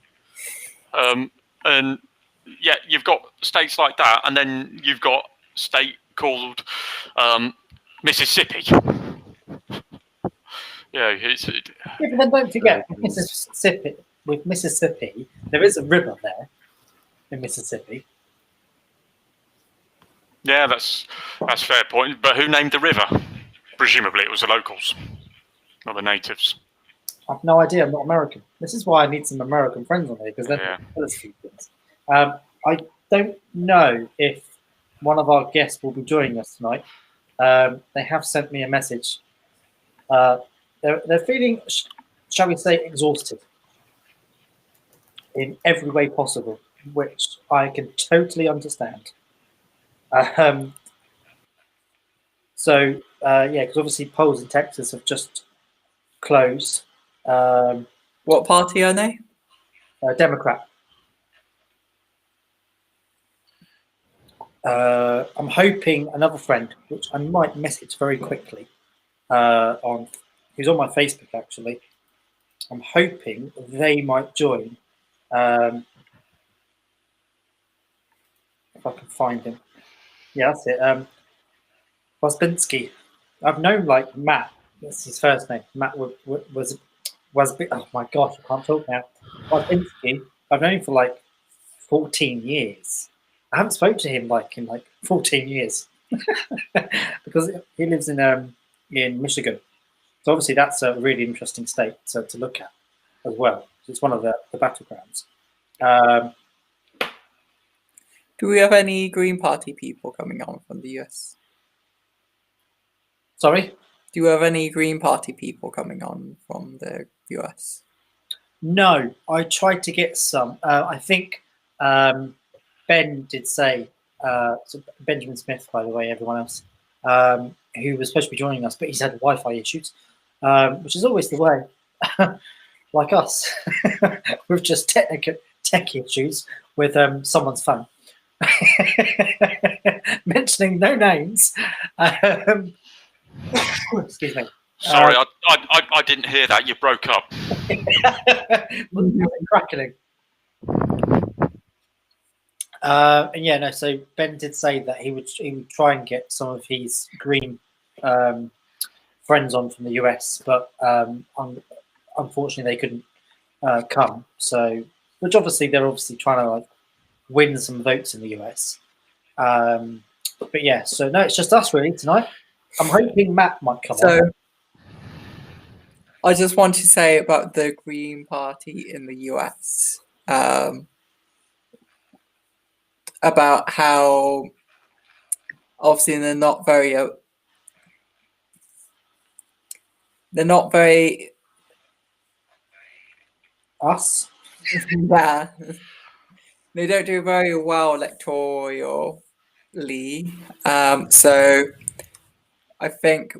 E: And you've got states like that, and then you've got a state called Mississippi.
A: But then don't forget, with Mississippi, there is a river there in Mississippi.
E: Yeah, that's a fair point. But who named the river? Presumably it was the locals, not the natives.
A: I have no idea. I'm not American. This is why I need some American friends on here, because they're tell us a few things. I don't know if one of our guests will be joining us tonight. They have sent me a message. They're feeling, shall we say, exhausted in every way possible, which I can totally understand. Because obviously polls in Texas have just closed.
D: What party are they?
A: Democrat. I'm hoping another friend, which I might message very quickly, who's on my Facebook actually. I'm hoping they might join. If I can find him. Yeah, that's it. Wospinski. I've known Matt. That's his first name. Matt was oh my gosh, I can't talk now. Wospinski. I've known him for 14 years. I haven't spoken to him in 14 years because he lives in Michigan. So obviously that's a really interesting state to look at as well. It's one of the battlegrounds.
D: Do we have any Green Party people coming on from the US?
A: Sorry?
D: Do you have any Green Party people coming on from the US?
A: No, I tried to get some. I think Ben did say, so Benjamin Smith, by the way, everyone else, who was supposed to be joining us, but he's had Wi-Fi issues, which is always the way, like us, with just tech issues with someone's phone. Mentioning no names. Excuse me.
E: Sorry, I didn't hear that. You broke up.
A: Crackling. And yeah, no. So Ben did say that he would try and get some of his Green friends on from the US, but unfortunately they couldn't come. So, which obviously they're trying to like win some votes in the US. But yeah, so no, it's just us really tonight. I'm hoping Matt might come on.
D: I just want to say about the Green Party in the US, about how obviously they're not very
A: Us?
D: Yeah, they don't do very well electorally. So I think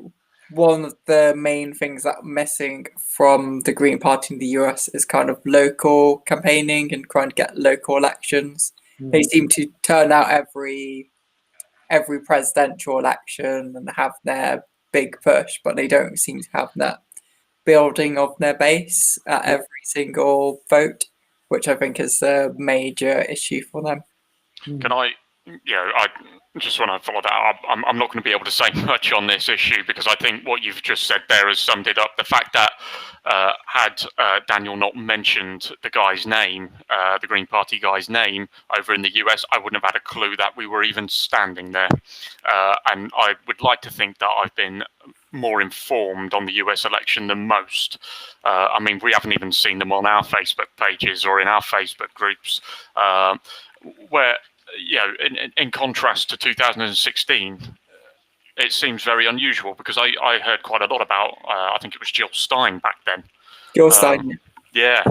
D: one of the main things that are missing from the Green Party in the US is kind of local campaigning and trying to get local elections. They seem to turn out every presidential election and have their big push, but they don't seem to have that building of their base at every single vote, which I think is a major issue for them.
E: Can I? Yeah, I just want to follow that up. I'm not going to be able to say much on this issue because I think what you've just said there has summed it up. The fact that had Daniel not mentioned the guy's name, the Green Party guy's name over in the US, I wouldn't have had a clue that we were even standing there. And I would like to think that I've been more informed on the US election than most. I mean, we haven't even seen them on our Facebook pages or in our Facebook groups, where, you know, in contrast to 2016, it seems very unusual because I heard quite a lot about, I think it was Jill Stein back then.
D: Jill Stein.
E: Yeah,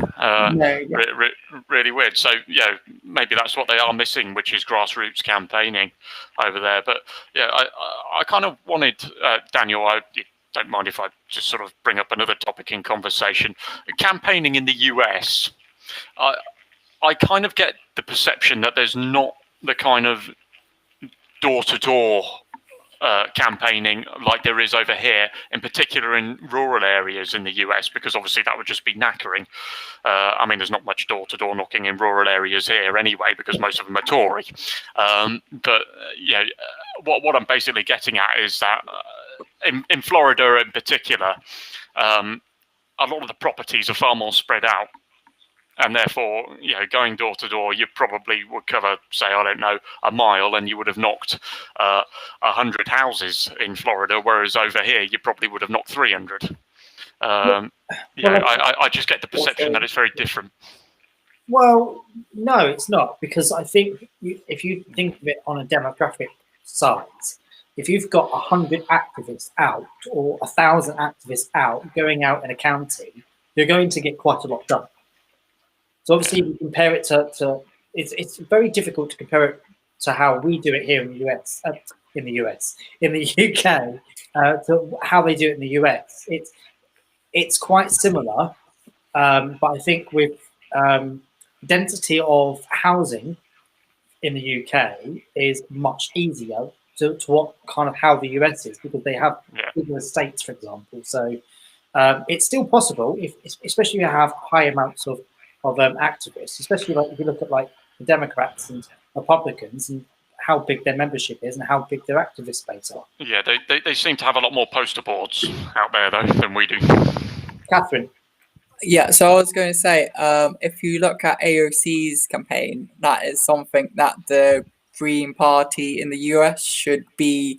E: really weird. So, yeah, maybe that's what they are missing, which is grassroots campaigning over there. But, yeah, I kind of wanted, Daniel, you don't mind if I just sort of bring up another topic in conversation. Campaigning in the US, I kind of get the perception that there's not the kind of door-to-door campaigning like there is over here, in particular in rural areas in the US, because obviously that would just be knackering. I mean, there's not much door-to-door knocking in rural areas here anyway, because most of them are Tory. But yeah, what I'm basically getting at is that in Florida in particular, a lot of the properties are far more spread out. And therefore, you know, going door to door, you probably would cover, say, I don't know, a mile, and you would have knocked 100 houses in Florida, whereas over here, you probably would have knocked 300. I just get the perception that it's very different.
A: Well, no, it's not, because I think if you think of it on a demographic side, if you've got 100 activists out or 1,000 activists out going out in a county, you're going to get quite a lot done. So obviously, if you compare it to it's very difficult to compare it to how we do it here in the US, in the UK, to how they do it in the US. It's quite similar, but I think with density of housing in the UK is much easier to what kind of how the US is, because they have bigger estates, for example. So it's still possible, especially if you have high amounts of activists, especially like if you look at like the Democrats and Republicans and how big their membership is and how big their activist base are.
E: Yeah, they seem to have a lot more poster boards out there though than we do.
A: Catherine.
D: Yeah, so I was going to say, if you look at AOC's campaign, that is something that the Green Party in the US should be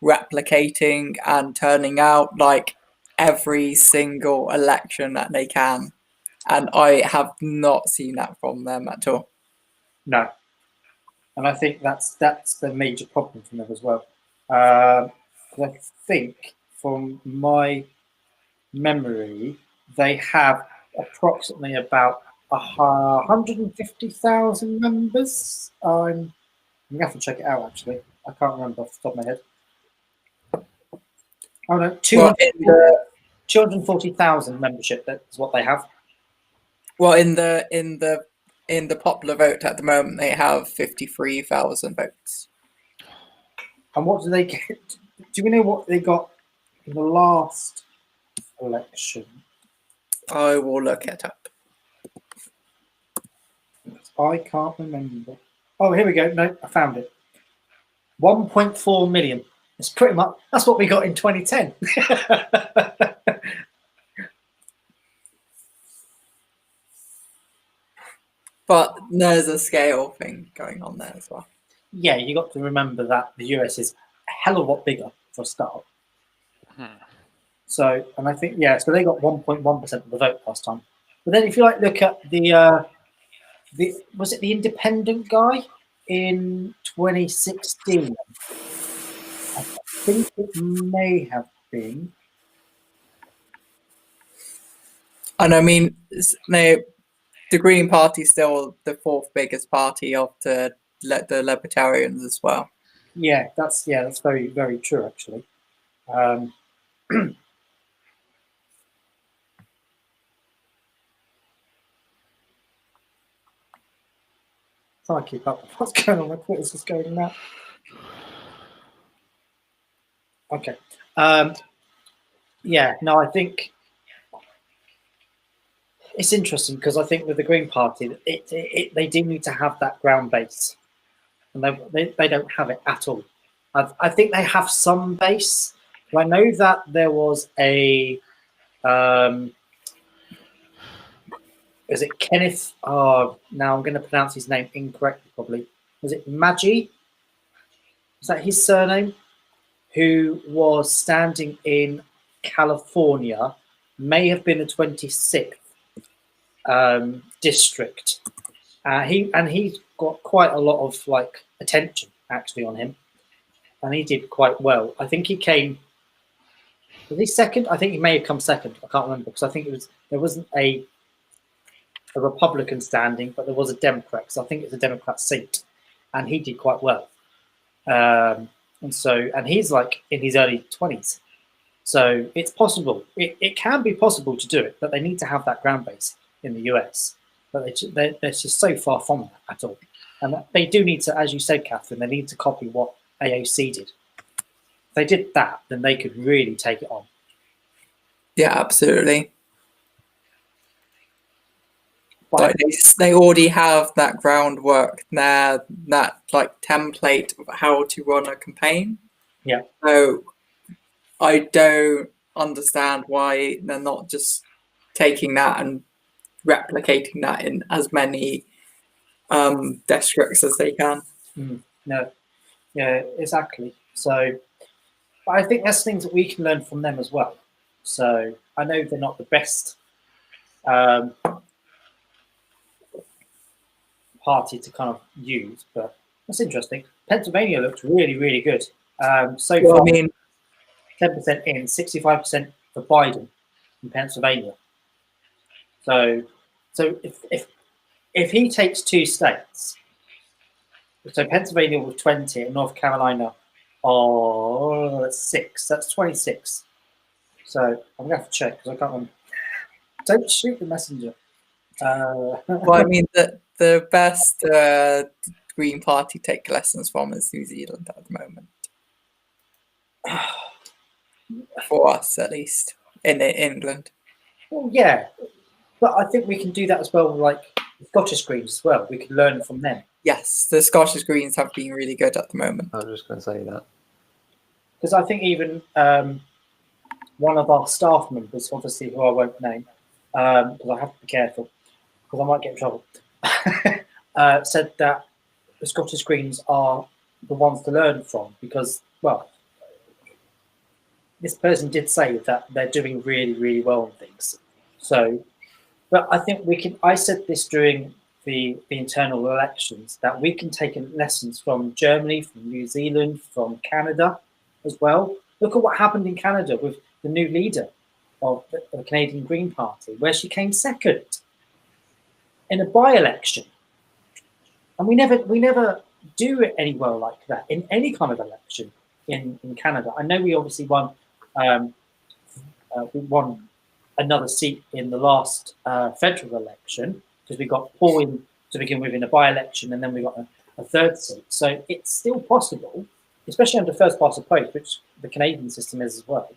D: replicating and turning out like every single election that they can. And I have not seen that from them at all.
A: No. and I think that's the major problem for them as well. 'Cause I think, from my memory, they have approximately about 150,000 members. I'm gonna have to check it out. Actually, I can't remember off the top of my head. Oh no,
D: Well, in the
A: 240,000 membership. That's what they have.
D: in the popular vote at the moment, they have 53,000 votes.
A: And what do they get? Do we know what they got in the last election?
D: I will look it up.
A: I can't remember. Oh, here we go. No, I found it. 1.4 million. It's pretty much, that's what we got in 2010.
D: But there's a scale thing going on there as well.
A: Yeah, you got to remember that the US is a hell of a lot bigger for a start. So, and I think, yeah, so they got 1.1% of the vote last time. But then if you like look at the was it the independent guy in 2016? I think it may have been.
D: And I mean, the Green Party is still the fourth biggest party of the Libertarians as well.
A: Yeah, that's very, very true actually. Trying to keep up with what's going on. My Twitter's just going now. Okay. Yeah, no, I think it's interesting because I think with the Green Party, they do need to have that ground base, and they don't have it at all. I think they have some base. I know that there was a is it Kenneth? Oh, now I'm going to pronounce his name incorrectly. Probably was it Maggi? Is that his surname? Who was standing in California? May have been the 26th district. He's got quite a lot of like attention actually on him, and he did quite well. I think he came. Was he second? I think he may have come second. I can't remember because I think there wasn't a Republican standing, but there was a Democrat. So I think it's a Democrat seat, and he did quite well. And he's like in his early 20s. So it's possible. It can be possible to do it, but they need to have that ground base in the US. But they're just so far from that at all. And they do need to, as you said, Catherine, they need to copy what AOC did. If they did that, then they could really take it on.
D: Yeah, absolutely. Like they already have that groundwork there, that like template of how to run a campaign.
A: Yeah.
D: So I don't understand why they're not just taking that and replicating that in as many districts as they can.
A: No, yeah, exactly. So, but I think that's things that we can learn from them as well. So I know they're not the best party to kind of use, but that's interesting. Pennsylvania looks really, really good. So far,
D: I mean,
A: 10% in, 65% for Biden in Pennsylvania. So if he takes two states, so Pennsylvania with 20 and North Carolina, that's 6. That's 26. So I'm gonna have to check because I can't remember. Don't shoot the messenger.
D: well, I mean, the best Green Party take lessons from is New Zealand at the moment. For us, at least, in England.
A: Well, yeah, but I think we can do that as well with like the Scottish Greens as well. We can learn from them.
D: Yes, the Scottish Greens have been really good at the moment.
C: I was just going to say that.
A: Because I think even one of our staff members, obviously who I won't name, because I have to be careful, because I might get in trouble, said that the Scottish Greens are the ones to learn from because, well, this person did say that they're doing really, really well on things. So, but I think we can. I said this during the internal elections, that we can take lessons from Germany, from New Zealand, from Canada as well. Look at what happened in Canada with the new leader of the Canadian Green Party, where she came second in a by-election. And we never do it anywhere like that in any kind of election in Canada. I know we obviously won another seat in the last federal election, because we got 4 in to begin with in a by-election, and then we got a third seat. So it's still possible, especially under first past the post, which the Canadian system is as well.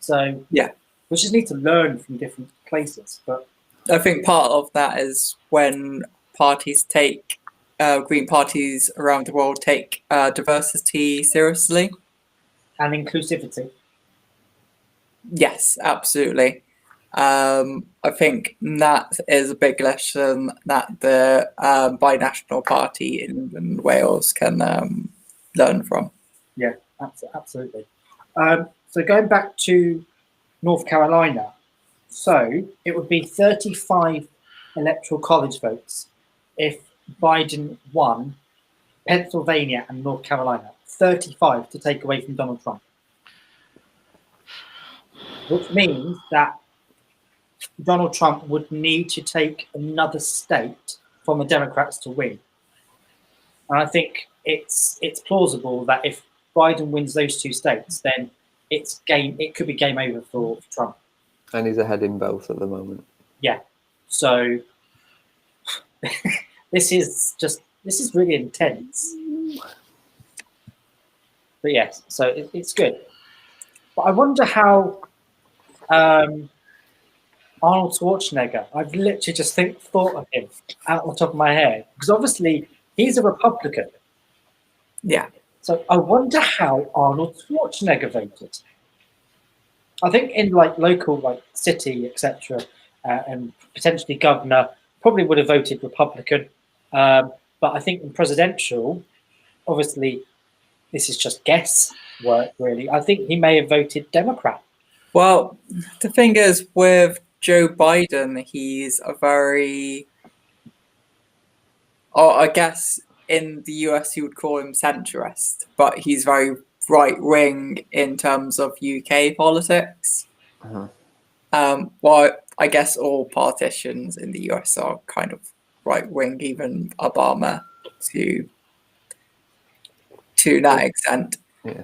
A: So
D: Yeah.
A: we just need to learn from different places. But
D: I think part of that is when parties take green parties around the world take diversity seriously.
A: and inclusivity.
D: Yes, absolutely. I think that is a big lesson that the binational party in England and Wales can learn from.
A: Yeah, absolutely. So going back to North Carolina, so it would be 35 electoral college votes if Biden won Pennsylvania and North Carolina. 35 to take away from Donald Trump, which means that Donald Trump would need to take another state from the Democrats to win. And I think it's plausible that if Biden wins those 2 states, then it could be game over for Trump.
C: And he's ahead in both at the moment.
A: Yeah. So this is really intense. But yes, so it's good. But I wonder how Arnold Schwarzenegger, I've literally just thought of him out on the top of my head, because obviously he's a Republican.
D: Yeah.
A: So I wonder how Arnold Schwarzenegger voted. I think in like local, like city, etc., and potentially governor, probably would have voted Republican. But I think in presidential, obviously, this is just guesswork, really. I think he may have voted Democrat.
D: Well, the thing is, with Joe Biden, he's a very, I guess in the US you would call him centrist, but he's very right-wing in terms of UK politics. Well, I guess all politicians in the US are kind of right-wing, even Obama to that extent.
C: Yeah.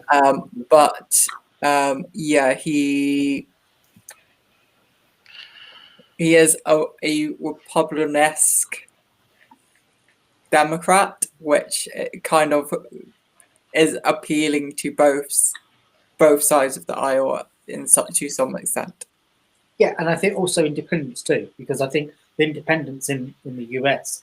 D: But yeah, he is a Republican-esque Democrat, which kind of is appealing to both sides of the aisle to some extent.
A: Yeah, and I think also independents too, because I think the independents in the US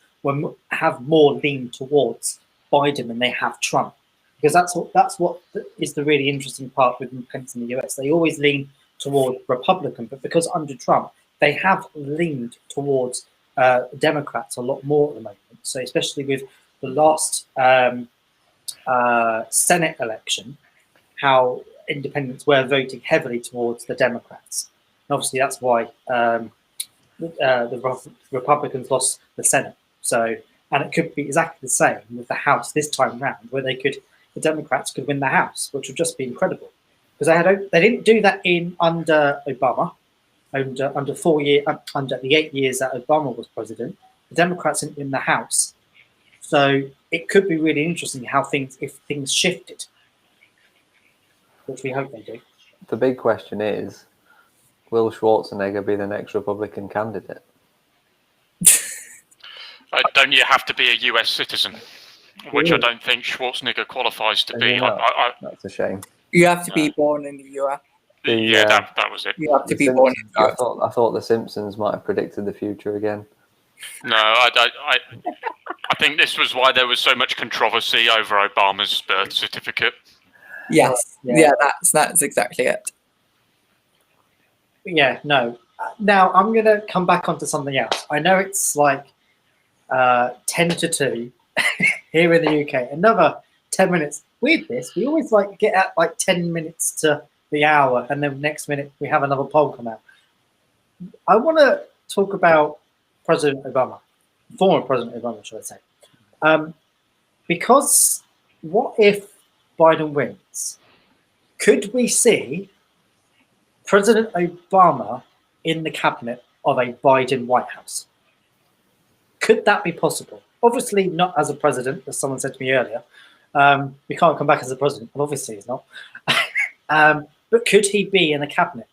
A: have more lean towards Biden than they have Trump, because that's what is the really interesting part with independents in the US. They always lean towards Republican, but because under Trump they have leaned towards Democrats a lot more at the moment. So especially with the last Senate election, how independents were voting heavily towards the Democrats. And obviously, that's why the Republicans lost the Senate. So, and it could be exactly the same with the House this time round, where the Democrats could win the House, which would just be incredible. Because they didn't do that under Obama, under 4 years, under the 8 years that Obama was president. The Democrats didn't win the House. So it could be really interesting if things shifted, which we hope they do.
C: The big question is, will Schwarzenegger be the next Republican candidate?
E: Don't you have to be a US citizen? Which I don't think Schwarzenegger qualifies to be.
C: That's a shame.
D: You have to be born in the US.
E: That was it.
D: You have to be born in the US.
C: I thought the Simpsons might have predicted the future again.
E: No, I think this was why there was so much controversy over Obama's birth certificate.
D: Yes, yeah, that's exactly it.
A: Yeah, no. Now I'm going to come back onto something else. I know it's like 10 to 2 here in the UK. Another 10 minutes. With this, we always get at 10 minutes to the hour, and then next minute we have another poll come out. I want to talk about President Obama. former President Obama, should I say. Because what if Biden wins? Could we see President Obama in the cabinet of a Biden White House? Could that be possible? Obviously not as a president, as someone said to me earlier. We can't come back as a president, and obviously he's not. But could he be in a cabinet?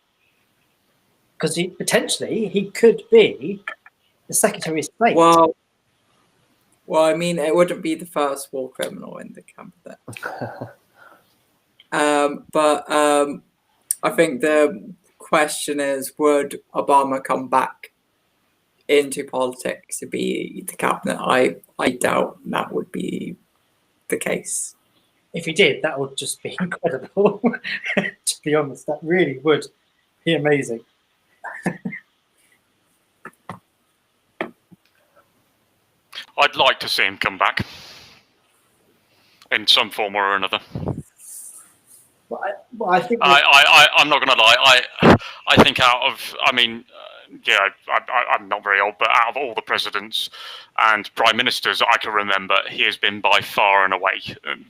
A: Because potentially he could be the Secretary of State.
D: Well, I mean, it wouldn't be the first war criminal in the cabinet. But I think the question is, would Obama come back into politics to be the cabinet? I doubt that would be the case.
A: If he did, that would just be incredible. To be honest, that really would be amazing.
E: I'd like to see him come back in some form or another.
A: Well, I think
E: I'm not going to lie. I think I'm not very old, but out of all the presidents and prime ministers I can remember, he has been by far and away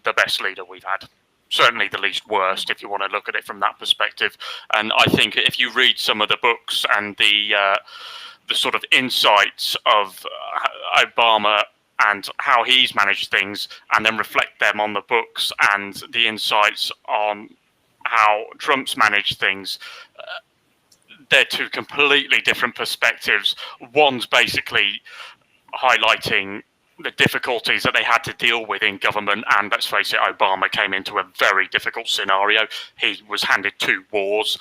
E: the best leader we've had. Certainly the least worst, if you want to look at it from that perspective. And I think if you read some of the books and the sort of insights of Obama and how he's managed things, and then reflect them on the books and the insights on how Trump's managed things, they're two completely different perspectives. One's basically highlighting the difficulties that they had to deal with in government, and let's face it, Obama came into a very difficult scenario. He was handed 2 wars.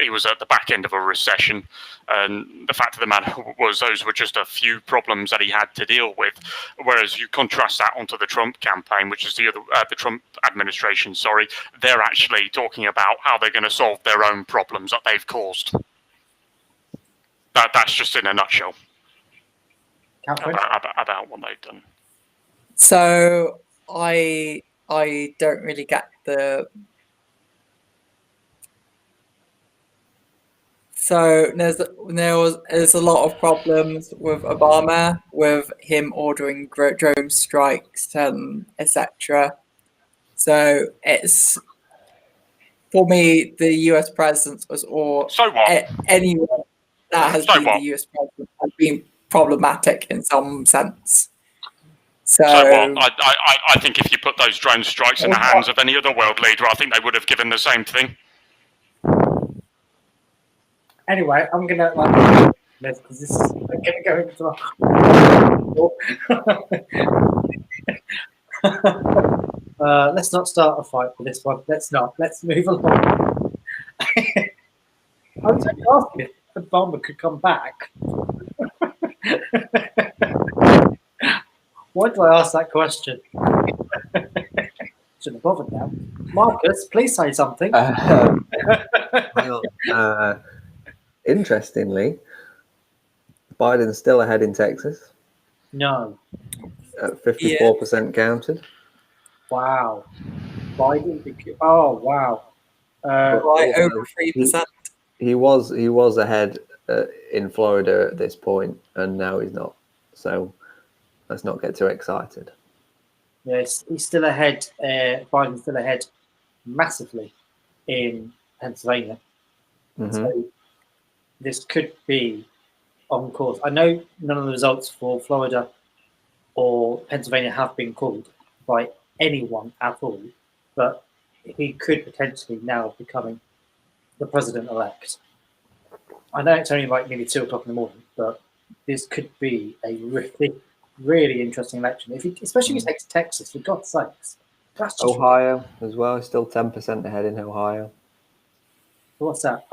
E: He was at the back end of a recession, and the fact of the matter was those were just a few problems that he had to deal with. Whereas you contrast that onto the Trump campaign, which is the Trump administration, sorry, they're actually talking about how they're going to solve their own problems that they've caused. That's just in a nutshell. About what they've done.
D: So I don't really get the. So there's a lot of problems with Obama, with him ordering drone strikes and etc. So it's, for me, the US president was, or
E: so what?
D: anyone that has
E: So
D: been
E: what?
D: the US president has been problematic in some sense. So
E: what? I think if you put those drone strikes in the hands of any other world leader, I think they would have given the same thing.
A: Anyway, I'm gonna because this is gonna go into let's not start a fight for this one. Let's move along. I was only asking if Obama could come back. Why did I ask that question? Shouldn't have bothered now. Marcus, please say something.
C: Interestingly, Biden's still ahead in Texas.
A: No.
C: At 54% counted.
A: Wow. Biden. Oh wow.
D: right over 3%.
C: He was ahead in Florida at this point, and now he's not. So let's not get too excited.
A: Yes, he's still ahead. Biden's still ahead massively in Pennsylvania.
C: Mm-hmm.
A: So this could be on course. I know none of the results for Florida or Pennsylvania have been called by anyone at all, but he could potentially now be becoming the president-elect. I know it's only like maybe 2 o'clock in the morning, but this could be a really, really interesting election. Especially if he takes Texas, for God's sakes. That's just
C: Ohio as well, still 10% ahead in Ohio.
A: what's that?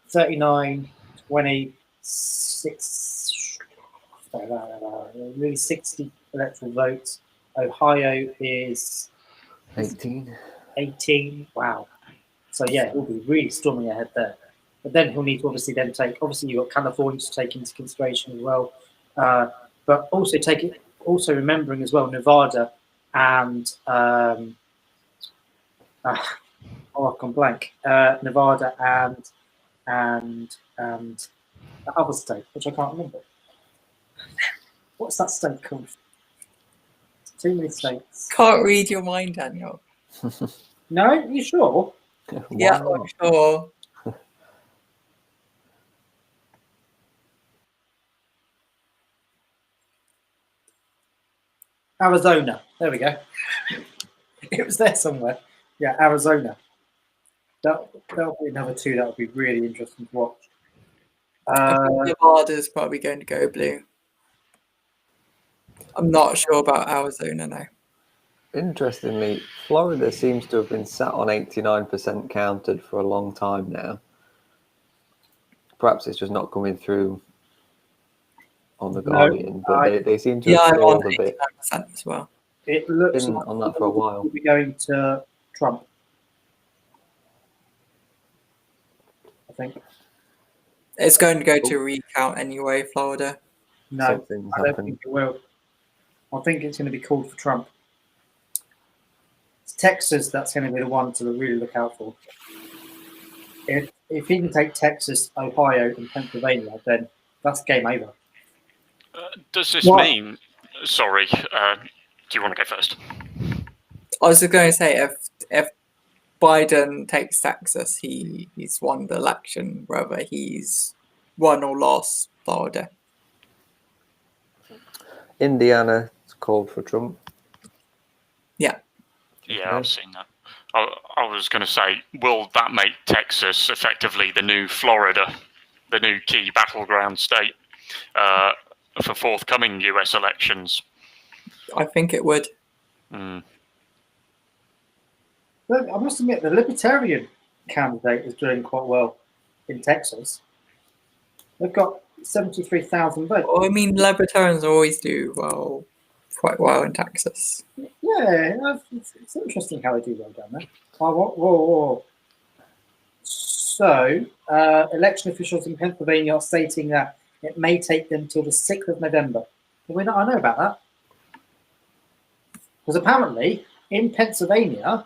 A: 39, 26, really 60 electoral votes. Ohio is 18. Wow. So yeah, he'll be really storming ahead there. But then he'll need to obviously you've got California to take into consideration as well. But also remembering as well Nevada and I've gone blank. Nevada and the other state, which I can't remember. What's that state called? Too many states.
D: Can't read your mind, Daniel.
A: No, you sure?
D: Yeah,
C: Why
D: I'm
C: not?
D: sure.
A: Arizona. There we go. It was there somewhere. Yeah, Arizona. That'll be another two that would be really interesting to watch.
D: I think Nevada's probably going to go blue. I'm not sure about Arizona now.
C: Interestingly, Florida seems to have been sat on 89% counted for a long time now. Perhaps it's just not coming through on the Guardian, but they seem to
D: Yeah,
C: have
D: I'm on
C: stalled a bit.
D: 89% as well.
A: It looks
C: Been
A: like
C: on that for a while.
A: we'll be going to Trump. I think.
D: It's going to go to recount anyway, Florida.
A: No,
C: Something's
A: I don't
C: happened.
A: think it will. I think it's going to be called for Trump. It's Texas that's going to be the one to really look out for. If he can take Texas, Ohio, and Pennsylvania, then that's game over.
E: Does this
A: What?
E: mean? Sorry, do you want to go first?
D: I was going to say if Biden takes Texas, he's won the election, whether he's won or lost Florida.
C: Indiana called for Trump.
D: Yeah.
E: Yeah, I've seen that. I was going to say, will that make Texas effectively the new Florida, the new key battleground state for forthcoming US elections?
D: I think it would.
E: Mm.
A: But I must admit, the Libertarian candidate is doing quite well in Texas. They've got 73,000 votes.
D: Well, I mean, Libertarians always do quite well in Texas.
A: Yeah, it's interesting how they do well down there. Oh, whoa. So, election officials in Pennsylvania are stating that it may take them till the 6th of November. I know about that. Because apparently, in Pennsylvania,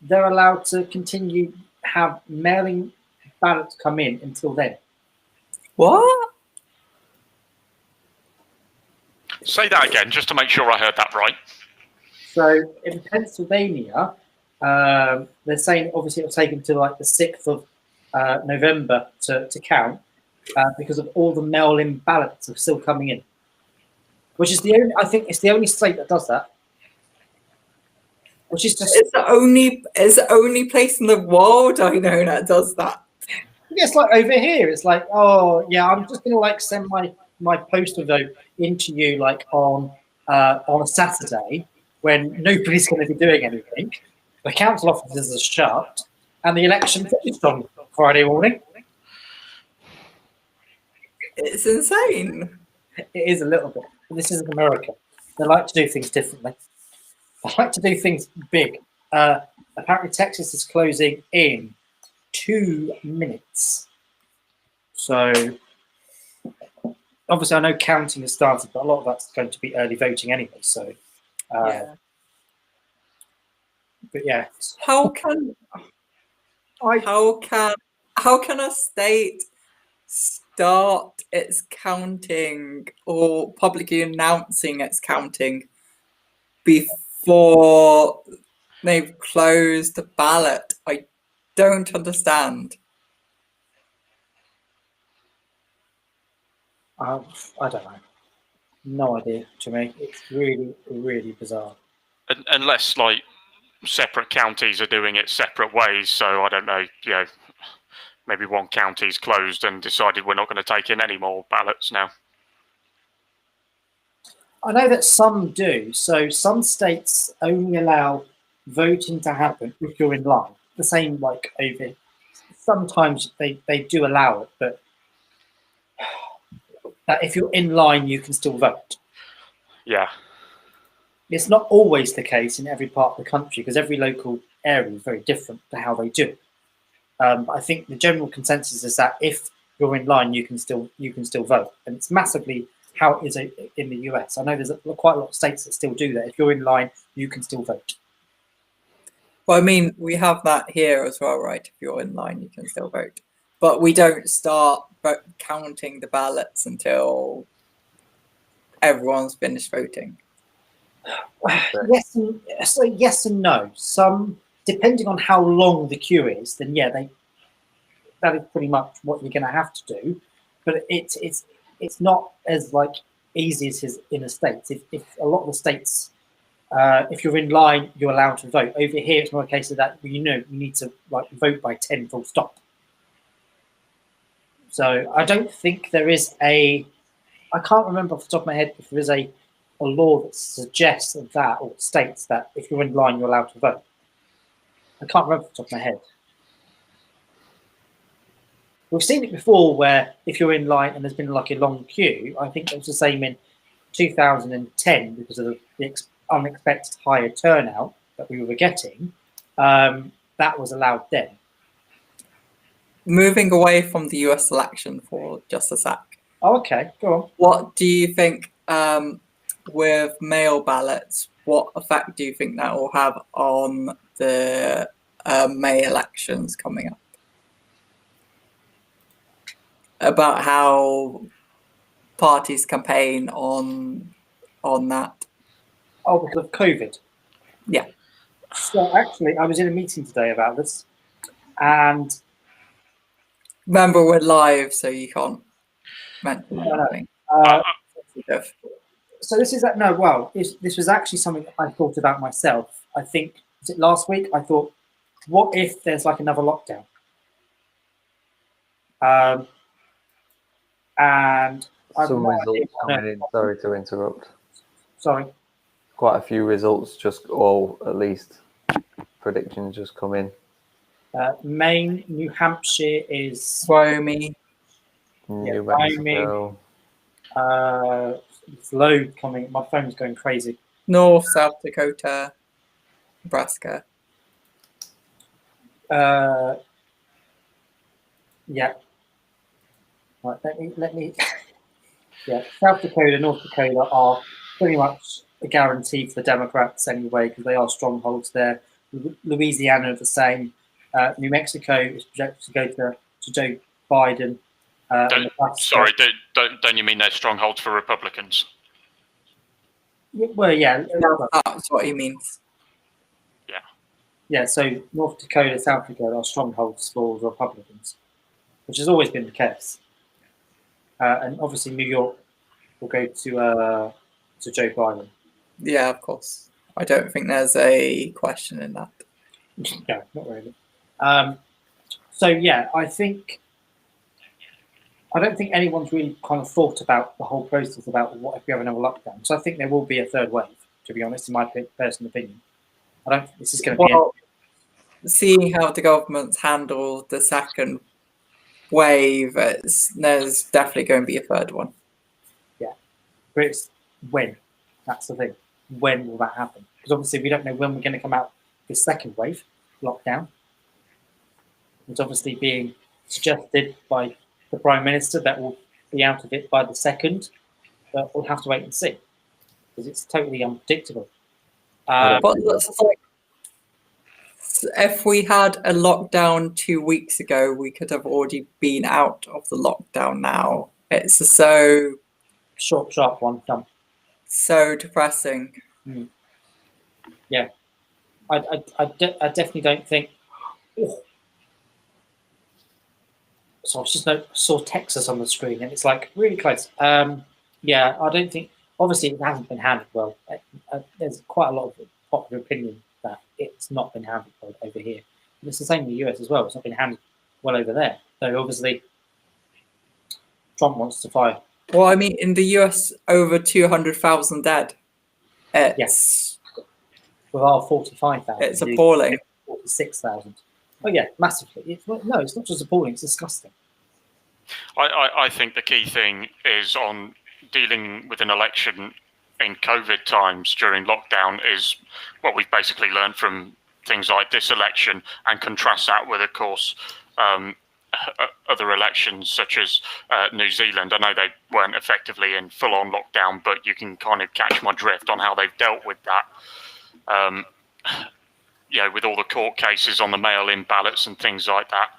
A: they're allowed to continue have mailing ballots come in until then.
D: What?
E: Say that again, just to make sure I heard that right.
A: So in Pennsylvania, they're saying obviously it'll take until like the 6th of November to count because of all the mail-in ballots are still coming in, which is I think it's the only state that does that. Which is just
D: It's the only place in the world I know that does that.
A: it's like over here. It's like, oh yeah, I'm just gonna like send my postal vote into you like on a Saturday when nobody's going to be doing anything. The council offices are shut, and the election finished on Friday morning.
D: It's insane.
A: It is a little bit, but this isn't America. They like to do things differently. They like to do things big. Apparently, Texas is closing in 2 minutes. So, obviously, I know counting has started, but a lot of that's going to be early voting anyway. So,
D: Yeah.
A: but yeah,
D: How can a state start its counting or publicly announcing its counting before they've closed the ballot? I don't understand.
A: I don't know. No idea to me. It's really, really bizarre.
E: Unless like separate counties are doing it separate ways. So I don't know, maybe one county's closed and decided we're not going to take in any more ballots now.
A: I know that some do. So some states only allow voting to happen if you're in line. The same like over. Sometimes they do allow it, but that if you're in line, you can still vote.
E: Yeah.
A: It's not always the case in every part of the country because every local area is very different to how they do it. But I think the general consensus is that if you're in line, you can still vote, and it's massively how it is in the US. I know there's quite a lot of states that still do that. If you're in line, you can still vote.
D: Well, I mean, we have that here as well, right? If you're in line, you can still vote. But we don't start counting the ballots until everyone's finished voting?
A: Yes and no. Some, depending on how long the queue is, then yeah, that is pretty much what you're going to have to do. But it's not as like easy as is in the states. If a lot of the states, if you're in line, you're allowed to vote. Over here, it's not a case of that. You need to like vote by 10 full stop. So I don't think there is I can't remember off the top of my head if there is a law that suggests that or states that if you're in line, you're allowed to vote. I can't remember off the top of my head. We've seen it before where if you're in line and there's been like a long queue, I think it was the same in 2010 because of the unexpected higher turnout that we were getting. That was allowed then.
D: Moving away from the US election for just a sec.
A: Oh, okay, go on.
D: What do you think with mail ballots? What effect do you think that will have on the May elections coming up? About how parties campaign on that.
A: Oh, because of COVID.
D: Yeah.
A: So actually, I was in a meeting today about this, and
D: Remember, we're live, so you can't mention anything.
A: So this is that. No, well, this was actually something that I thought about myself. I think, was it last week? I thought, what if there's like another lockdown? And
C: Some results coming in. Sorry to interrupt.
A: Sorry.
C: Quite a few results, or at least predictions just come in.
A: Maine, New Hampshire is
D: Wyoming.
C: New Mexico.
A: It's load coming. My phone's going crazy.
D: North, South Dakota, Nebraska.
A: Yeah. Right, let me. Yeah, South Dakota, North Dakota are pretty much a guarantee for the Democrats anyway because they are strongholds there. Louisiana the same. New Mexico is projected to go to Joe Biden.
E: Don't you mean they're strongholds for Republicans?
A: Well, yeah.
D: That's what he means.
A: Yeah, so North Dakota, South Dakota are strongholds for Republicans, which has always been the case. And obviously New York will go to Joe Biden.
D: Yeah, of course. I don't think there's a question in that.
A: No, not really. So yeah, I don't think anyone's really kind of thought about the whole process about what if we have another lockdown. So I think there will be a third wave, to be honest, in my personal opinion. I don't think this is going to be
D: seeing how the government's handled the second wave, there's definitely going to be a third one.
A: Yeah. But it's when. That's the thing. When will that happen? Because obviously we don't know when we're going to come out this second wave lockdown. It's obviously being suggested by the Prime Minister that we'll be out of it by the second, but we'll have to wait and see because it's totally unpredictable.
D: But like, if we had a lockdown 2 weeks ago, we could have already been out of the lockdown now. It's so
A: sharp one done.
D: So depressing.
A: Yeah, I definitely don't think. Oh. So I just saw Texas on the screen, and it's like really close. Yeah, I don't think. Obviously, it hasn't been handled well. There's quite a lot of popular opinion that it's not been handled well over here. And it's the same in the US as well. It's not been handled well over there. So obviously, Trump wants to fire.
D: Well, I mean, in the US, over 200,000 dead.
A: Yes. With our 45,000.
D: It's appalling.
A: 46,000. Oh yeah, massively. No, it's not just appalling. It's disgusting.
E: I think the key thing is on dealing with an election in COVID times during lockdown is what we've basically learned from things like this election, and contrast that with, of course, other elections such as New Zealand. I know they weren't effectively in full-on lockdown, but you can kind of catch my drift on how they've dealt with that. With all the court cases on the mail-in ballots and things like that.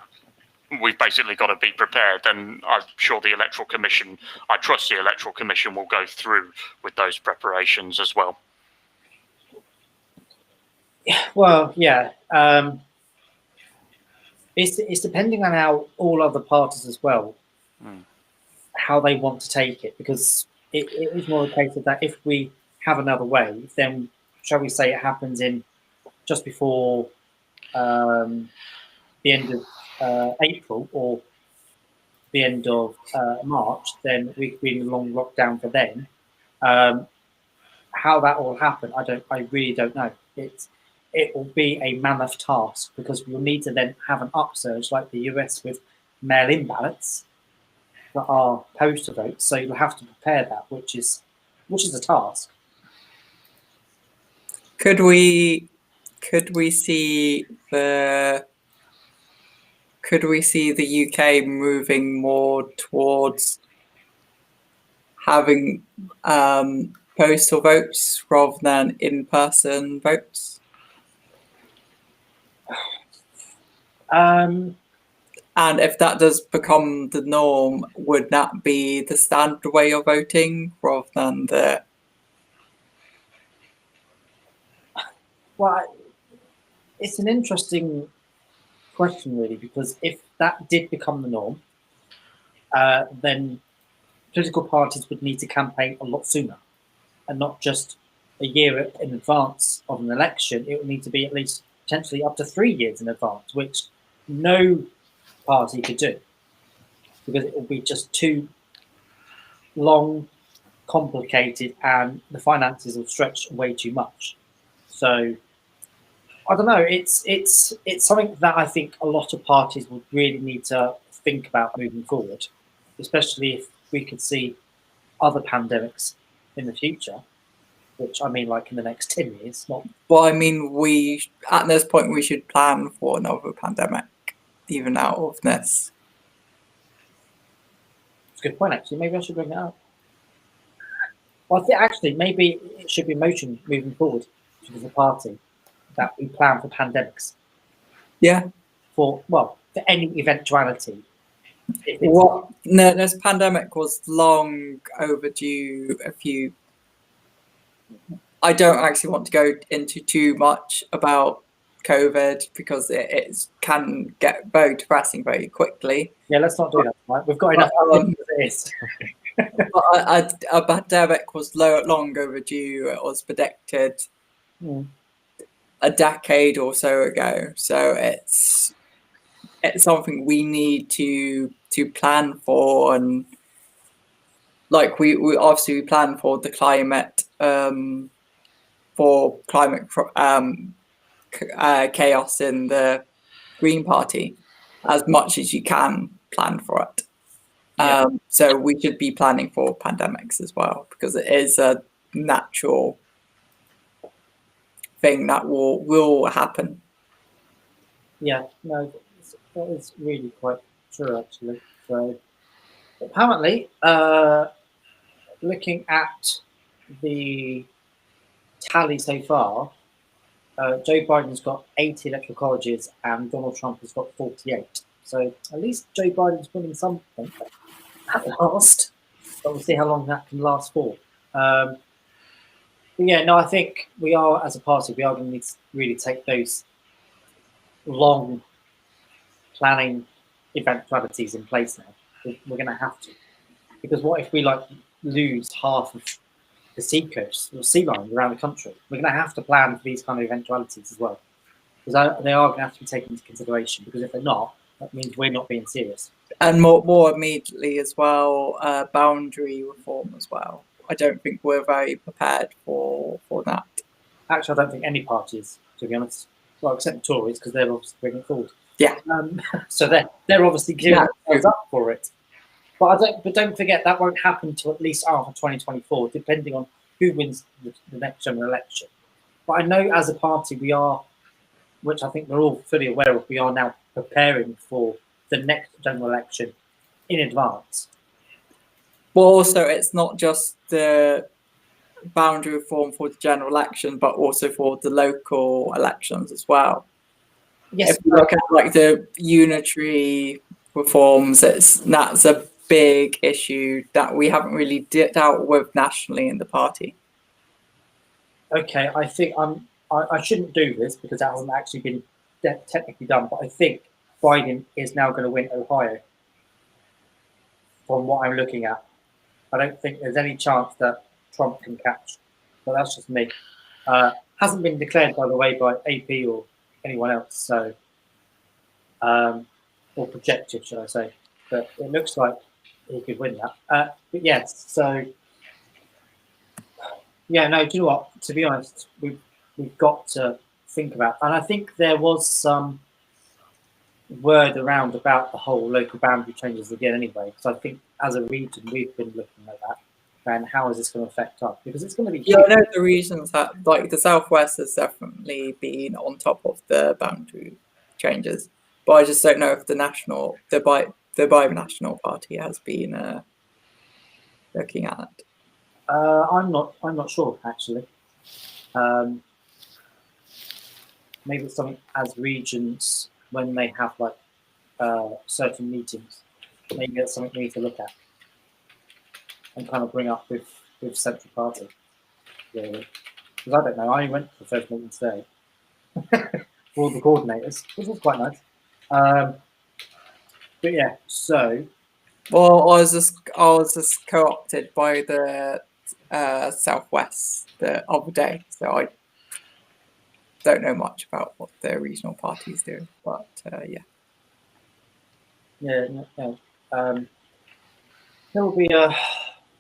E: we've basically got to be prepared. And I'm sure I trust the Electoral Commission will go through with those preparations as well.
A: Well, yeah. It's depending on how all other parties as well, how they want to take it, because it is more a case of that if we have another wave, then shall we say it happens in just before the end of April or the end of March, then we could be in a long lockdown for then. How that will happen, I really don't know. It will be a mammoth task, because we'll need to then have an upsurge like the US with mail-in ballots that are postal votes. So you'll have to prepare that, which is a task.
D: Could we see the UK moving more towards having postal votes rather than in-person votes? And if that does become the norm, would that be the standard way of voting rather than the...
A: Well, it's an interesting question, really, because if that did become the norm, then political parties would need to campaign a lot sooner, and not just a year in advance of an election. It would need to be at least potentially up to 3 years in advance, which no party could do, because it will be just too long, complicated, and the finances will stretch way too much. So I don't know. It's something that I think a lot of parties would really need to think about moving forward, especially if we could see other pandemics in the future, which I mean, like in the next 10 years. Not.
D: Well, I mean, at this point we should plan for another pandemic, even out of this.
A: It's a good point, actually. Maybe I should bring it up. Well, I think actually maybe it should be a motion moving forward as a party that we plan for pandemics.
D: Yeah.
A: For any eventuality.
D: Well, no, this pandemic was long overdue. I don't actually want to go into too much about COVID, because it can get very depressing very quickly.
A: Yeah, let's not do that. Right? We've got enough as it is.
D: But a pandemic was long overdue. It was predicted a decade or so ago. So it's something we need to plan for, and like we obviously plan for the climate chaos in the Green Party as much as you can plan for it.
A: Yeah.
D: So we should be planning for pandemics as well, because it is a natural thing that will happen.
A: Yeah, no, that is really quite true, actually. So apparently, looking at the tally so far, Joe Biden's got 80 electoral colleges and Donald Trump has got 48. So at least Joe Biden's winning something at last. But we'll see how long that can last for. But yeah, no, I think we are, as a party, we are going to need to really take those long planning eventualities in place now. We're going to have to. Because what if we lose half of the sea coast or sea lines around the country? We're going to have to plan for these kind of eventualities as well, because they are going to have to be taken into consideration, because if they're not, that means we're not being serious.
D: And more immediately as well, boundary reform as well. I don't think we're very prepared for that.
A: Actually, I don't think any party is, to be honest. Well, except the Tories, because they're obviously bringing it forward.
D: Yeah.
A: So they're obviously gearing themselves up for it. But don't forget, that won't happen until at least after 2024, depending on who wins the next general election. But I know as a party we are, which I think we're all fully aware of, we are now preparing for the next general election in advance.
D: Well, also, it's not just the boundary reform for the general election, but also for the local elections as well.
A: Yes.
D: If you look at the unitary reforms. That's a big issue that we haven't really dealt with nationally in the party.
A: Okay, I think I shouldn't do this because that hasn't actually been technically done, but I think Biden is now going to win Ohio. From what I'm looking at, I don't think there's any chance that Trump can catch. But that's just me. Hasn't been declared, by the way, by AP or anyone else. So, or projected, should I say? But it looks like he could win that. But yes, so yeah, no. Do you know what? To be honest, we've got to think about, and I think there was some word around about the whole local boundary changes again anyway. So I think as a region we've been looking at that and how is this going to affect us, because it's going to be
D: I know the reasons that like the Southwest has definitely been on top of the boundary changes, but I just don't know if the binational party has been looking at it.
A: I'm not sure actually. Maybe it's something as regions when they have like certain meetings. Maybe that's something we need to look at and kind of bring up with Central Party. Really, because I don't know. I went to the first meeting today for all the coordinators, which was quite nice. But yeah, so
D: well, I was just co-opted by the Southwest the other day, so I don't know much about what the regional parties do, but yeah.
A: Yeah. That will be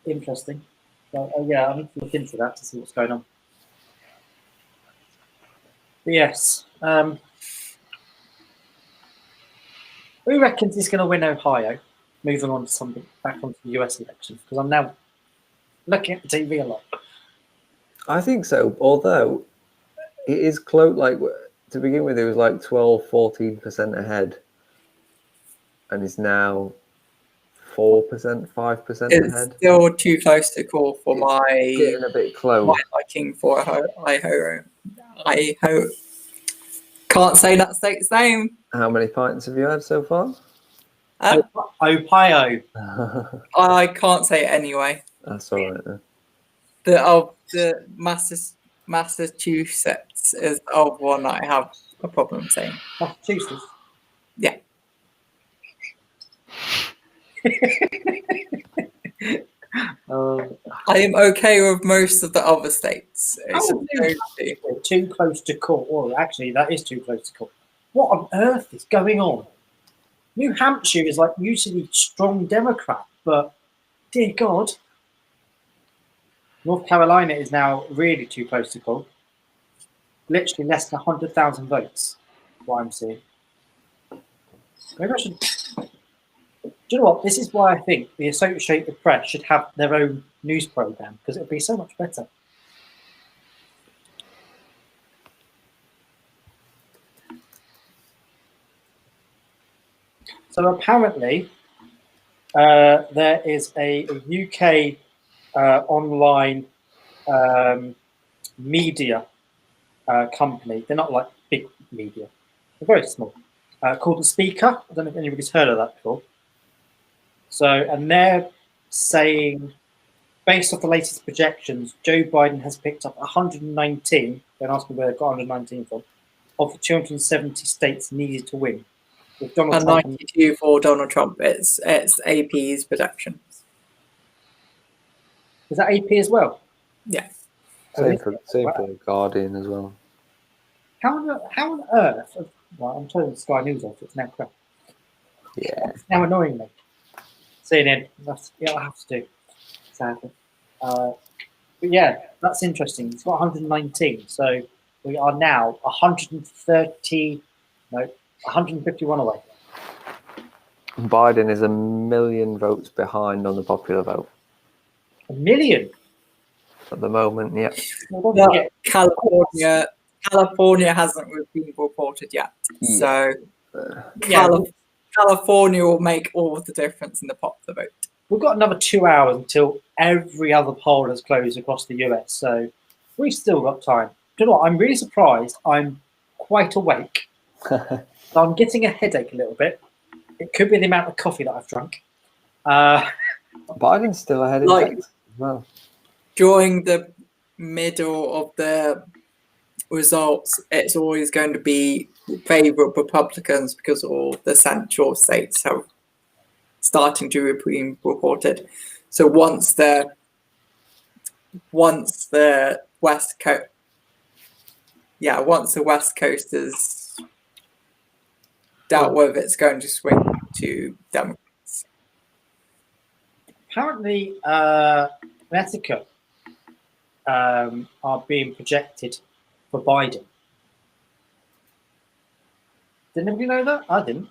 A: interesting. But yeah, I need to look into that to see what's going on. But yes, who reckons he's going to win Ohio? Moving on to something back onto the US elections, because I'm now looking at the TV a lot.
C: I think so, although it is close. Like to begin with, it was like 12-14% ahead, and it's now 4%, 5%
D: It's
C: ahead.
D: still too close to call for
C: Getting a bit close.
D: my liking for Idaho. Can't say that state's name.
C: How many pints have you had so far?
A: Ohio.
D: I can't say it anyway.
C: That's all right then.
D: The Massachusetts is the one that I have a problem saying.
A: Massachusetts.
D: Yeah. I am okay with most of the other states. It's
A: Too close to call. Well, actually, that is too close to call. What on earth is going on? New Hampshire is like usually strong Democrat, but dear God, North Carolina is now really too close to call. Literally less than 100,000 votes. What I'm seeing. Maybe I should. Do you know what? This is why I think the Associated Press should have their own news program, because it would be so much better. So apparently, there is a UK online media company. They're not like big media; they're very small. Called The Speaker. I don't know if anybody's heard of that before. So, and they're saying, based off the latest projections, Joe Biden has picked up 119. Don't ask me where they've got 119 from. Of the 270 states needed to win. With Donald
D: and
A: Trump
D: 92 for Donald Trump. It's AP's projections.
A: Is that AP as well?
D: Yeah.
C: Same for the Guardian as well.
A: How on earth? Well, I'm turning Sky News off. It's now crap.
C: Yeah.
A: It's now annoying me. CNN. I have to do. Sadly. But yeah, that's interesting. It's got 119. So we are now 151 away.
C: Biden is 1 million votes behind on the popular vote
A: 1 million?
C: at the moment. Yeah.
A: Well,
D: No, California hasn't been reported yet. So California will make all the difference in the popular vote.
A: We've got another 2 hours until every other poll has closed across the US, so we've still got time. Do you know what? I'm really surprised. I'm quite awake. So I'm getting a headache a little bit. It could be the amount of coffee that I've drunk. Uh,
C: Biden's still ahead in
D: Like-
C: Texas as well.
D: During the middle of the results, it's always going to be favour of Republicans because all the central states have starting to be reported. So once the West Coast, once the West Coast is dealt with, it's going to swing to Democrats.
A: apparently, Connecticut are being projected for Biden. Did anybody know that? I didn't.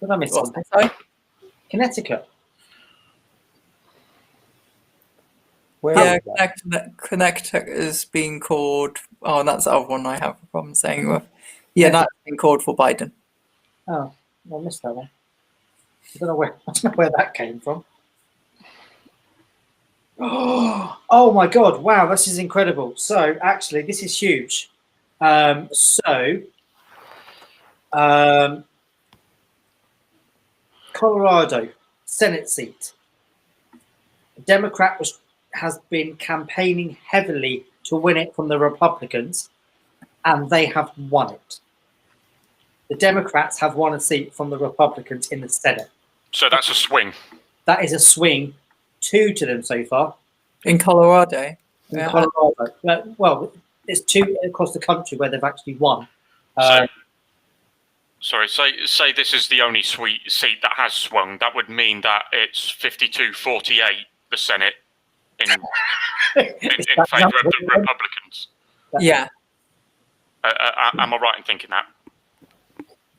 A: Did I miss
D: What's
A: something?
D: that, sorry?
A: Connecticut.
C: Where
D: Yeah,
C: is that?
D: Connecticut is being called. Oh, and that's the other one I have a problem saying with. Yeah, that's been called for Biden.
A: Oh, I missed that one. I don't know where that came from. Oh my God! Wow, this is incredible. So actually, this is huge. Colorado Senate seat. The Democrat has been campaigning heavily to win it from the Republicans, and they have won it. The Democrats have won a seat from the Republicans in the Senate.
E: So that's a swing.
A: That is a swing, 2 to them so far.
D: In Colorado.
A: In
D: Yeah.
A: Colorado. Well, it's 2 across the country where they've actually won.
E: So, sorry, say this is the only seat that has swung. That would mean that it's 52-48, the Senate, in favour of the Republicans.
D: Yeah.
E: Am I right in thinking that?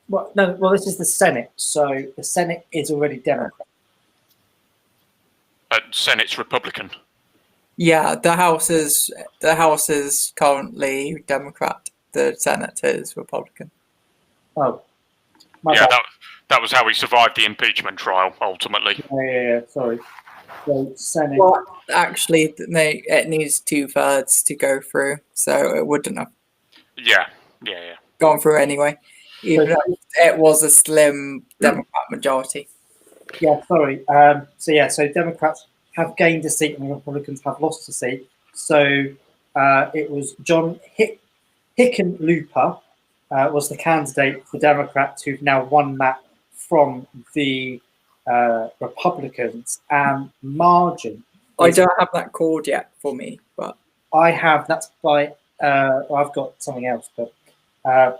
A: Well, no. Well, this is the Senate, so the Senate is already Democrat.
E: Senate's Republican.
D: Yeah, the House is currently Democrat. The Senate is Republican.
A: Oh, my
E: Yeah,
A: bad.
E: that was how he survived the impeachment trial, ultimately.
A: Yeah. Sorry. So Senate.
D: Well, actually, it needs 2/3 to go through, so it wouldn't have
E: Yeah.
D: gone through anyway. Even though it was a slim Democrat majority.
A: Yeah, sorry. So Democrats have gained a seat and the Republicans have lost a seat. So it was John Hickenlooper was the candidate for Democrats who've now won that from the Republicans. And margin.
D: I don't have that called yet for me, but
A: I have. That's by. I've got something else, but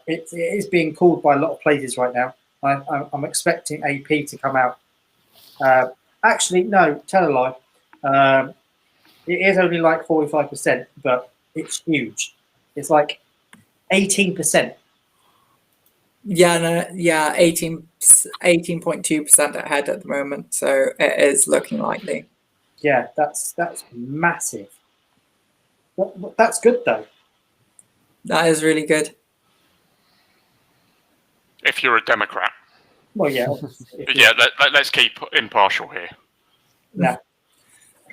A: it is being called by a lot of places right now. I'm expecting AP to come out. Actually, no, tell a lie. It is only like 45%, but it's huge. It's like 18%.
D: 18.2% ahead at the moment, so it is looking likely.
A: Yeah, that's massive. That's good though.
D: That is really good.
E: If you're a Democrat.
A: Well, yeah.
E: Yeah, let's keep impartial here.
A: No,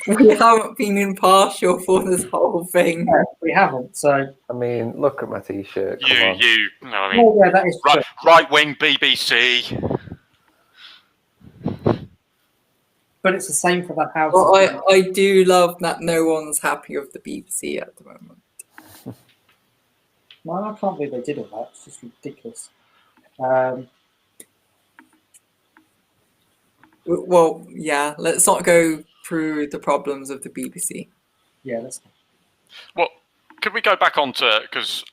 D: We haven't been impartial for this whole thing.
A: we haven't. So.
C: I mean, look at my t-shirt. Come on.
E: I mean,
A: Oh, yeah, that is true.
E: right-wing BBC.
A: But it's the same for the House.
D: Well, I do love that no one's happy with the BBC at the moment.
A: No, I can't believe they did all that. It's just ridiculous.
D: Well, yeah, let's not go through the problems of the BBC.
A: Yeah, that's.
E: Well, could we go back on to, because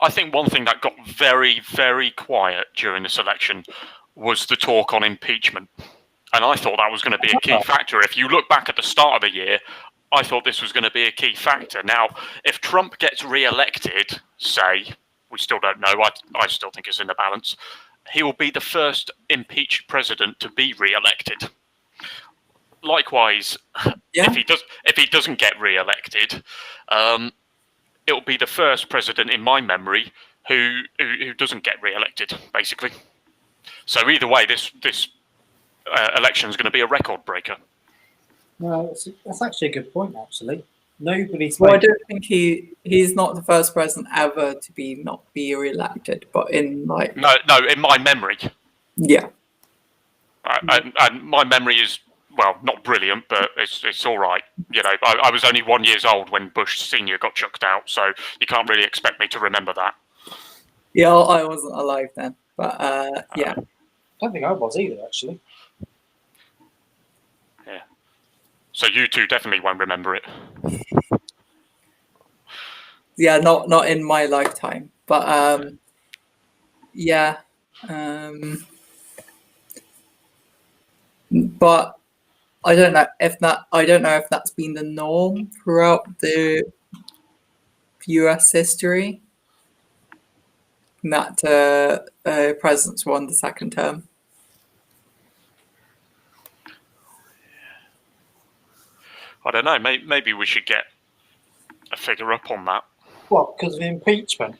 E: I think one thing that got very, very quiet during this election was the talk on impeachment. And I thought that was going to be a key factor. If you look back at the start of the year, I thought this was going to be a key factor. Now, if Trump gets re-elected, say, we still don't know, I still think it's in the balance, he will be the first impeached president to be re-elected. Likewise,
D: Yeah.
E: if he doesn't get re-elected, it will be the first president in my memory who doesn't get re-elected, basically. So either way, this election is going to be a record breaker.
A: No, that's actually a good point. Actually, Nobody's.
D: Well, I don't think he's not the first president ever to not be re-elected, but in like
E: No, in my memory.
D: yeah.
E: And my memory is, well, not brilliant, but it's all right. You know, I was only 1 year old when Bush Senior got chucked out, so you can't really expect me to remember that.
D: Yeah, I wasn't alive then, but yeah.
A: I don't think I was either, actually.
E: Yeah. So you two definitely won't remember it.
D: Yeah, not in my lifetime, but yeah. But I don't know if that's been the norm throughout the US history. That presidents won the second term.
E: I don't know. Maybe we should get a figure up on that.
A: What? Because of impeachment?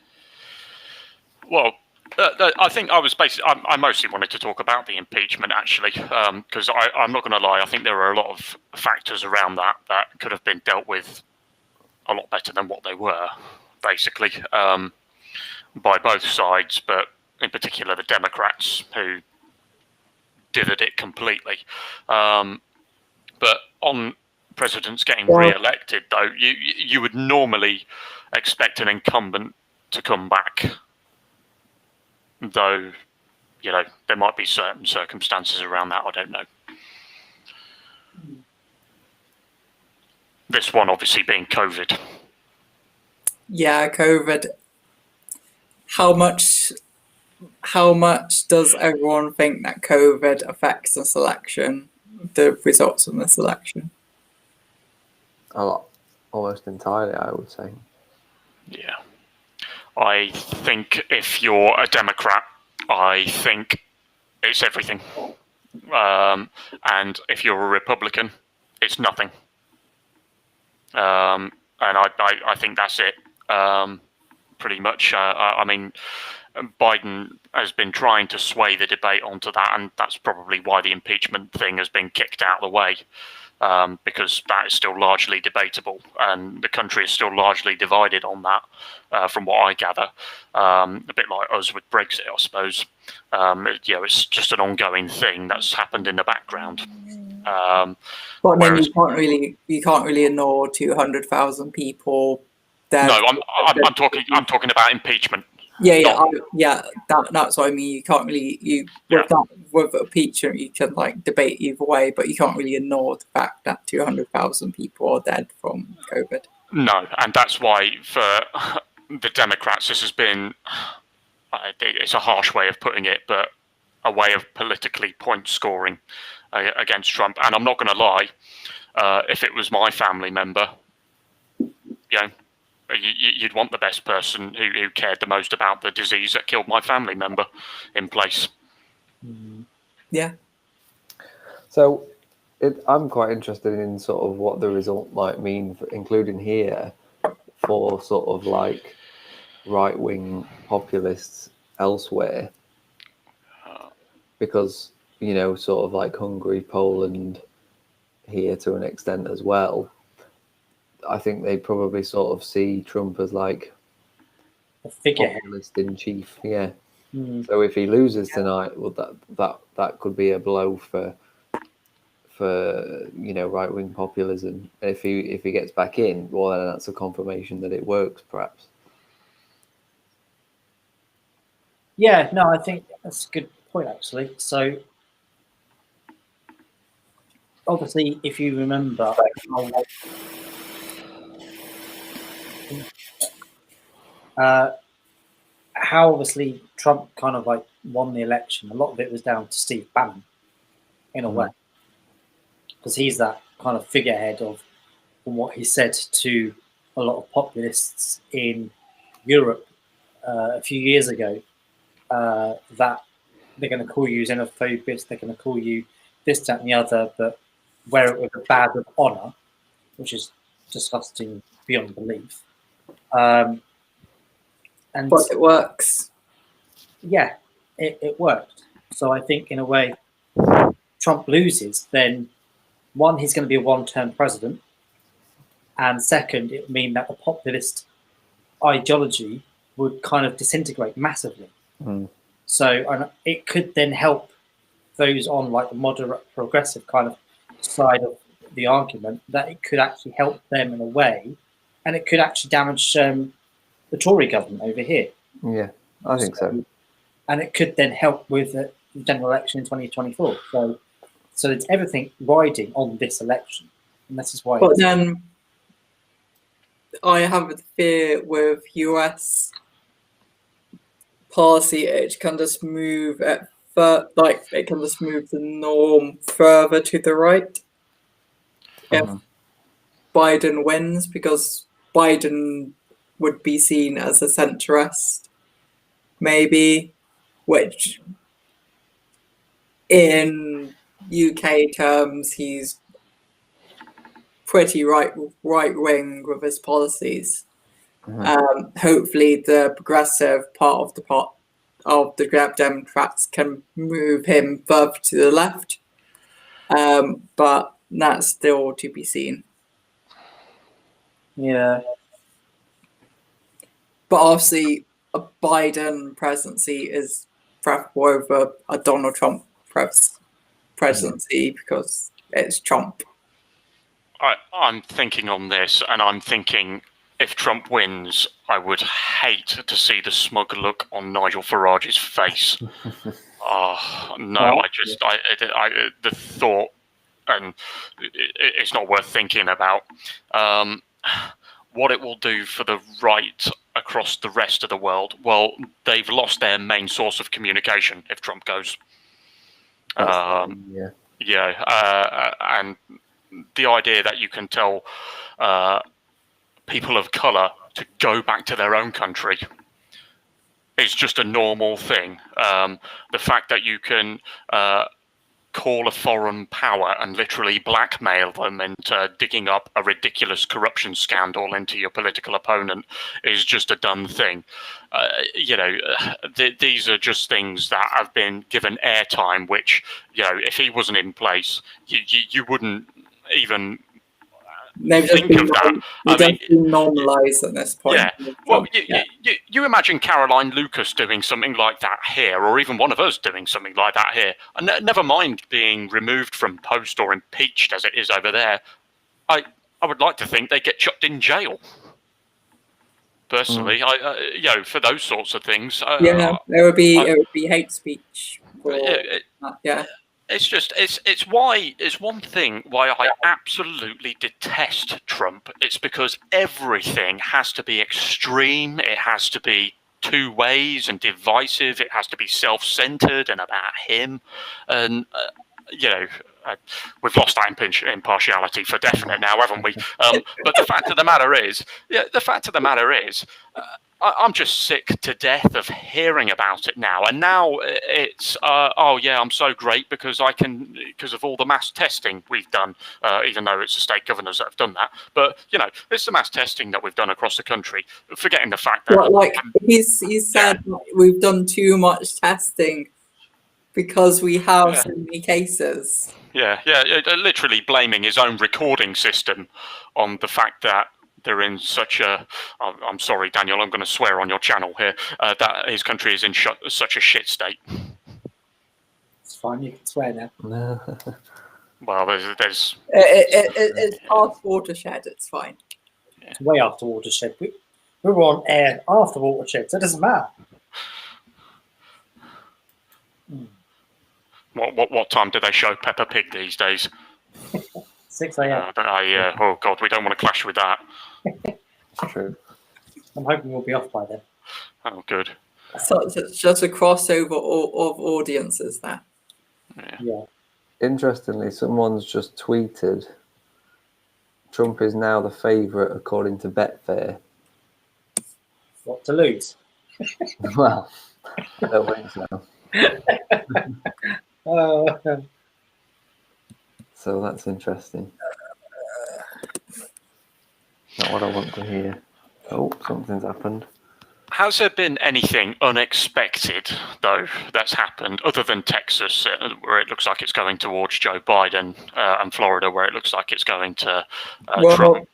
E: Well, I think I mostly wanted to talk about the impeachment, actually, because I'm not going to lie. I think there are a lot of factors around that could have been dealt with a lot better than what they were, basically, by both sides, but in particular the Democrats, who dithered it completely. But on presidents getting re-elected, though, you would normally expect an incumbent to come back. Though, you know, there might be certain circumstances around that. I don't know. This one obviously being COVID.
D: Yeah, COVID. How much does everyone think that COVID affects this election, the results of this election?
C: A lot, almost entirely, I would say.
E: Yeah. I think if you're a Democrat, I think it's everything. And if you're a Republican, it's nothing. And I think that's it. Pretty much. I mean, Biden has been trying to sway the debate onto that, and that's probably why the impeachment thing has been kicked out of the way. Because that is still largely debatable, and the country is still largely divided on that, from what I gather. A bit like us with Brexit, I suppose. It's just an ongoing thing that's happened in the background.
D: But then you can't really ignore 200,000 people dead.
E: No, I'm talking about impeachment.
D: Yeah. That's what I mean. You can't really with impeachment you can like debate either way, but you can't really ignore the fact that 200,000 people are dead from COVID.
E: No, and that's why for the Democrats this has been, it's a harsh way of putting it, but a way of politically point scoring against Trump. And I'm not going to lie, if it was my family member, you'd want the best person who cared the most about the disease that killed my family member in place.
D: Yeah.
C: So I'm quite interested in sort of what the result might mean, including here, for sort of like right-wing populists elsewhere. Because, you know, sort of like Hungary, Poland, here to an extent as well. I think they probably sort of see Trump as like
A: a figurehead,
C: populist in chief. Yeah. So if he loses tonight, well, that could be a blow for right wing populism. And if he gets back in, well, then that's a confirmation that it works, perhaps.
A: Yeah, no, I think that's a good point actually. So obviously, if you remember. How obviously Trump kind of like won the election. A lot of it was down to Steve Bannon, in a way, because he's that kind of figurehead of what he said to a lot of populists in Europe a few years ago, that they're going to call you xenophobist, they're going to call you this, that, and the other, but wear it with a badge of honour, which is disgusting beyond belief.
D: But it works.
A: Yeah, it worked. So I think in a way, Trump loses, then one, he's going to be a one-term president. and second, it would mean that the populist ideology would kind of disintegrate massively. So and it could then help those on like the moderate progressive kind of side of the argument, that it could actually help them in a way, and it could actually damage the Tory government over here.
C: Yeah, I think so.
A: And it could then help with the general election in 2024. So it's everything riding on this election, and this is why.
D: But then I have a fear with US policy, it can just move it can just move the norm further to the right if Biden wins, because Biden would be seen as a centrist, maybe, which in UK terms he's pretty right wing with his policies. Hopefully the progressive part of the Democrats can move him further to the left, but that's still to be seen.
A: Yeah.
D: But obviously a Biden presidency is preferable over a Donald Trump presidency because it's Trump.
E: I'm thinking on this, and I'm thinking if Trump wins, I would hate to see the smug look on Nigel Farage's face. Oh no! The thought, and it's not worth thinking about. What it will do for the right across the rest of the world. Well, they've lost their main source of communication if Trump goes. And the idea that you can tell people of colour to go back to their own country is just a normal thing. The fact that you can call a foreign power and literally blackmail them into digging up a ridiculous corruption scandal into your political opponent is just a done thing. These are just things that have been given airtime, which, if he wasn't in place, you wouldn't even think of that.
D: They've been normalised at this point.
E: Yeah. Well, you imagine Caroline Lucas doing something like that here, or even one of us doing something like that here, and never mind being removed from post or impeached as it is over there. I would like to think they get chucked in jail. Personally, for those sorts of things.
D: It would be hate speech.
E: It's one thing why I absolutely detest Trump. It's because everything has to be extreme. It has to be two ways and divisive. It has to be self-centered and about him. And we've lost that impartiality for definite now, haven't we? But the fact of the matter is, I'm just sick to death of hearing about it now. And now it's, I'm so great because of all the mass testing we've done, even though it's the state governors that have done that. But, it's the mass testing that we've done across the country, forgetting the fact that...
D: he said we've done too much testing because we have so many cases.
E: Literally blaming his own recording system on the fact that they're in such a... I'm sorry, Daniel, I'm going to swear on your channel here, that his country is in such a shit state.
A: It's fine, you can swear now.
E: Well, there's...
D: It's past watershed, it's fine.
A: It's way after watershed. We were on air after watershed, so it doesn't matter.
E: What time do they show Peppa Pig these days?
A: 6 a.m.
E: Oh God, we don't want to clash with that.
C: True.
A: I'm hoping we'll be off by then.
E: Oh, good.
D: So it's just a crossover of audiences there.
A: Yeah.
C: Interestingly, someone's just tweeted Trump is now the favourite according to Betfair.
A: What to lose?
C: Well, I don't think so. So that's interesting. Not what I want to hear. Oh, something's happened.
E: Has there been anything unexpected, though, that's happened, other than Texas, where it looks like it's going towards Joe Biden, and Florida, where it looks like it's going to Trump?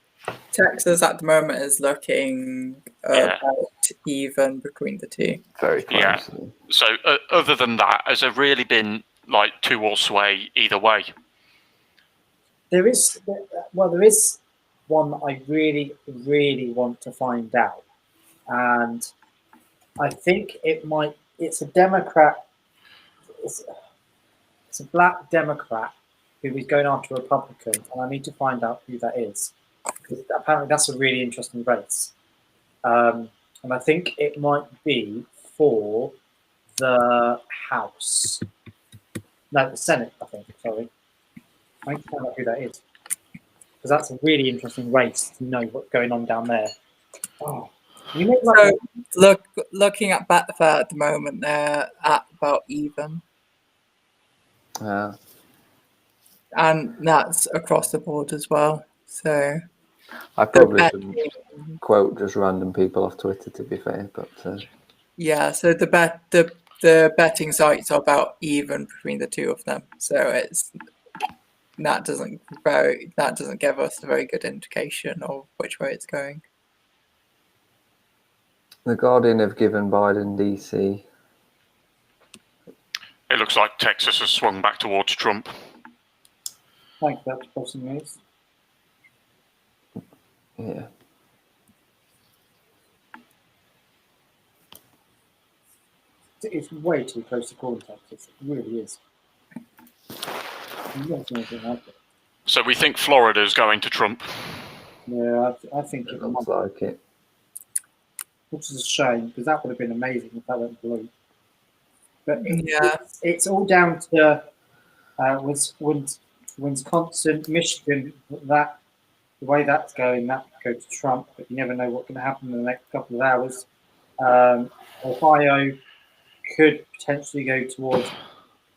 D: Texas at the moment is looking
E: Yeah.
D: about even between the two.
C: Very close.
E: Yeah. So other than that, has there really been like two or sway either way?
A: There is one that I really, really want to find out, and I think it's a Democrat. It's a black Democrat who is going after a Republican, and I need to find out who that is, because apparently that's a really interesting race. And I think it might be for the House. No, the Senate, I think. Sorry. I need to find out who that is, because that's a really interesting race to know what's going on down there. Oh, you know, like,
D: So looking at Betfair at the moment, they're at about even, and that's across the board as well. So
C: I probably shouldn't quote just random people off Twitter, to be fair, but
D: yeah, so the betting sites are about even between the two of them. So that doesn't give us a very good indication of which way it's going.
C: The Guardian have given Biden DC.
E: It looks like Texas has swung back towards Trump.
A: thank you, that's crossing news.
C: Yeah.
A: It's way too close to calling Texas. It really is. You don't see anything like it.
E: So we think Florida's going to Trump.
A: Yeah, I think it
C: Looks
A: might,
C: like it.
A: which is a shame, because that would have been amazing if that went blue. But
D: Yeah.
A: it's all down to Wisconsin, Michigan. That the way that's going, that could go to Trump. But you never know what's going to happen in the next couple of hours. Ohio could potentially go towards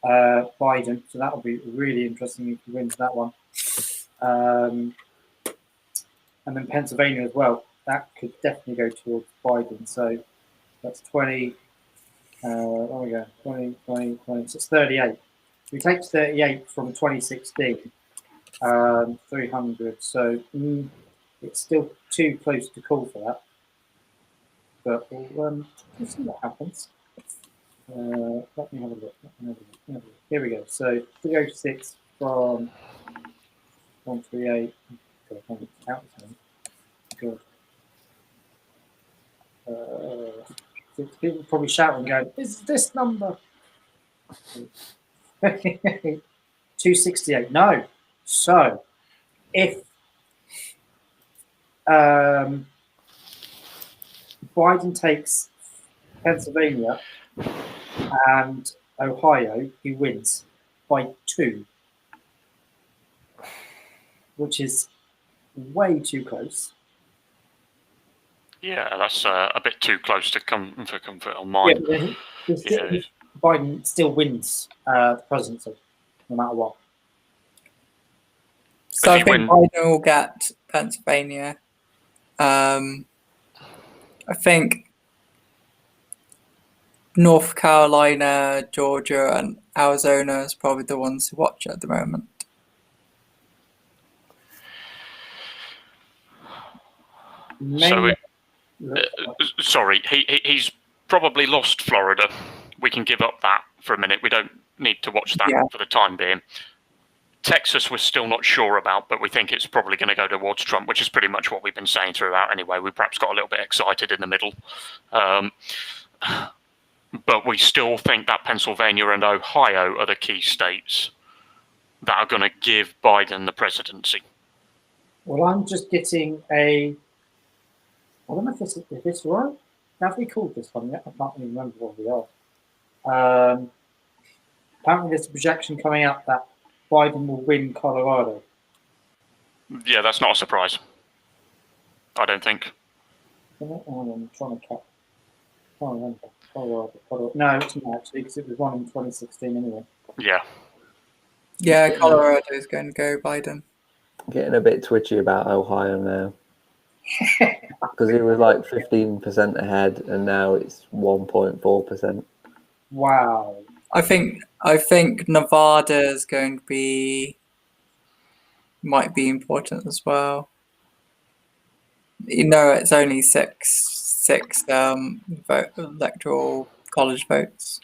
A: Biden, so that will be really interesting if he wins that one. And then Pennsylvania as well. That could definitely go towards Biden. So that's 20. There we go. 20. So it's 38. We take 38 from 2016. 300. So it's still too close to call for that. But we'll see what happens. Let me have a look. Here we go. So 306 from 138. God, I can't count this one. Good. People probably shouting, going, "Is this number?" 268. No. So if Biden takes Pennsylvania and Ohio, he wins by 2, which is way too close.
E: Yeah, that's a bit too close to come for comfort on mine.
A: Yeah, Biden still wins the presidency, no matter what.
D: So I think Biden will get Pennsylvania. I think North Carolina, Georgia, and Arizona is probably the ones to watch at the moment.
E: So, sorry, he's probably lost Florida. We can give up that for a minute. We don't need to watch that for the time being. Texas we're still not sure about, but we think it's probably going to go towards Trump, which is pretty much what we've been saying throughout anyway. We perhaps got a little bit excited in the middle. But we still think that Pennsylvania and Ohio are the key states that are going to give Biden the presidency.
A: Well, I'm just getting I don't know if this right. Have we called this one yet? I can't even remember what we are. Apparently there's a projection coming out that Biden will win Colorado.
E: Yeah, that's not a surprise. I don't think.
A: I'm trying to catch. I can't remember. Colorado. No, it's not actually, because it was one in 2016 anyway.
E: Yeah.
D: Yeah, Colorado is going to go Biden.
C: Getting a bit twitchy about Ohio now. Because it was like 15% ahead, and now it's 1.4%.
A: Wow.
D: I think Nevada is going to might be important as well. it's only six electoral college votes.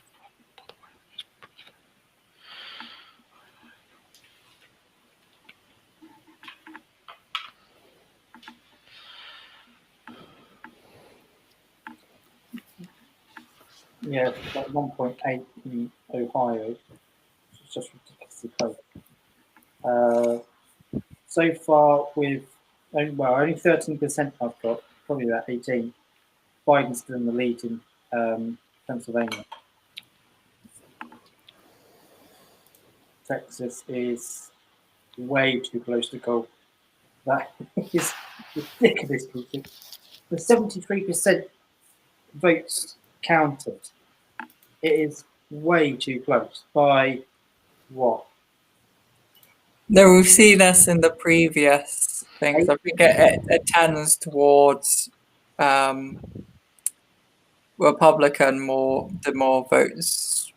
A: Yeah, it's like 1.8 in Ohio. It's just ridiculously close. So far, with only 13% I've got, probably about 18. Biden's still in the lead in Pennsylvania. Texas is way too close to goal. That is ridiculous. The 73% votes counted. It is way too close. By what?
D: No, we've seen this in the previous things. I think it tends towards Republican the more votes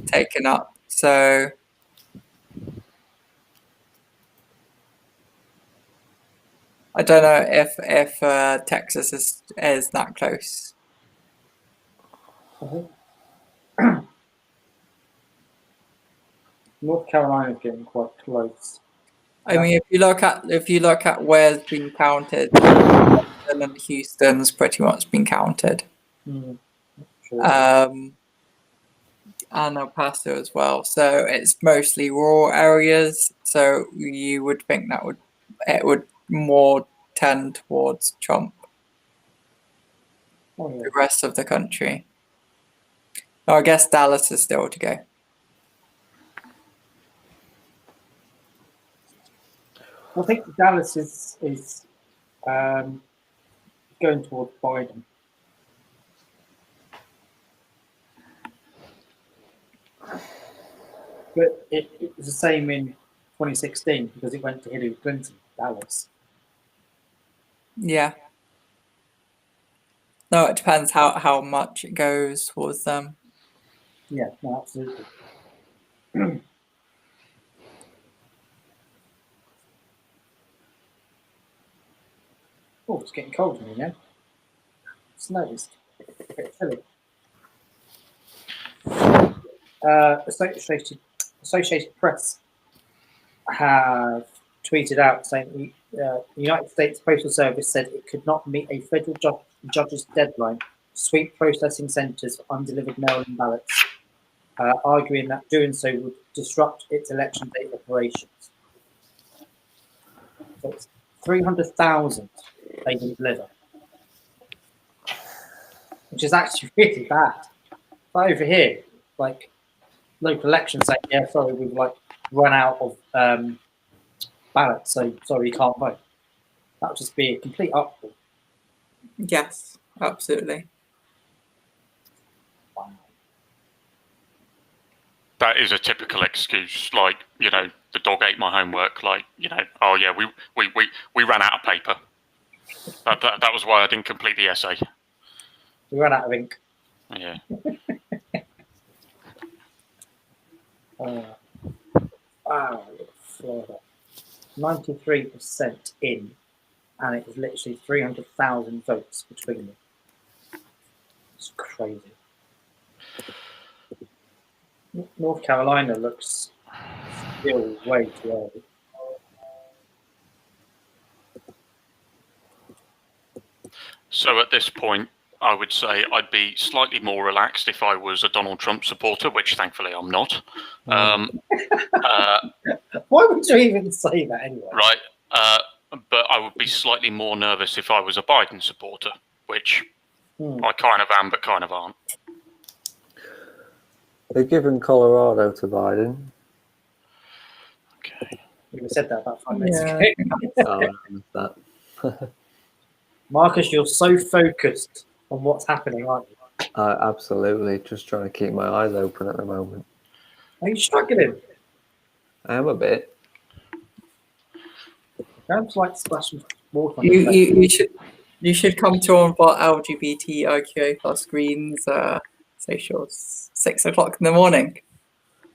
D: taken up. So I don't know if Texas is that close.
A: North Carolina's getting quite close.
D: I mean, if you look at where it's been counted, and Houston's pretty much been counted.
A: Sure.
D: And El Paso as well. So it's mostly rural areas. So you would think it would more tend towards Trump.
A: Oh, yeah.
D: The rest of the country. No, I guess Dallas is still to go.
A: I think Dallas is going towards Biden. But it was the same in 2016 because it went to Hillary Clinton, Dallas.
D: Yeah. No, it depends how much it goes towards them.
A: Yeah, no, absolutely. Oh, it's getting cold in here now. It's noticed. It's chilly. Associated Press have tweeted out saying the United States Postal Service said it could not meet a federal judge's deadline to sweep processing centres for undelivered mail-in ballots, arguing that doing so would disrupt its election day operations. So it's 300,000 they didn't deliver, which is actually really bad. But over here, like local elections saying, yeah, sorry, we've like run out of ballots, so sorry, you can't vote. That would just be a complete uproar.
D: Yes, absolutely.
A: Wow.
E: That is a typical excuse, like, the dog ate my homework, like, oh yeah, we ran out of paper. That was why I didn't complete the essay.
A: We ran out of ink.
E: Yeah.
A: Wow, Florida. 93% in, and it was literally 300,000 votes between them. It's crazy. North Carolina looks still way too early.
E: So at this point, I would say I'd be slightly more relaxed if I was a Donald Trump supporter, which thankfully I'm not.
A: Why would you even say that anyway?
E: Right. But I would be slightly more nervous if I was a Biden supporter, which I kind of am, but kind of aren't.
C: They've given Colorado to Biden.
E: Okay.
A: We said that about 5 minutes ago.
C: Oh, I missed that.
A: Marcus, you're so focused on what's happening, aren't you?
C: Absolutely. Just trying to keep my eyes open at the moment.
A: Are you struggling?
C: I am a bit.
A: Don't like splashing water on your face.
D: You should come to one of our LGBTIQA plus Greens socials 6 o'clock in the morning.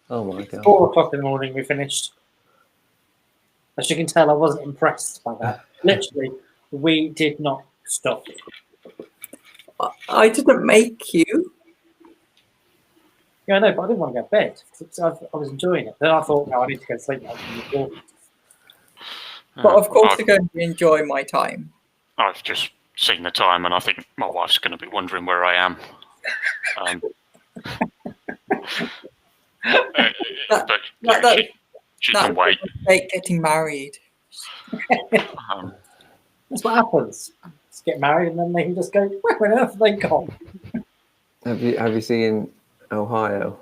C: Oh my god.
A: 4 o'clock in the morning we finished. As you can tell, I wasn't impressed by that. Literally, We did not stop.
D: I didn't make you.
A: Yeah, I know, but I didn't want to go to bed. I was enjoying it. Then I thought, no, I need to go to sleep.
D: But of course,
E: I've,
D: you're going to enjoy my time.
E: I've just seen the time, and I think my wife's going to be wondering where I am. But she can wait.
D: Like getting married.
A: That's what happens. Just get married, and then they can just go, where on earth have they gone?
C: Have you seen Ohio?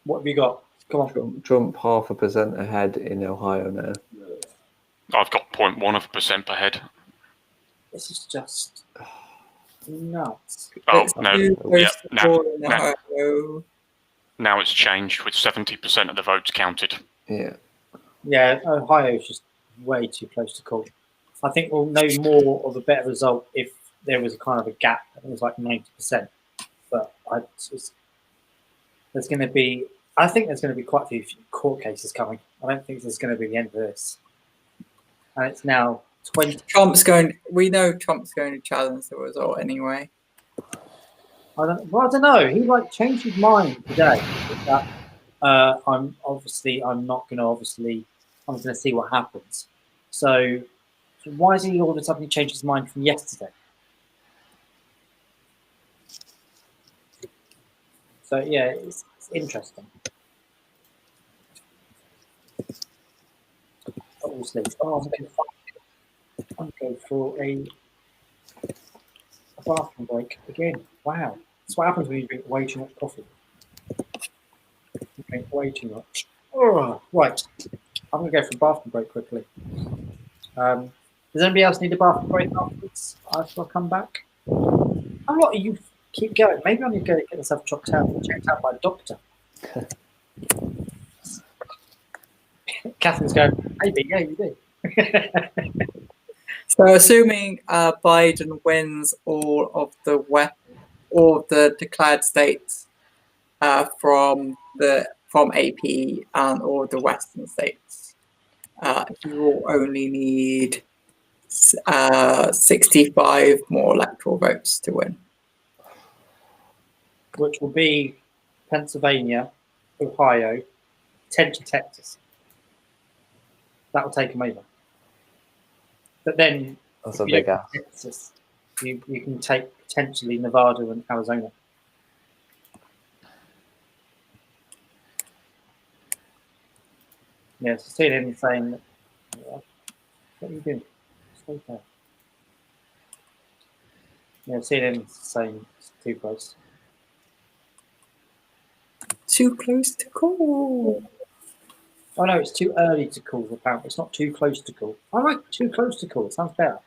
A: What have you got? Come on.
C: Trump 0.5% ahead in Ohio now.
E: I've got 0.1% per head.
A: This is just nuts.
E: Oh, no. Yeah, now it's changed with 70% of the votes counted.
C: Yeah.
A: Yeah, Ohio is just way too close to call. I think we'll know more of a better result if there was a kind of a gap. I think it was like 90%. But there's going to be, I think there's going to be quite a few court cases coming. I don't think this is going to be the end of this. And it's now 20.
D: We know Trump's going to challenge the result anyway.
A: I don't know. He changed his mind today. That I'm going to see what happens. So why has he all of a sudden changed his mind from yesterday? So yeah, it's interesting. Obviously, I'm going to go for a bathroom break again. Wow, that's what happens when you drink way too much coffee. You drink way too much. Oh, right, I'm going to go for a bathroom break quickly. Does anybody else need a bathroom break afterwards? I'll come back. Oh, what you keep going? Maybe I need to go get myself checked out by a doctor. Catherine's going, maybe, yeah, you do.
D: So, assuming Biden wins all of the declared states from AP and all the Western states, you will only need 65 more electoral votes to win.
A: Which will be Pennsylvania, Ohio, potentially Texas. That will take them over. But then,
C: That's a big ask.
A: Texas, you can take potentially Nevada and Arizona. Yeah, so CNN saying that. What are you doing? Stay there. Yeah, CNN saying it's too close.
D: Too close to call.
A: Oh no, it's too early to call. Apparently, it's not too close to call. I like too close to call. It sounds better.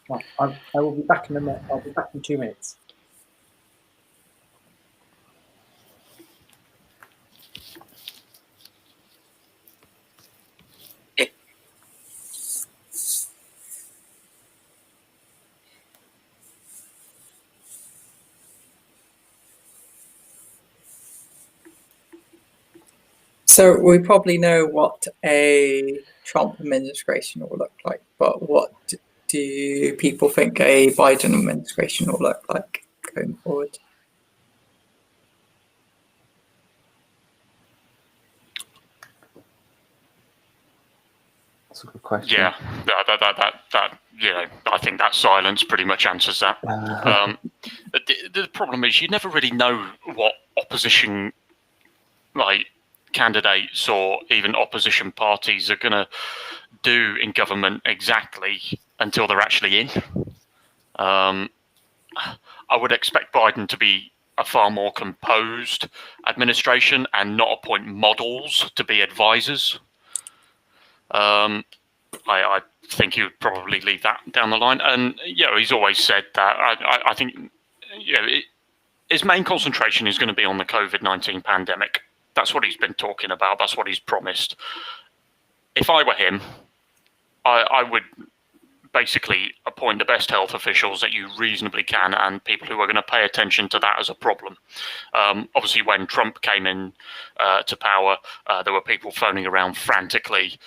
A: Right, I will be back in a minute. I'll be back in 2 minutes.
D: So we probably know what a Trump administration will look like, but what do people think a Biden administration will look like going forward?
C: That's a good question.
E: Yeah, I think that silence pretty much answers that. The problem is you never really know what opposition candidates or even opposition parties are going to do in government exactly until they're actually in. I would expect Biden to be a far more composed administration and not appoint models to be advisors. I think he would probably leave that down the line. And, he's always said that. I think, his main concentration is going to be on the COVID-19 pandemic. That's what he's been talking about. That's what he's promised. If I were him, I would basically appoint the best health officials that you reasonably can, and people who are going to pay attention to that as a problem. Obviously, when Trump came in to power, there were people phoning around frantically,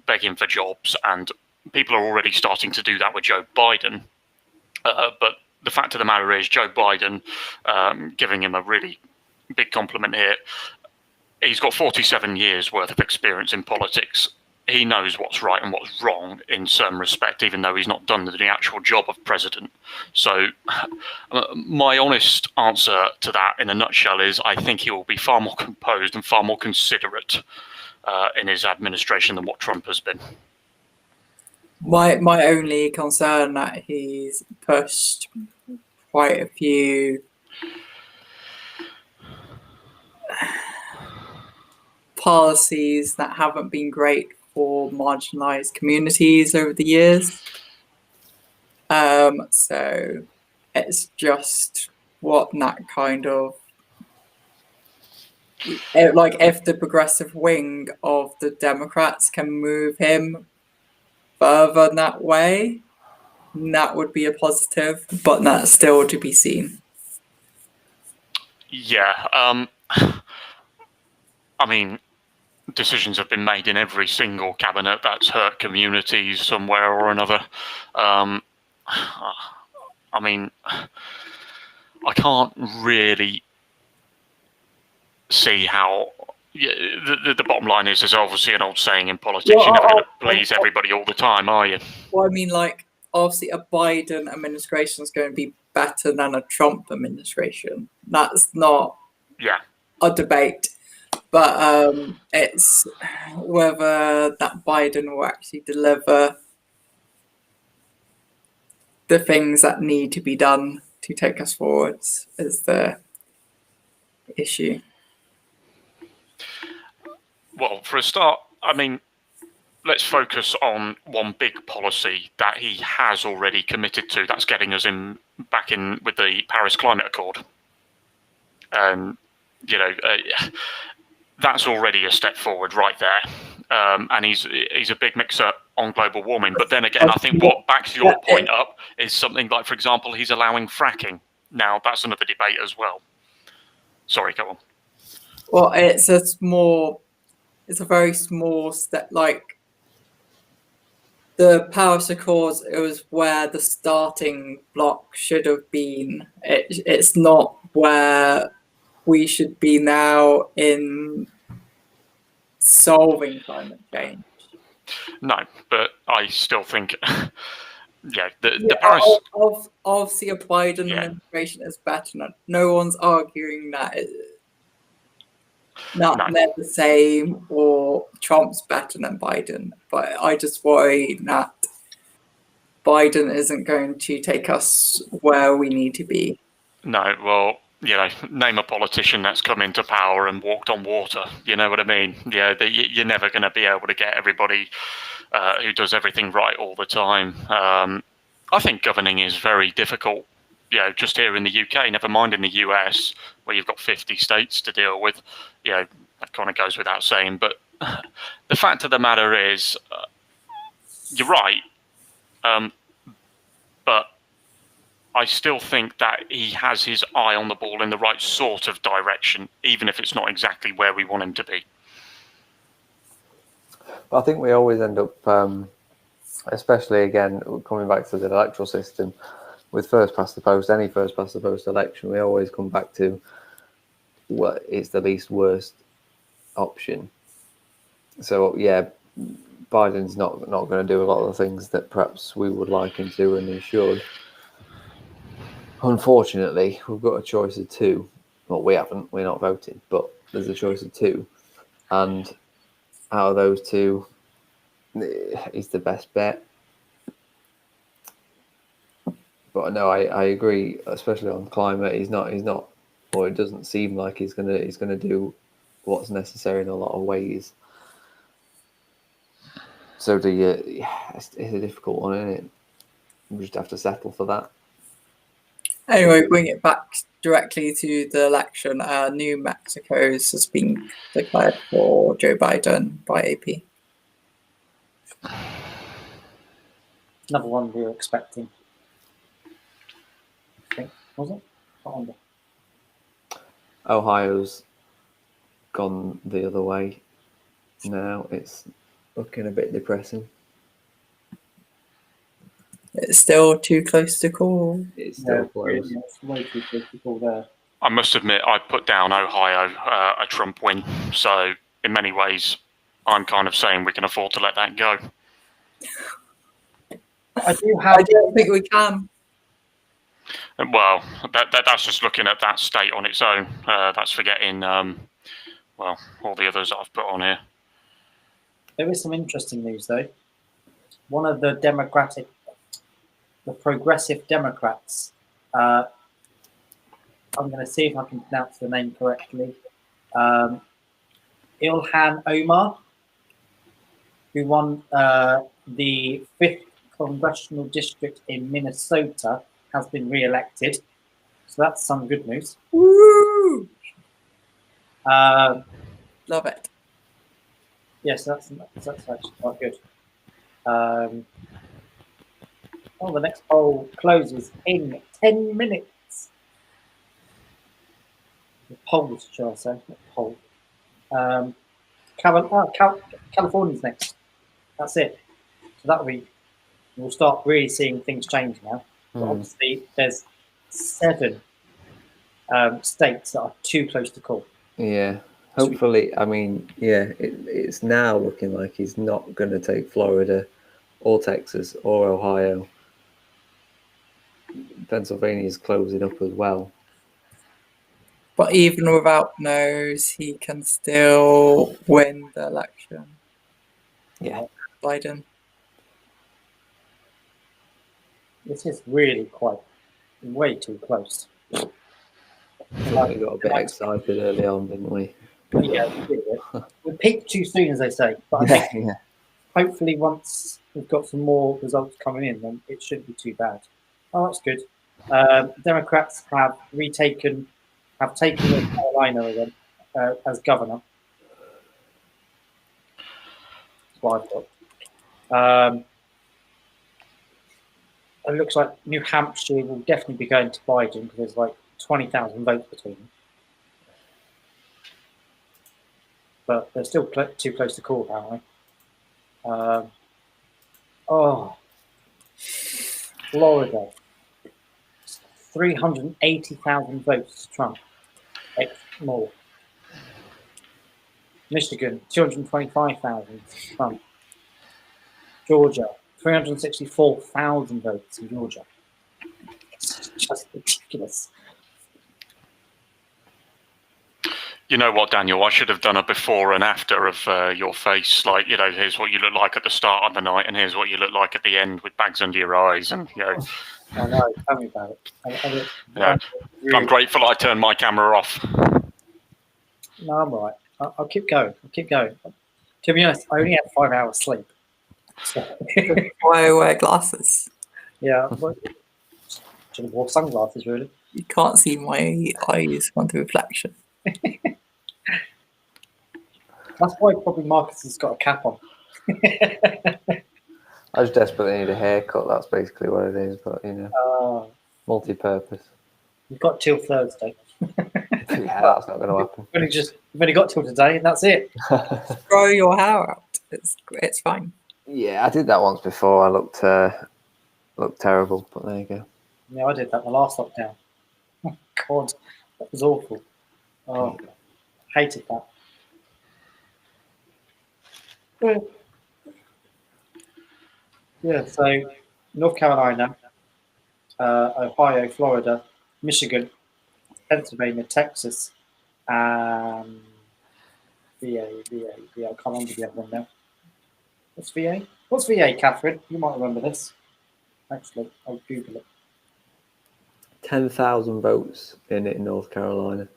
E: begging for jobs, and people are already starting to do that with Joe Biden. But the fact of the matter is, Joe Biden, giving him a really big compliment here, he's got 47 years worth of experience in politics. He knows what's right and what's wrong in some respect, even though he's not done the actual job of president. So my honest answer to that in a nutshell is I think he will be far more composed and far more considerate in his administration than what Trump has been.
D: My only concern that he's pushed quite a few policies that haven't been great for marginalized communities over the years. So it's just what that kind of, like, if the progressive wing of the Democrats can move him further that way, that would be a positive, but that's still to be seen.
E: Yeah, I mean, decisions have been made in every single cabinet that's hurt communities somewhere or another. I mean, I can't really see how. Yeah, the bottom line is, there's obviously an old saying in politics: you're never going to please everybody all the time, are you?
D: Well, I mean, like, obviously, a Biden administration is going to be better than a Trump administration. That's not a debate. But it's whether that Biden will actually deliver the things that need to be done to take us forwards is the issue.
E: Well, for a start, I mean, let's focus on one big policy that he has already committed to. That's getting us back in with the Paris Climate Accord. And, you know, that's already a step forward right there. And he's a big mixer on global warming. But then again, I think what backs your point up is something like, for example, he's allowing fracking. Now, that's another debate as well. Sorry, go on.
D: Well, it's a very small step. Like, the Paris Accords, it was where the starting block should have been. It's not where we should be now in solving climate change.
E: No, but I still think, the Paris...
D: Obviously, a Biden administration is better. No one's arguing that they're the same or Trump's better than Biden. But I just worry that Biden isn't going to take us where we need to be.
E: No, well, you know, name a politician that's come into power and walked on water. You know what I mean? Yeah, you're never going to be able to get everybody who does everything right all the time. I think governing is very difficult, you know, just here in the UK, never mind in the US, where you've got 50 states to deal with. You know, that kind of goes without saying. But the fact of the matter is, you're right. But I still think that he has his eye on the ball in the right sort of direction, even if it's not exactly where we want him to be.
C: I think we always end up, especially again, coming back to the electoral system, with first past the post, any first past the post election, we always come back to what is the least worst option. So yeah, Biden's not going to do a lot of the things that perhaps we would like him to, and he should. Unfortunately, we've got a choice of two. Well, we haven't. We're not voting, but there's a choice of two, and out of those two, he's the best bet. But no, I agree, especially on climate. He's not, or it doesn't seem like he's gonna do what's necessary in a lot of ways. So it's a difficult one, isn't it? We just have to settle for that.
D: Anyway, bring it back directly to the election. New Mexico's has been declared for Joe Biden by AP.
A: Another one we were expecting. I think, was it? Can't remember.
C: Ohio's gone the other way now. It's looking a bit depressing.
D: It's still too close to call.
C: It's still close.
A: Yeah, it's way too close to call there.
E: I must admit, I put down Ohio a Trump win. So in many ways, I'm kind of saying we can afford to let that go.
A: I do
D: I
A: have.
D: don't think we can.
E: Well, that's just looking at that state on its own. That's forgetting, well, all the others that I've put on here.
A: There is some interesting news though. One of the Progressive Democrats. I'm going to see if I can pronounce the name correctly. Ilhan Omar, who won the 5th congressional district in Minnesota, has been re-elected. So that's some good news.
D: Woo!
A: Um,
D: Love it.
A: yes, that's actually quite good. The next poll closes in 10 minutes. The polls, shall I say, not poll. California's next. That's it. So we'll start really seeing things change now. But obviously, there's 7 states that are too close to call.
C: Yeah. Hopefully, I mean, yeah, it's now looking like he's not going to take Florida or Texas or Ohio. Pennsylvania's closing up as well.
D: But even without those, he can still win the election.
C: Yeah.
D: Biden.
A: This is really quite way too close.
C: I think we got a bit excited early on, didn't we?
A: Yeah, we peaked too soon, as they say. But I think
C: Yeah.
A: hopefully once we've got some more results coming in, then it shouldn't be too bad. Oh, that's good. Democrats have taken North Carolina again as governor. That's what I've got. It looks like New Hampshire will definitely be going to Biden because there's like 20,000 votes between them. But they're still too close to call, apparently. Florida. 380,000 votes to Trump. More. Michigan, 225,000 to Trump. Georgia, 364,000 votes in Georgia. It's just ridiculous.
E: You know what, Daniel? I should have done a before and after of your face. Like, you know, here's what you look like at the start of the night, and here's what you look like at the end with bags under your eyes. And, you know,
A: I know, tell me about it.
E: I'm grateful I turned my camera off.
A: No, I'm all right. I'll keep going. To be honest, I only had 5 hours sleep. So,
D: Why I wear glasses?
A: yeah, should have worn sunglasses, really.
D: You can't see my eyes on the reflection.
A: That's why probably Marcus has got a cap on.
C: I just desperately need a haircut. That's basically what it is. But you know, multi-purpose.
A: You've got till Thursday.
C: Yeah, that's not going to happen.
A: You've only got till today, and that's it.
D: Grow your hair out. It's fine.
C: Yeah, I did that once before. I looked terrible, but there you go.
A: Yeah, I did that the last lockdown. Oh, God, that was awful. Oh, hated that. Yeah, so North Carolina, Ohio, Florida, Michigan, Pennsylvania, Texas, and VA. I can't remember the other one now. What's VA? What's VA, Catherine? You might remember this. Actually, I'll Google it.
C: 10,000 votes in it in North Carolina.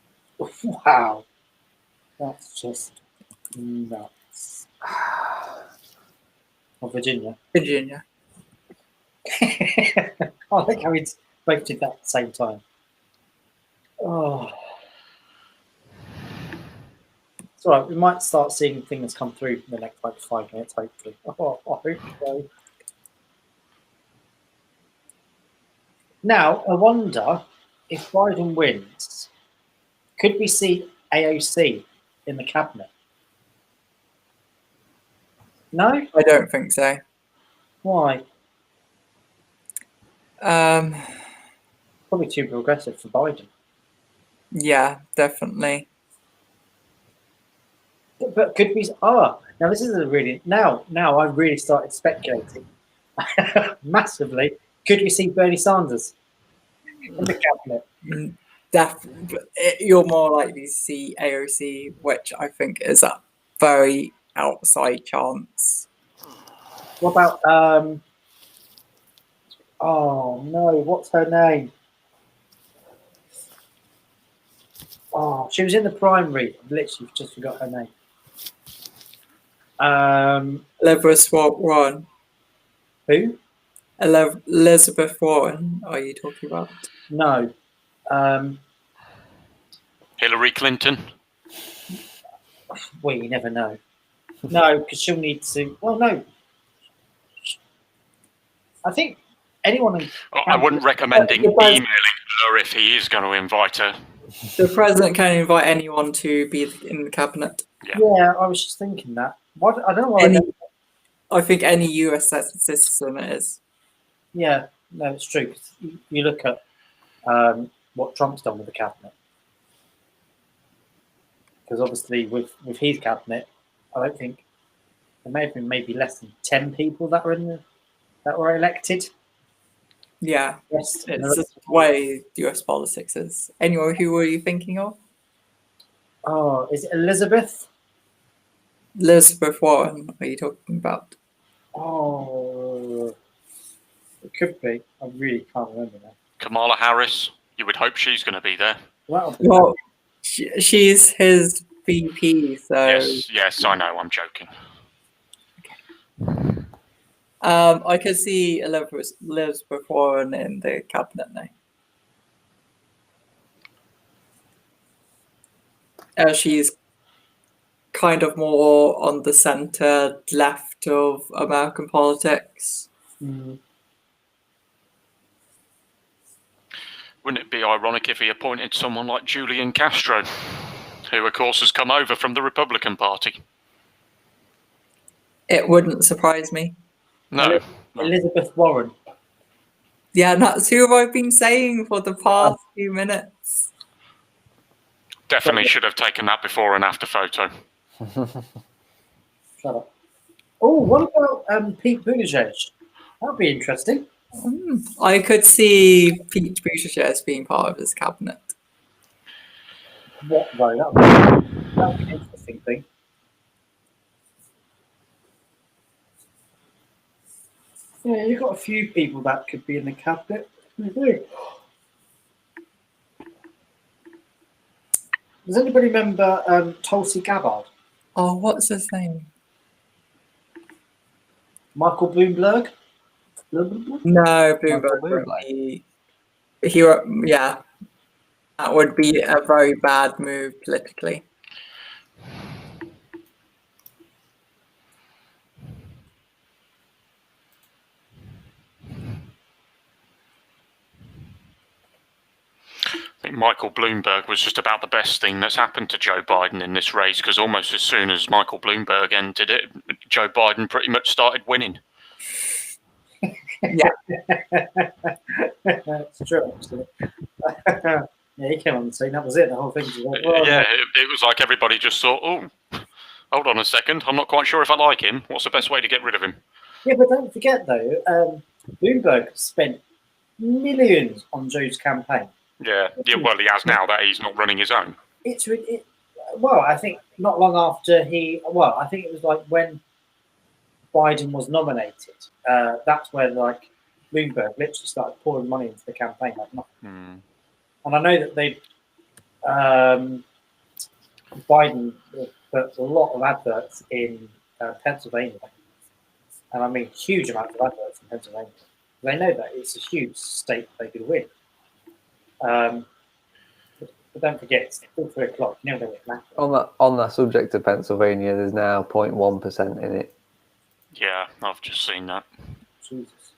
A: Wow. That's just nuts. Or Virginia.
D: Virginia.
A: I like how we both did that at the same time. Oh. It's all right. We might start seeing things come through in the next 5 minutes, hopefully. Oh, I hope so. Now, I wonder if Biden wins, could we see AOC in the cabinet? No?
D: I don't think so.
A: Why?
D: Um,
A: Probably too progressive for Biden.
D: yeah, definitely.
A: But could we? Now this is a really now I really started speculating massively. Could we see Bernie Sanders in the cabinet?
D: You're more likely to see AOC, which I think is a very outside chance.
A: What about oh no, what's her name? Oh, she was in the primary. I've literally just forgot her name.
D: Elizabeth Warren.
A: Who?
D: Elizabeth Warren. Are you talking about?
A: No.
E: Hillary Clinton.
A: Well, you never know. No, because she'll need to. Well, no. I think anyone.
E: I wouldn't recommend emailing her if he is going to invite her.
D: The president can invite anyone to be in the cabinet.
A: Yeah, I was just thinking that. What I don't know why.
D: I think any US citizen is.
A: Yeah, no, it's true. 'Cause you look at what Trump's done with the cabinet. Because obviously, with his cabinet, I don't think there may have been maybe less than 10 people that were elected.
D: Yeah,
A: Yes,
D: it's just the way US politics is. Anyway, who were you thinking of?
A: Oh, is it Elizabeth?
D: Elizabeth Warren. Are you talking about?
A: Oh, it could be. I really can't remember now.
E: Kamala Harris. You would hope she's going to be there.
D: Well, she's his VP, so
E: Yes, I know. I'm joking.
D: I could see Elizabeth Warren in the cabinet now. She's kind of more on the centre left of American politics.
A: Mm.
E: Wouldn't it be ironic if he appointed someone like Julian Castro, who, of course, has come over from the Republican Party?
D: It wouldn't surprise me.
E: No.
A: Elizabeth Warren.
D: Yeah, that's who I've been saying for the past few minutes.
E: Definitely should have taken that before and after photo.
A: Shut up. Oh, what about Pete Buttigieg? That'd be interesting.
D: I could see Pete Buttigieg being part of his cabinet.
A: What though? That would be an interesting thing. Yeah, you've got a few people that could be in the cabinet. Does anybody remember Tulsi Gabbard?
D: Oh, what's his name?
A: Michael Bloomberg?
D: No, Bloomberg. Yeah, that would be a very bad move politically.
E: I think Michael Bloomberg was just about the best thing that's happened to Joe Biden in this race, because almost as soon as Michael Bloomberg entered it, Joe Biden pretty much started winning.
D: Yeah.
A: That's true, actually. Yeah, he came on the scene. That was it. The whole thing was like,
E: it was like everybody just thought, oh, hold on a second. I'm not quite sure if I like him. What's the best way to get rid of him?
A: Yeah, but don't forget, though, Bloomberg spent millions on Joe's campaign.
E: Yeah, well, he has now that he's not running his own.
A: Well, I think not long after I think it was like when Biden was nominated. That's where like Bloomberg literally started pouring money into the campaign like nothing. And I know that Biden put a lot of adverts in Pennsylvania, and I mean huge amounts of adverts in Pennsylvania. They know that it's a huge state they could win. But don't forget, it's still 3 o'clock. You never know what matters.
C: On that subject of Pennsylvania, there's now 0.1% in it.
E: Yeah, I've just seen that.
A: Jesus.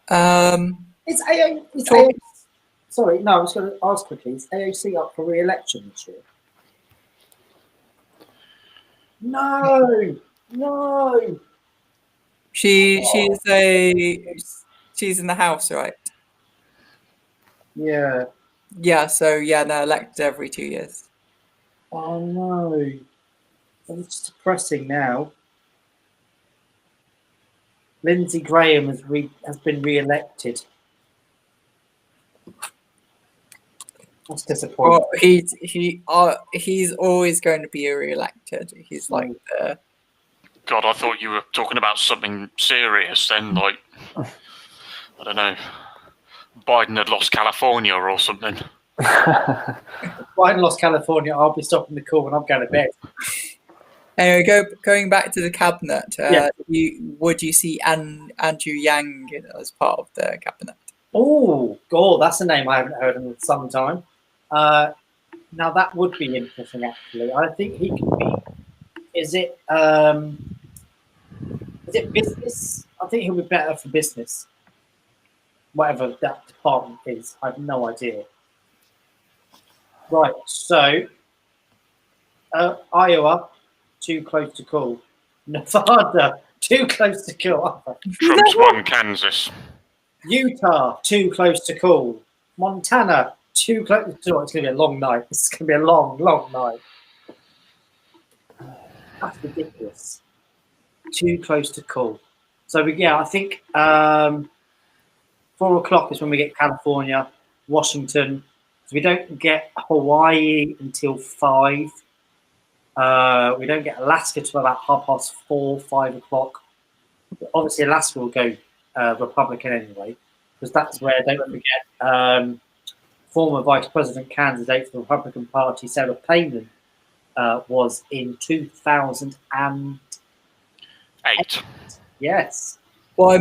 A: Is AO, is
D: Talk-
A: AO sorry, no, I was going to ask quickly, is AOC up for re-election this year? No, no.
D: she's in the house, right?
A: Yeah.
D: Yeah. So yeah, they're elected every 2 years.
A: Oh no. It's depressing now. Lindsey Graham has been re-elected. That's disappointing.
D: Well, he's always going to be re-elected. He's like the
E: God, I thought you were talking about something serious then, like, I don't know, Biden had lost California or something.
A: Biden lost California. I'll be stopping the call when I'm going to bed.
D: Anyway, going back to the cabinet.
A: Yeah.
D: Would you see Andrew Yang as part of the cabinet?
A: Oh, God, that's a name I haven't heard in some time. Now that would be interesting, actually. I think he could be. Is it business? I think he'll be better for business. Whatever that department is, I have no idea. Right, so Iowa, too close to call. Nevada, too close to call.
E: Trump's won Kansas.
A: Utah, too close to call. Montana, too close to call. It's going to be a long night. This is going to be a long, long night. That's ridiculous. Too close to call. So, I think 4 o'clock is when we get California, Washington. So we don't get Hawaii until 5. We don't get Alaska till about 4:30, 5 o'clock. But obviously, Alaska will go Republican anyway, because that's where, don't forget, former vice president candidate for the Republican Party, Sarah Palin, was in 2008. Yes.
D: Well,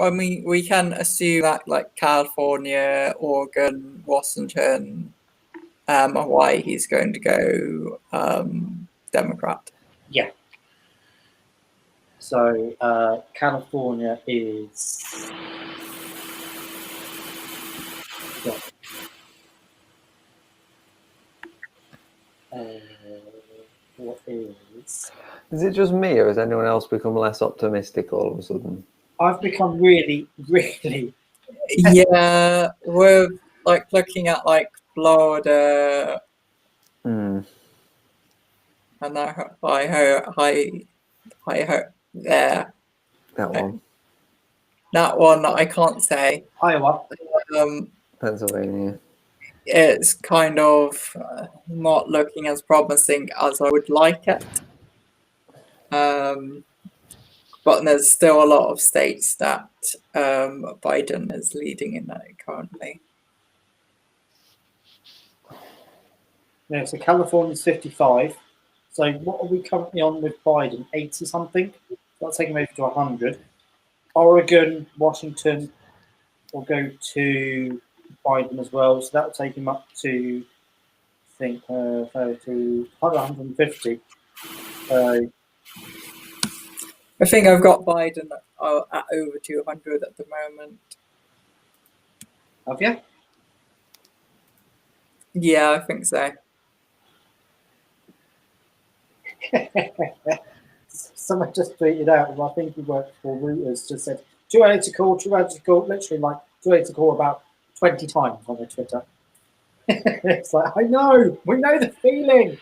D: I mean, we can assume that like California, Oregon, Washington, Hawaii, he's going to go Democrat.
A: Yeah. So California is. What is?
C: Is it just me, or has anyone else become less optimistic all of a sudden?
A: I've become really, really.
D: Yeah, we're like looking at like Florida
C: Hmm.
D: and I there.
C: That one.
D: That one I can't say.
A: Iowa.
C: Pennsylvania.
D: It's kind of not looking as promising as I would like it. But there's still a lot of states that Biden is leading in currently.
A: Yeah, so California's 55. So what are we currently on with Biden? 80 something? That'll take him over to 100. Oregon, Washington will go to Biden as well. So that'll take him up to, I think, to 150.
D: I think I've got Biden at over 200 at the moment.
A: Have you?
D: Yeah, I think so.
A: Someone just tweeted out, I think he worked for Reuters, just said, too early to call, literally like too early to call about 20 times on their Twitter. It's like, I know, we know the feeling.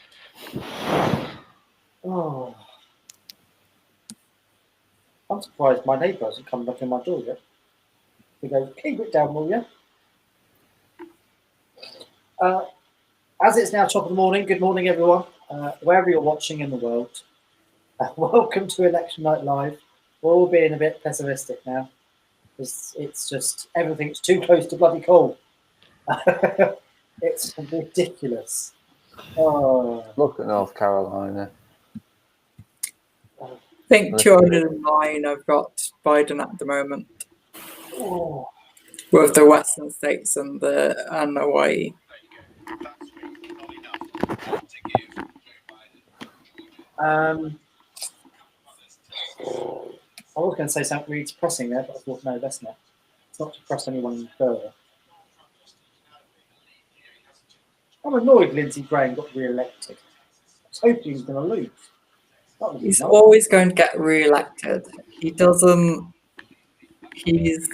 A: Oh. I'm surprised my neighbour hasn't come knocking my door yet. He goes, keep it down, will you? As it's now top of the morning, good morning, everyone. Wherever you're watching in the world, welcome to Election Night Live. We're all being a bit pessimistic now. It's just, everything's too close to bloody call. It's ridiculous. Oh.
C: Look at North Carolina.
D: I think 209 I've got Biden at the moment.
A: Oh.
D: With the Western states and Hawaii.
A: I was going to say something really depressing there, but I thought, no, that's not. It's not to press anyone further. I'm annoyed Lindsey Graham got re-elected. I was hoping he was going to lose. That would be
D: He's
A: nice.
D: always going to get re-elected. He doesn't. He's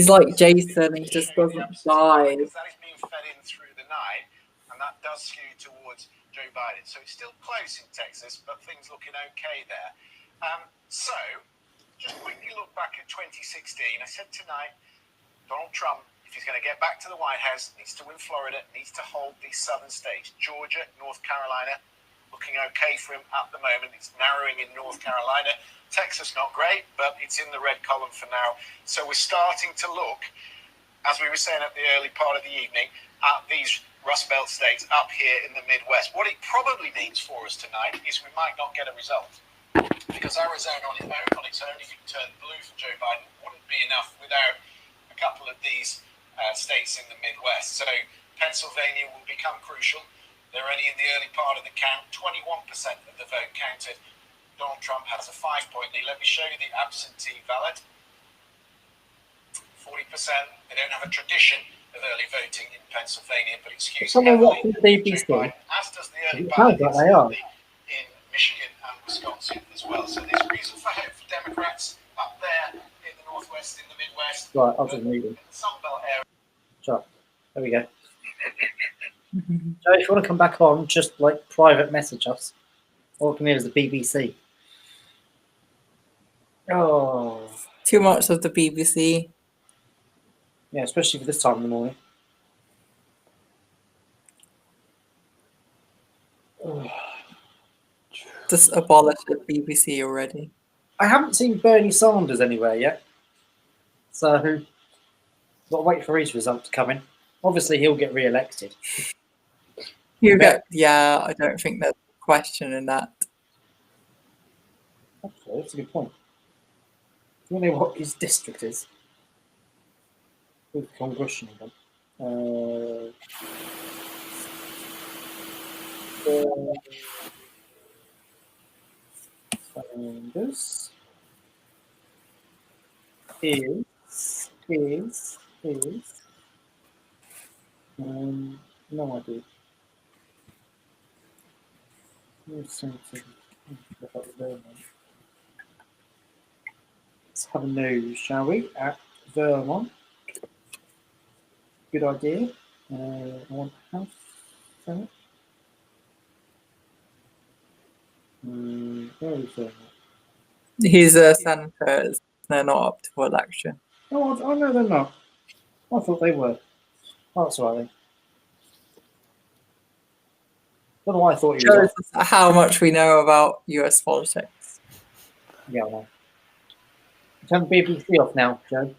D: like Jason. He just doesn't die.
F: That is being fed in through the night, and that does skew towards Joe Biden. So it's still close in Texas, but things looking okay there. So just quickly look back at 2016. I said tonight, Donald Trump, if he's going to get back to the White House, needs to win Florida, needs to hold these southern states. Georgia, North Carolina, looking okay for him at the moment. It's narrowing in North Carolina. Texas, not great, but it's in the red column for now. So we're starting to look, as we were saying at the early part of the evening, at these Rust Belt states up here in the Midwest. What it probably means for us tonight is we might not get a result. Because Arizona on its own, if it turned blue for Joe Biden, wouldn't be enough without a couple of these states in the Midwest. So Pennsylvania will become crucial. They're only in the early part of the count. 21% of the vote counted. Donald Trump has a 5-point lead. Let me show you the absentee ballot. 40%. They don't have a tradition of early voting in Pennsylvania, but it skews
A: Someone
F: heavily
A: watching the BBC.
F: Joe Biden, as does the early
A: It sounds
F: ballot
A: like they are.
F: in Michigan and Wisconsin as well. So there's reason for hope for Democrats up there in the Northwest, in the Midwest.
A: Right, I'll just move
F: In
A: it.
F: the Sun Belt area.
A: Sure. There we go. So if you want to come back on, just like private message us. All I can hear is the BBC. Oh,
D: Too much of the BBC.
A: yeah, especially for this time in the morning. Oh.
D: Just abolish the BBC already.
A: I haven't seen Bernie Sanders anywhere yet, so got to wait for his result to come in. Obviously, he'll get re-elected.
D: Yeah, I don't think there's a question in that.
A: Actually, that's a good point. Do you know what his district is? With congressional one. Sanders is no idea. Let's have a nose, shall we? At Vermont. Good idea. One house. Senate. Where is Vermont?
D: He's a senator. They're not up for election.
A: Oh, I know they're not. I thought they were. Oh, that's all right then. Don't know why I thought he was.
D: Shows us how much we know about US politics.
A: Yeah, I know. Turn the BBC off now, Joe.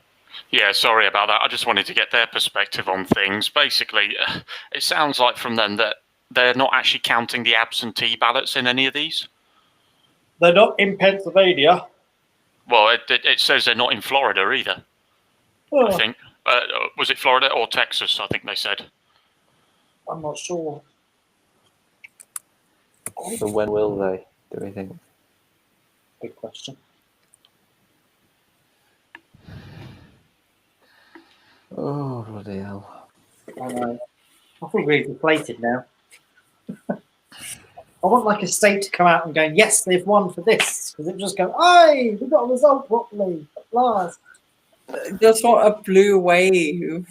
E: Yeah, sorry about that. I just wanted to get their perspective on things. Basically, it sounds like from them that they're not actually counting the absentee ballots in any of these.
A: They're not in Pennsylvania.
E: Well, it says they're not in Florida either,
A: Oh,
E: I think. Was it Florida or Texas, I think they said.
A: I'm not sure.
C: So when will they, do we think?
A: Good question.
C: Oh, bloody hell.
A: I know. I feel really deflated now. I want like a state to come out and go, yes, they've won for this. Because it just go, hey, we got a result properly at last.
D: Just want a blue wave.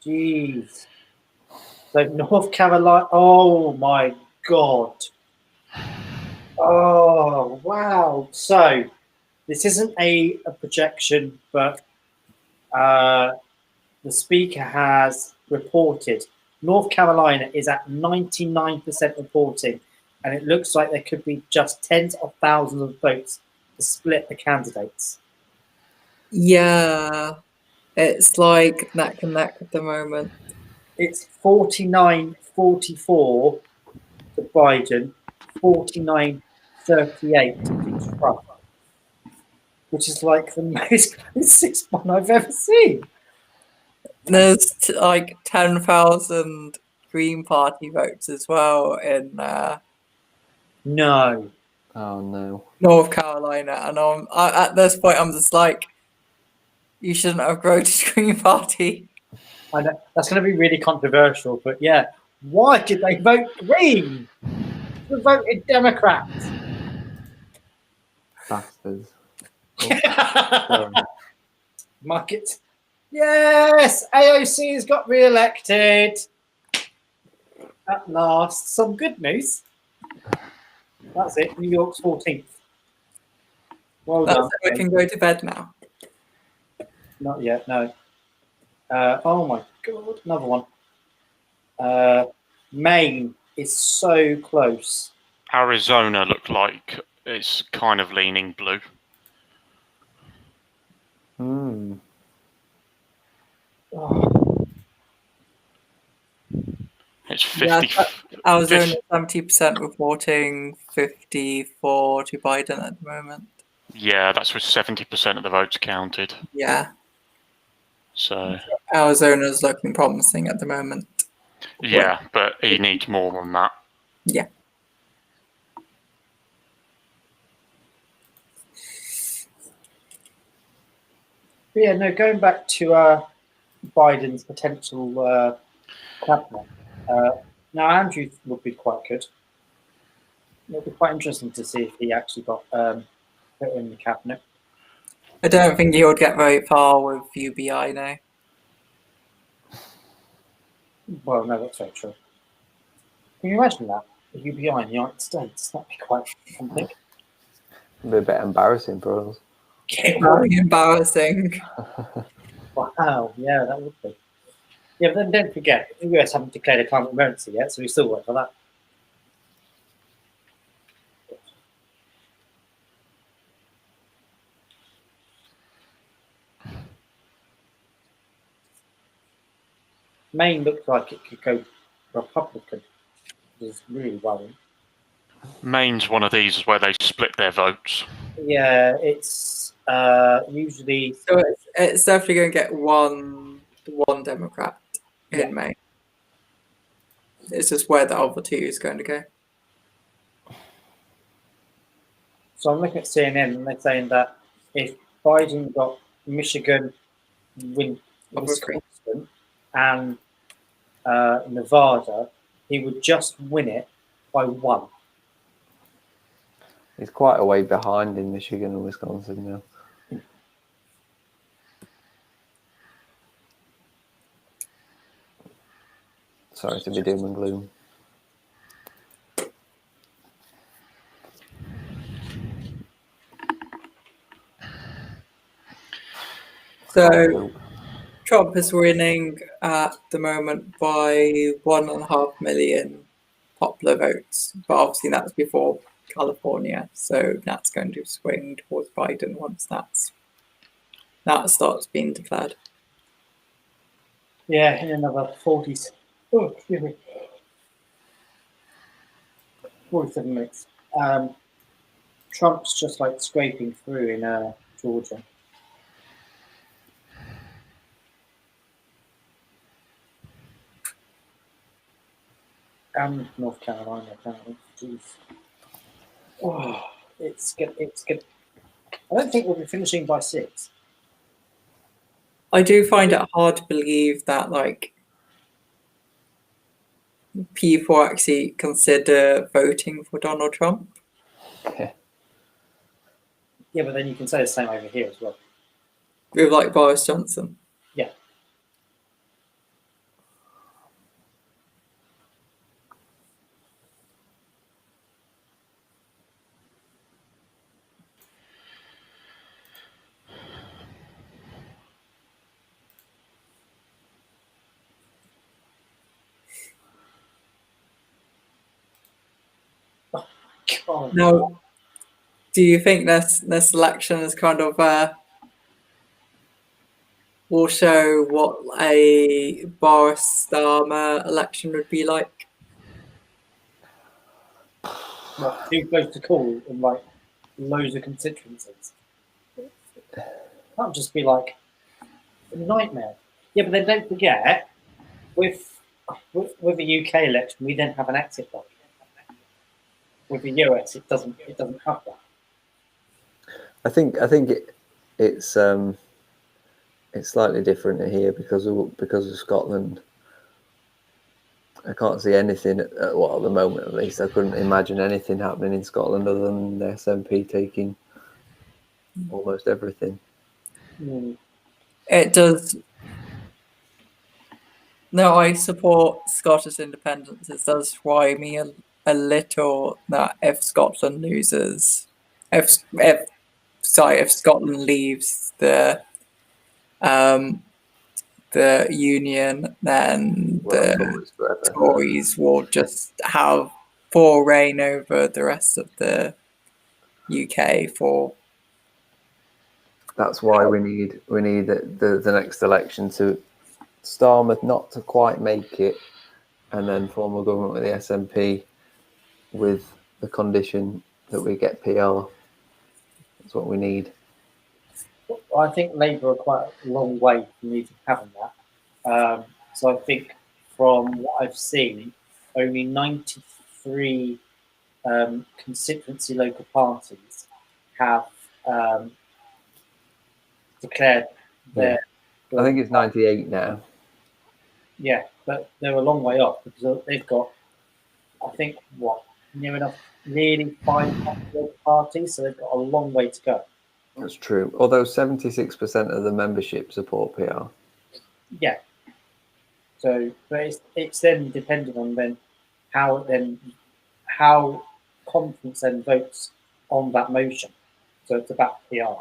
A: Jeez. So North Carolina, oh my God. Oh, wow. So this isn't a projection, but the speaker has reported North Carolina is at 99% reporting, and it looks like there could be just tens of thousands of votes to split the candidates.
D: Yeah, it's like neck and neck at the moment.
A: It's 49-44 to Biden, 49-38 to Trump, which is like the most closest one I've ever seen.
D: There's like 10,000 Green Party votes as well in
A: No.
C: Oh no.
D: North Carolina, and at this point, I'm just like, you shouldn't have voted Green Party.
A: I know that's going to be really controversial, but yeah, why did they vote Green? They voted Democrat.
C: Bastards. Sorry.
A: Mark it. Yes, AOC's got re-elected. At last, some good news. That's it. New York's 14th. Well
D: That's
A: done.
D: it. We can go to bed now.
A: Not yet, no. Oh my god, another one. Maine is so close.
E: Arizona looked like it's kind of leaning blue.
C: Hmm.
A: Oh,
E: It's
D: Yeah,
E: 50.
D: Arizona 70% reporting, 54 to Biden at the moment.
E: Yeah, that's with 70% of the votes counted.
D: Yeah,
E: So
D: Arizona's looking promising at the moment.
E: yeah, but he needs more than that.
D: Yeah.
A: but yeah, no, going back to Biden's potential cabinet. Now, Andrew would be quite good. It would be quite interesting to see if he actually got put in the cabinet.
D: I don't think he would get very far with UBI now.
A: Well, no, that's very true. Can you imagine that? A UBI in the United States? That'd be quite something.
C: It'd be a bit embarrassing for us.
D: Very embarrassing.
A: Wow, yeah, that would be. Yeah, but then don't forget, the US haven't declared a climate emergency yet, so we still wait for that. Maine looks like it could go Republican. It's really worrying.
E: Maine's one of these where they split their votes.
A: Yeah, it's usually
D: So it's definitely going to get one Democrat
A: Yeah.
D: in May. It's just where the other two is going to go.
A: So I'm looking at CNN and they're saying that if Biden got Michigan, Wisconsin, and Nevada, he would just win it by one.
C: He's quite a way behind in Michigan and Wisconsin now. Sorry to be doom and gloom.
D: So Trump is winning at the moment by 1.5 million popular votes, but obviously that's before California, so that's going to swing towards Biden once that starts being declared.
A: Yeah, in another 40s. Oh, excuse me. 47 minutes. Trump's just like scraping through in Georgia. And North Carolina, apparently. Jeez. Oh, it's good. It's good. I don't think we'll be finishing by 6.
D: I do find it hard to believe that like people actually consider voting for Donald Trump.
A: Yeah, but then you can say the same over here as well.
D: With like Boris Johnson.
A: Yeah. Oh, God.
D: Now, do you think this election is kind of will show what a Boris Starmer election would be like?
A: What, too close to call in like loads of constituencies? Can't just be like a nightmare. Yeah, but then don't forget, with the UK election, we then have an exit poll. with the US, it doesn't have that.
C: I think it's slightly different here because of Scotland. I can't see anything at the moment, at least. I couldn't imagine anything happening in Scotland other than the SNP taking almost everything.
D: It does. No, I support Scottish independence. It does worry me a little that if Scotland loses, if Scotland leaves the union, then the Tories will just have full reign over the rest of the UK for.
C: That's why we need the next election to Starmer not to quite make it, and then form a government with the SNP with the condition that we get PR. That's what we need.
A: I think Labour are quite a long way from even having that. So I think from what I've seen, only 93 constituency local parties have declared their.
C: I think it's 98 now.
A: Yeah, but they're a long way off because they've got, I think, nearly 500 parties, so they've got a long way to go.
C: That's true. Although 76% of the membership support PR.
A: Yeah. So, but it's then dependent on then how conference then votes on that motion. So it's about PR.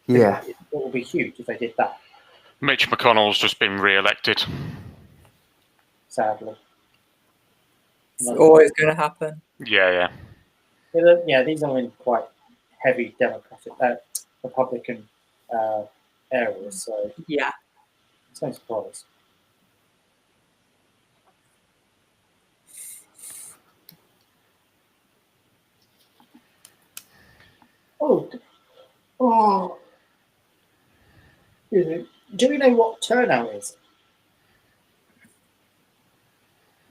C: Yeah.
A: It will be huge if they did that.
E: Mitch McConnell's just been re-elected.
A: Sadly.
D: It's always going to happen.
E: Yeah.
A: Yeah, these are in quite heavy Republican areas, so
D: yeah,
A: it's no surprise. Do we know what turnout is?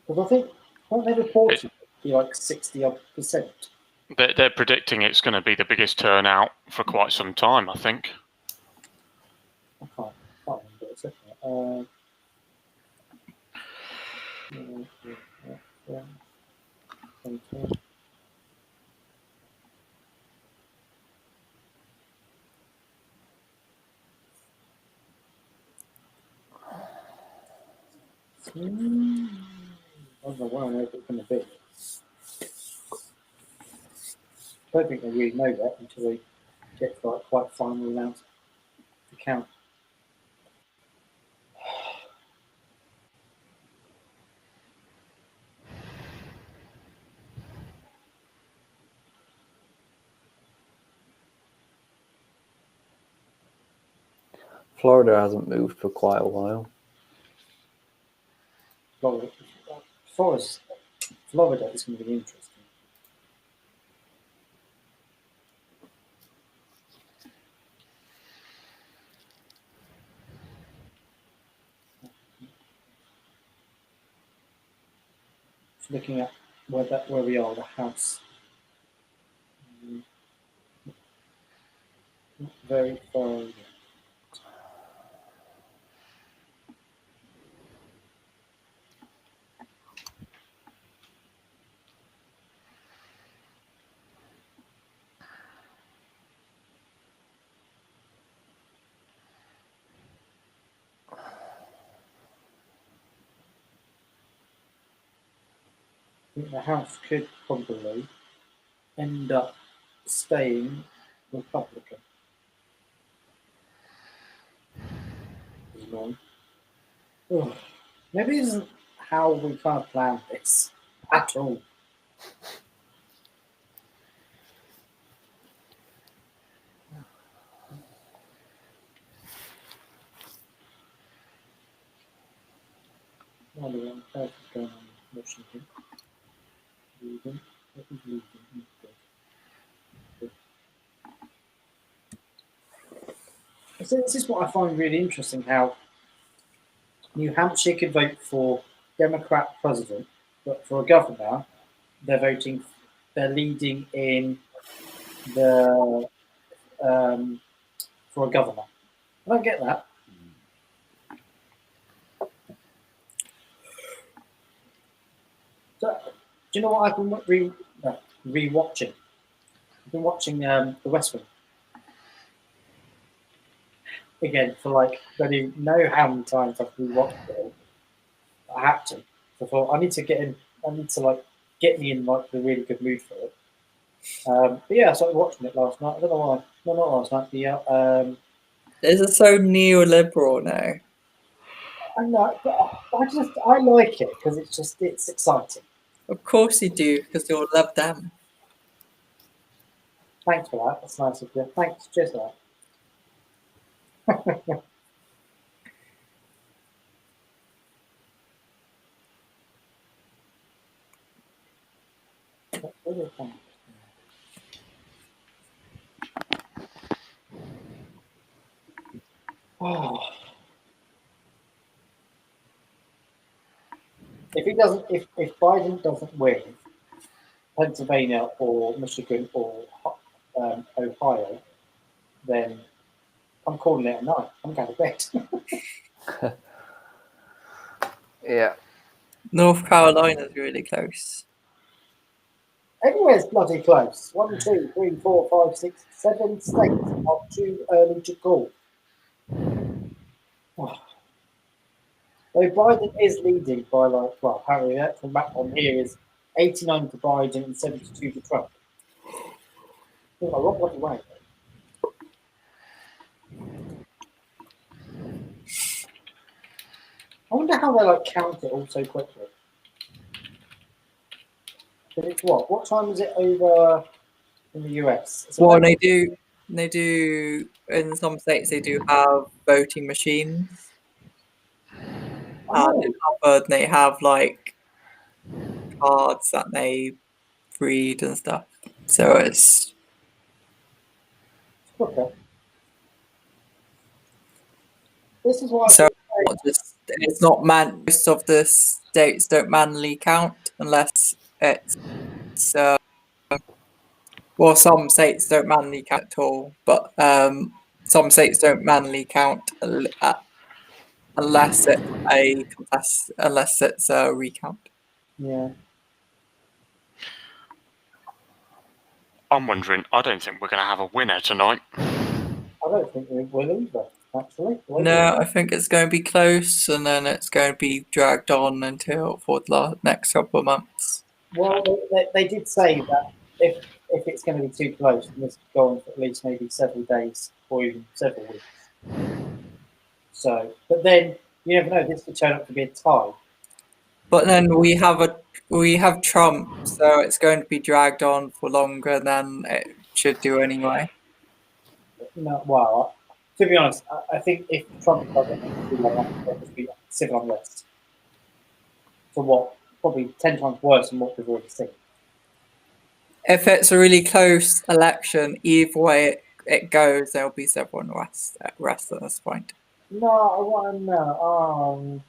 A: Because I think aren't they reported to be like 60% odd?
E: They're predicting it's going to be the biggest turnout for quite some time, I think.
A: I can't remember. I don't know where on earth it's going to be. I don't think they really know that until they get quite final amounts to count.
C: Florida hasn't moved for quite a while.
A: Florida is going to be interesting. Looking at where we are, the House. Not very far yet. I think the House could probably end up staying Republican. Maybe this isn't how we kind of planned this at all. What is going on in Washington? Leaving. What is leaving? So this is what I find really interesting, how New Hampshire could vote for Democrat president, but for a governor, they're voting they're leading in the for a governor. I don't get that. So, do you know what I've been re-watching? I've been watching The West Wing again for like I don't even know how many times I've re-watched it. I had to. So I thought I need to get in. I need to like get me in like the really good mood for it. But yeah, I started watching it last night. I don't know why. No, not last night.
D: This is so neoliberal now.
A: I know, but I like it because it's exciting.
D: Of course you do, because you'll love them.
A: Thanks for that. That's nice of you. Thanks. Cheers for that. Oh. If Biden doesn't win Pennsylvania or Michigan or Ohio, then I'm calling it a night. I'm going to bed.
C: Yeah.
D: North Carolina's really close.
A: Everywhere's bloody close. 1, 2, 3, 4, 5, 6, 7 states are too early to call. Oh. Though Biden is leading by apparently from back on here is 89 to Biden and 72 to Trump. A long bloody way. I wonder how they count it all so quickly. But it's what? What time is it over in the US?
D: Well, they do in some states they do have voting machines. And in other they have like cards that they read and stuff. So it's
A: Okay. This is why
D: it's not most of the states don't manually count unless it's well, some states don't manually count at all, but some states don't manually count unless it's a recount.
A: Yeah.
E: I'm wondering. I don't think we're going to have a winner tonight.
A: I don't think we will either, actually.
D: No, I think it's going to be close, and then it's going to be dragged on for the next couple of months.
A: Well, they did say that if it's going to be too close, then this could go on for at least maybe several days or even several weeks. So, but then you never know. This could turn out to be a tie.
D: But then we have Trump, so it's going to be dragged on for longer than it should do anyway.
A: No, well, to be honest, I think if Trump does it, it would be civil unrest. For what? Probably 10 times worse than what we've already seen.
D: If it's a really close election, either way it goes, there'll be civil unrest at this point.
A: No,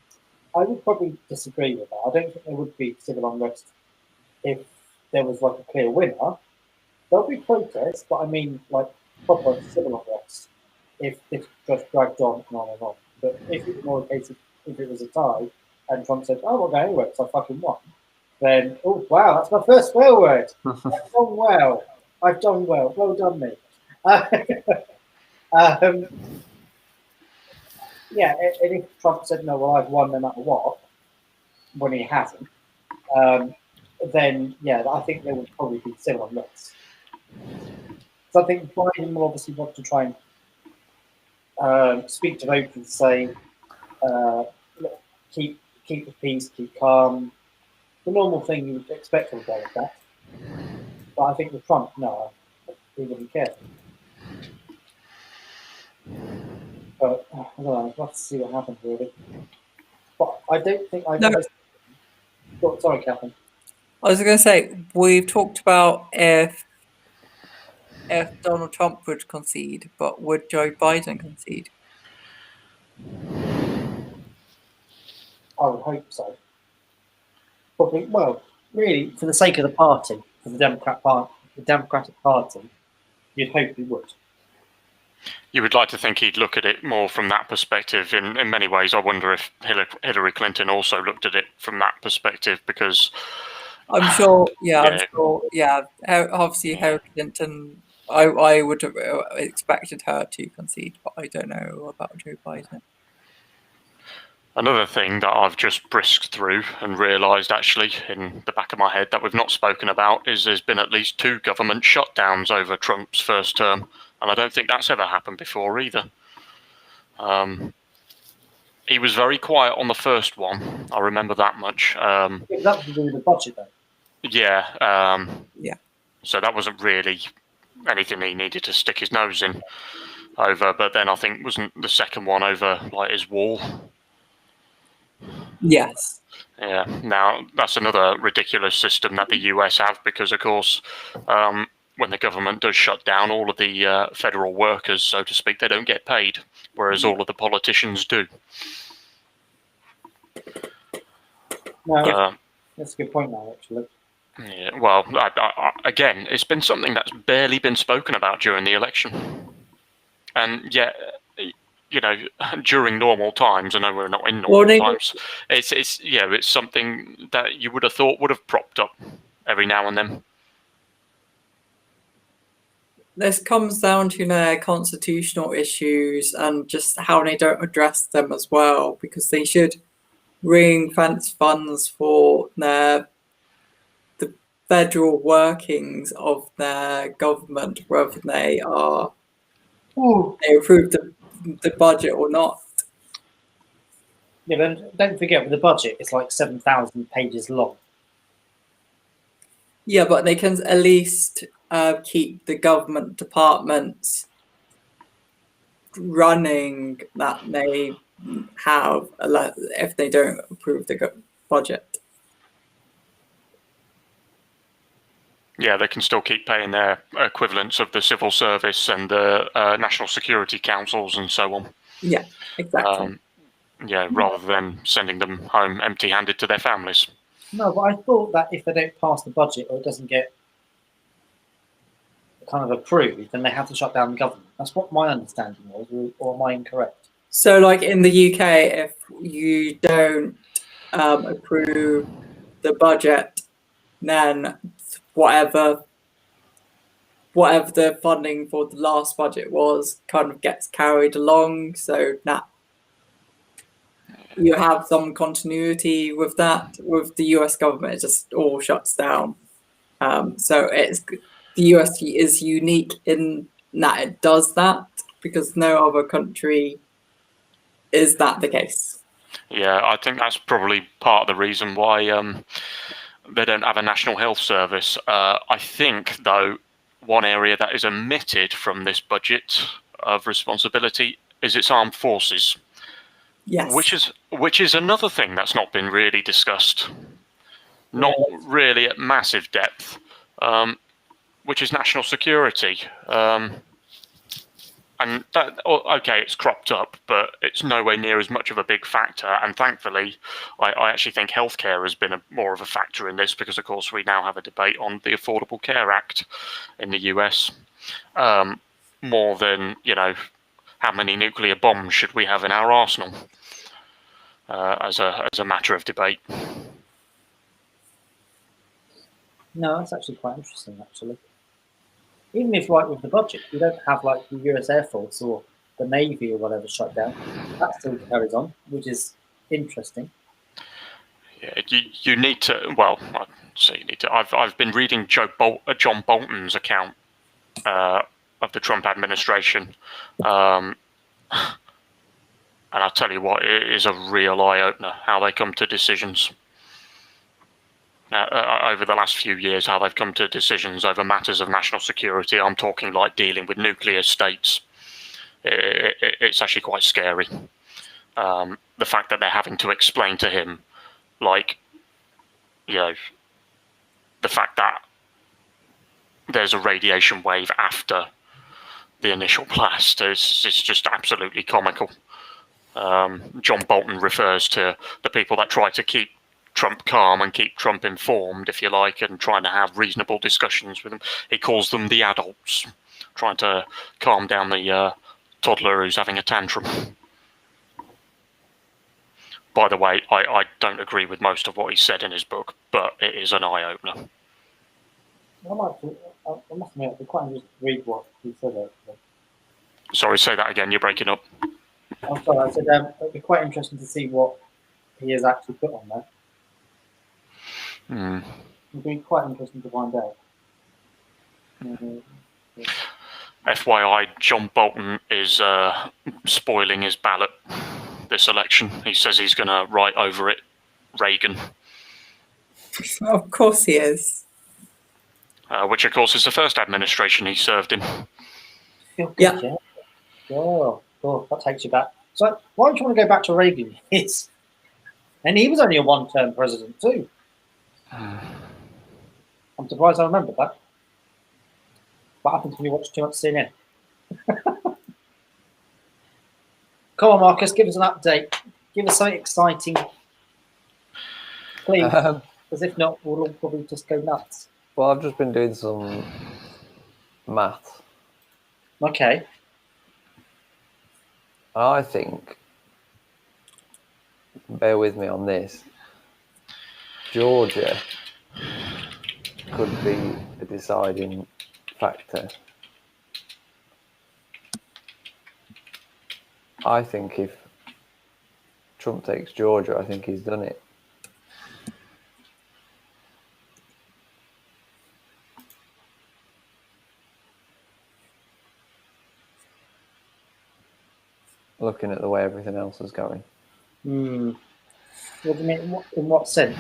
A: I would probably disagree with that. I don't think there would be civil unrest if there was like a clear winner. There'll be protests, but I mean like proper civil unrest if this just dragged on and on and on. But if it was more a case of if it was a tie and Trump said, "Oh, we'll go anyway because I fucking won," then oh wow, that's my first swear word. I've done well. I've done well. Well done, me. Yeah, and if Trump said, "No, well, I've won no matter what," when he hasn't, then yeah, I think there would probably be civil unrest. So I think Biden will obviously want to try and speak to voters and say, look, keep the peace, keep calm. The normal thing you would expect from a guy like that. But I think with Trump, no, he wouldn't care. But I don't know. We'll have to see what happens, really. But I don't think sorry, Catherine.
D: I was going to say, we've talked about if Donald Trump would concede, but would Joe Biden concede?
A: I would hope so. Probably, well, really, for the sake of the party, for the Democratic Party, you'd hope he would.
E: You would like to think he'd look at it more from that perspective. In many ways, I wonder if Hillary Clinton also looked at it from that perspective, because
D: I'm sure. Yeah,
E: Yeah.
D: I'm sure. Yeah, obviously Hillary Clinton. I would have expected her to concede, but I don't know about Joe Biden.
E: another thing that I've just brisked through and realised actually in the back of my head that we've not spoken about is there's been at least 2 government shutdowns over Trump's first term, and I don't think that's ever happened before either. He was very quiet on the first one. I remember that much.
A: Yeah, that was to do with the budget, though.
E: Yeah.
D: Yeah.
E: So that wasn't really anything he needed to stick his nose in over. But then I think wasn't the second one over like his wall.
D: Yes.
E: Yeah. Now that's another ridiculous system that the US have, because of course, when the government does shut down, all of the federal workers, so to speak, they don't get paid, whereas all of the politicians do.
A: No, that's a good point now, actually.
E: Yeah, well, again, it's been something that's barely been spoken about during the election. And yet, you know, during normal times, I know we're not in normal times, it's something that you would have thought would have propped up every now and then.
D: This comes down to their constitutional issues and just how they don't address them as well, because they should ring-fence funds for the federal workings of their government, whether they approve the budget or not.
A: Yeah, but don't forget, with the budget, it's like 7,000 pages long.
D: Yeah, but they can at least keep the government departments running that they have if they don't approve the budget.
E: Yeah, they can still keep paying their equivalents of the civil service and the national security councils and so on.
D: Yeah, exactly.
E: Rather than sending them home empty-handed to their families.
A: No, but I thought that if they don't pass the budget or it doesn't get kind of approved, then they have to shut down the government. That's what my understanding was, or am I incorrect?
D: So, like in the UK, if you don't approve the budget, then whatever the funding for the last budget was kind of gets carried along. So now you have some continuity with that. With the US government, it just all shuts down. So the US is unique in that it does that, because no other country is that the case.
E: Yeah, I think that's probably part of the reason why they don't have a national health service. I think, though, one area that is omitted from this budget of responsibility is its armed forces.
D: Yes.
E: Which is another thing that's not been really discussed, not really at massive depth, which is national security. And that, okay, it's cropped up, but it's nowhere near as much of a big factor. And thankfully, I actually think healthcare has been more of a factor in this, because, of course, we now have a debate on the Affordable Care Act in the US, more than, you know, how many nuclear bombs should we have in our arsenal, as a matter of debate.
A: No, that's actually quite interesting, actually. Even if, like, with the budget, you don't have, like, the US Air Force or the Navy or whatever shut down, that still carries on, which is interesting.
E: Yeah, you need to. Well, I'd say you need to. I've been reading John Bolton's account of the Trump administration, and I'll tell you what, it is a real eye opener how they come to decisions. Over the last few years, how they've come to decisions over matters of national security. I'm talking like dealing with nuclear states. It's actually quite scary. The fact that they're having to explain to him, like, you know, the fact that there's a radiation wave after the initial blast, it's just absolutely comical. John Bolton refers to the people that try to keep Trump calm and keep Trump informed, if you like, and trying to have reasonable discussions with him. He calls them the adults, trying to calm down the toddler who's having a tantrum. By the way, I don't agree with most of what he said in his book, but it is an eye-opener.
A: I must admit, I'd be quite interested to read what he said. Actually.
E: Sorry, say that again, you're breaking up.
A: I'm sorry, I said it'd be quite interesting to see what he has actually put on there. It'd be quite interesting to find out.
E: FYI, John Bolton is spoiling his ballot this election. He says he's going to write over it Reagan.
D: Of course he is.
E: Which, of course, is the first administration he served in.
D: Yeah.
A: Oh, that takes you back. So why don't you want to go back to Reagan? And he was only a one-term president too. I'm surprised I remember that. What happens when you watch too much CNN? Come on, Marcus, give us an update. Give us something exciting. Please. Because if not, we'll all probably just go nuts.
C: Well, I've just been doing some maths.
A: Okay.
C: I think, bear with me on this, Georgia could be a deciding factor. I think if Trump takes Georgia, I think he's done it. Looking at the way everything else is going.
A: What do you mean? In what sense?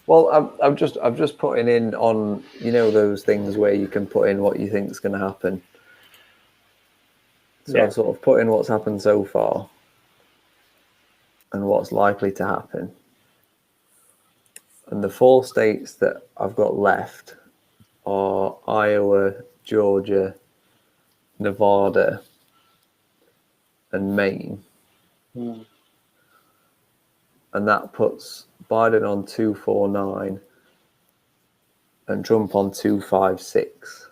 C: Well, I'm just putting in on, you know, those things where you can put in what you think is going to happen. So I've sort of put in what's happened so far and what's likely to happen. And the 4 states that I've got left are Iowa, Georgia, Nevada, and Maine. And that puts Biden on 249 and Trump on 256.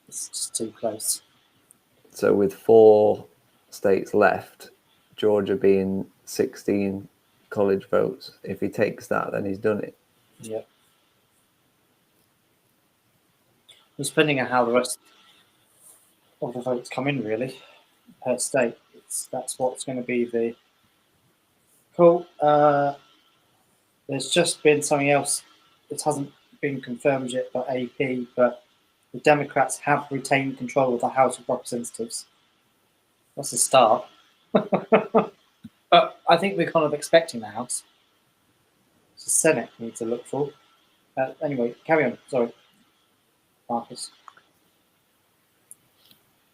A: It's just too close.
C: So with 4 states left, Georgia being 16 college votes, if he takes that, then he's done it.
A: Yeah. It's depending on how the rest of the votes come in, really, per state. That's what's going to be the cool. There's just been something else that hasn't been confirmed yet by AP, but the Democrats have retained control of the House of Representatives. That's a start. But I think we're kind of expecting the House. It's the Senate we need to look for. Anyway, carry on. Sorry, Marcus.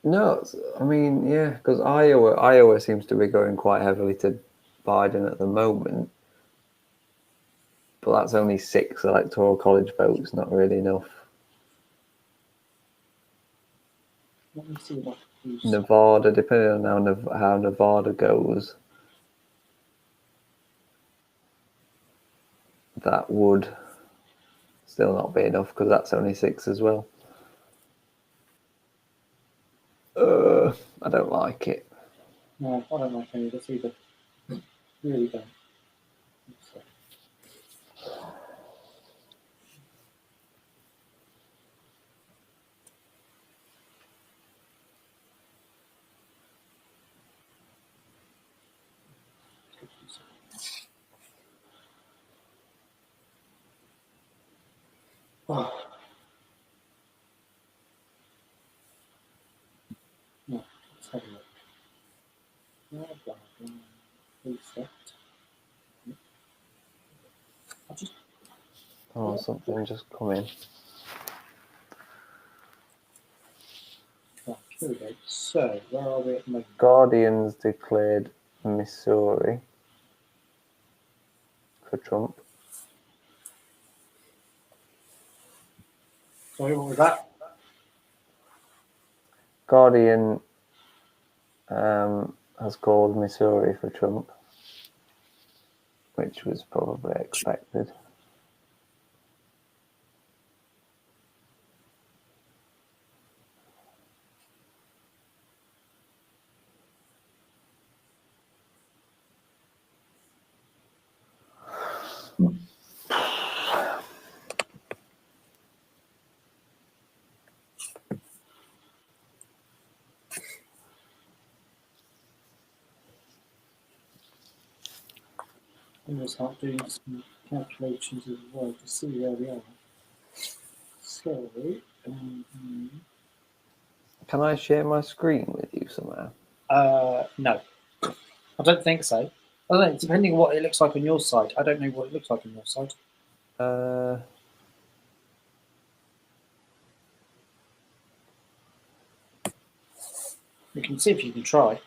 C: No, I mean, yeah, because Iowa seems to be going quite heavily to Biden at the moment. But that's only 6 electoral college votes, not really enough.
A: Let me see what
C: Nevada, depending on how Nevada goes, that would still not be enough because that's only 6 as well. I don't like it.
A: No, I don't like any of this either. Really don't. Oh. No, let's have a look. Reset.
C: Oh, something just come in.
A: Oh, here we go. So, where are we at the moment?
C: Guardians declared Missouri for Trump.
A: Sorry, what was that?
C: Guardian has called Missouri for Trump, which was probably expected.
A: I'm going to start doing some calculations as well to see where we are. So,
C: Can I share my screen with you somehow?
A: no, I don't think so. I don't know, depending on what it looks like on your side. I don't know what it looks like on your side. You can see if you can try.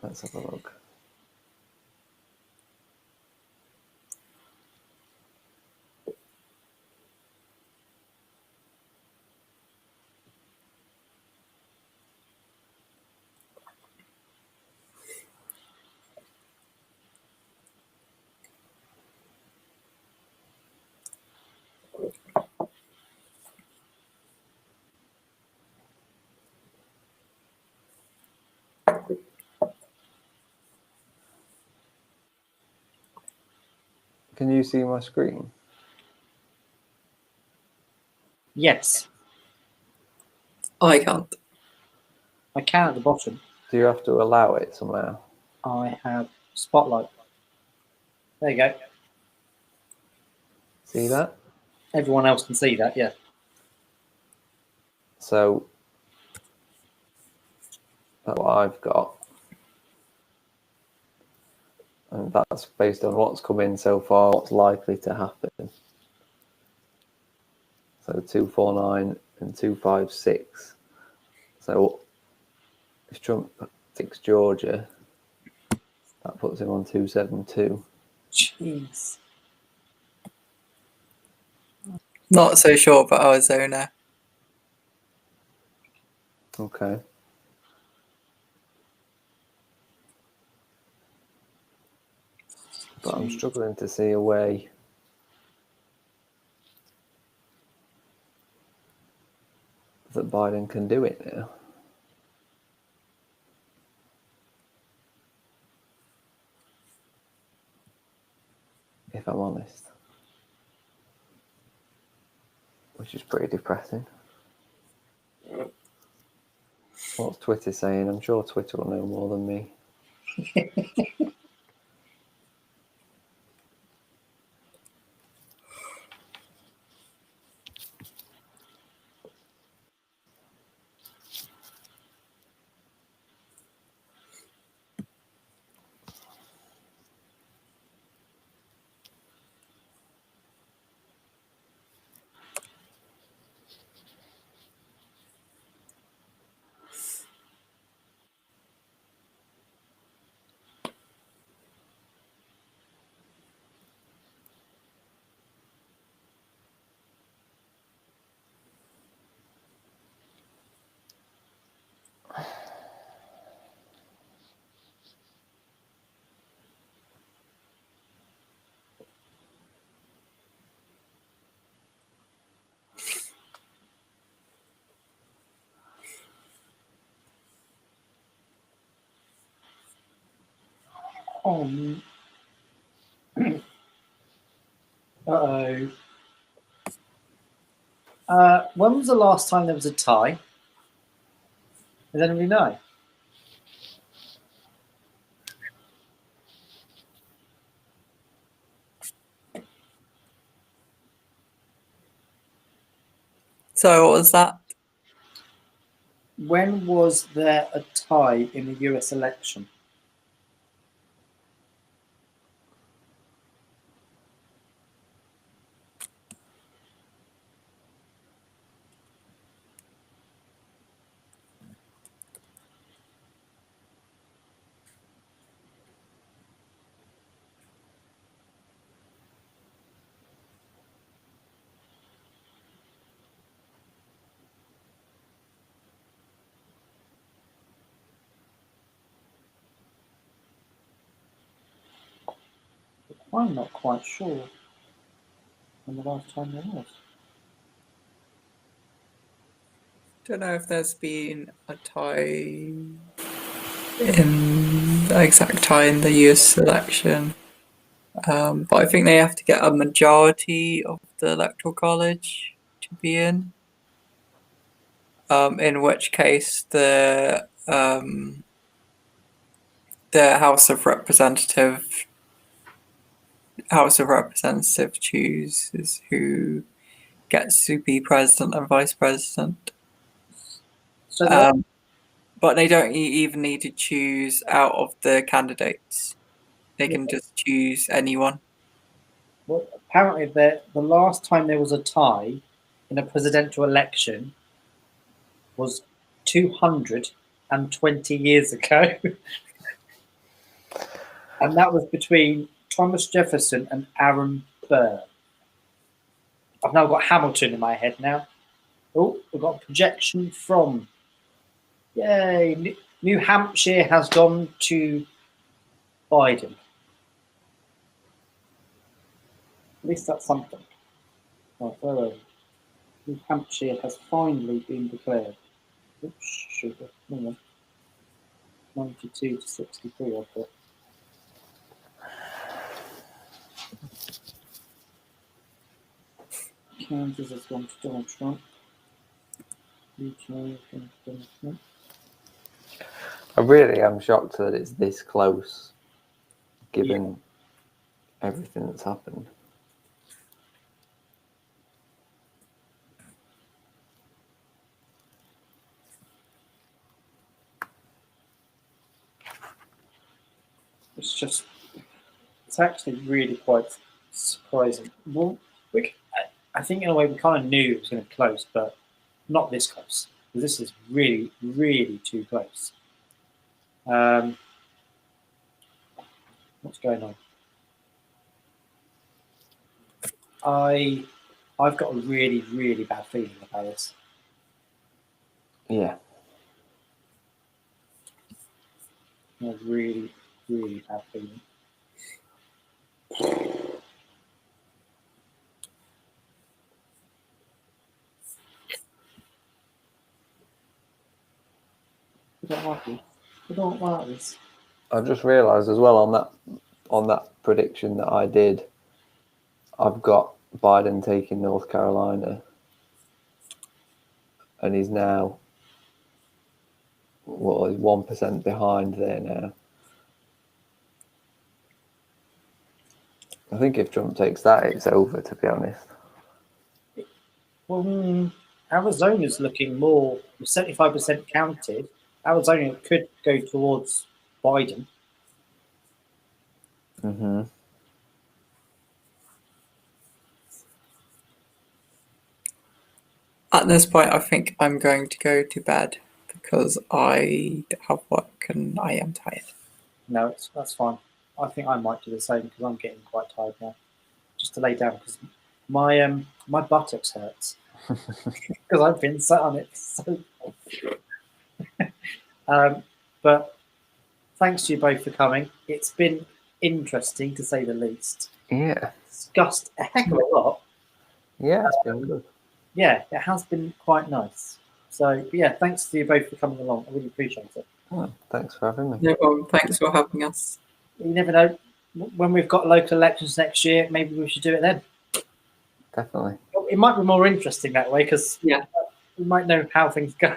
C: Let's have a look. Can you see my screen?
A: Yes,
D: I can't.
A: I can at the bottom.
C: Do you have to allow it somehow?
A: I have Spotlight. There you go.
C: See that?
A: Everyone else can see that, yeah.
C: So that's what I've got. And that's based on what's come in so far, what's likely to happen. So 249 and 256. So if Trump takes Georgia, that puts him on 272.
A: Jeez.
D: Not so sure about Arizona.
C: Okay. But I'm struggling to see a way that Biden can do it now. If I'm honest. Which is pretty depressing. What's Twitter saying? I'm sure Twitter will know more than me.
A: Uh-oh. When was the last time there was a tie? Does anybody know?
D: So what was that?
A: When was there a tie in the US election? I'm not quite sure when the last time there was.
D: Don't know if there's been a tie in the exact tie in the US election, but I think they have to get a majority of the electoral college to be in. In which case the House of Representative chooses who gets to be president and vice president.
A: So there-
D: But they don't even need to choose out of the candidates. They can just choose anyone.
A: well, apparently, the last time there was a tie in a presidential election was 220 years ago. And that was between Thomas Jefferson and Aaron Burr. I've now got Hamilton in my head now. Oh, we've got a projection from, yay, New Hampshire has gone to Biden. At least that's something. Oh, where are we? New Hampshire has finally been declared. Oops, sugar. Hang on. 92 to 63, I've got. Kansas has gone to Donald Trump. UK has gone to Donald Trump.
C: I really am shocked that it's this close, given everything that's happened.
A: It's actually really quite surprising. Well, I think in a way we kind of knew it was going to be close, but not this close. This is really, really too close. What's going on? I've got a really, really bad feeling about this.
C: Yeah.
A: A really, really bad feeling. I don't like this. I don't like this.
C: I've just realised as well on that prediction that I did, I've got Biden taking North Carolina, and he's now, well, he's 1% behind there now. I think if Trump takes that, it's over, to be honest.
A: Well, Arizona's looking more 75% counted. Arizona could go towards Biden.
C: Mm-hmm.
D: At this point, I think I'm going to go to bed because I have work and I am tired.
A: No, that's fine. I think I might do the same because I'm getting quite tired now. Just to lay down because my buttocks hurts because I've been sat on it so long. But thanks to you both for coming. It's been interesting to say the least.
C: Yeah.
A: Discussed a heck of a lot.
C: Yeah, it's been good.
A: Yeah, it has been quite nice. So, but yeah, thanks to you both for coming along. I really appreciate it.
C: Oh, thanks for having me.
D: No problem. Thanks for having us.
A: You never know. When we've got local elections next year, maybe we should do it then.
C: Definitely.
A: It might be more interesting that way because
D: Yeah.
A: we might know how things go.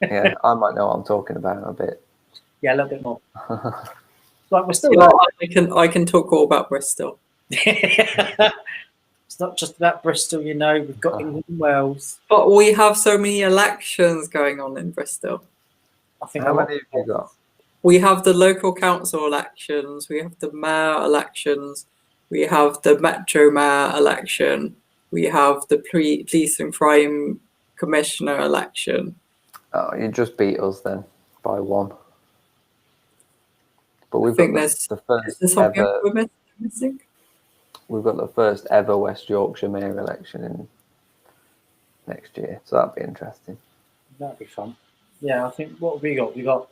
C: Yeah, I might know what I'm talking about a bit.
A: Yeah, a little bit more. Like we're still.
D: You know, I can talk all about Bristol.
A: It's not just about Bristol, you know. We've got England and Wales.
D: But we have so many elections going on in Bristol.
A: I think
C: How many have you got?
D: We have the local council elections, we have the mayor elections, we have the Metro Mayor election, we have the Police and Crime Commissioner election.
C: Oh, you just beat us then by one. But we've
D: think
C: got
D: there's-
C: the
D: Is
C: first
D: there something
C: ever.
D: we're missing?
C: We've got the first ever West Yorkshire mayor election in next year, so that'd be interesting.
A: That'd be fun. Yeah, I think what have we got?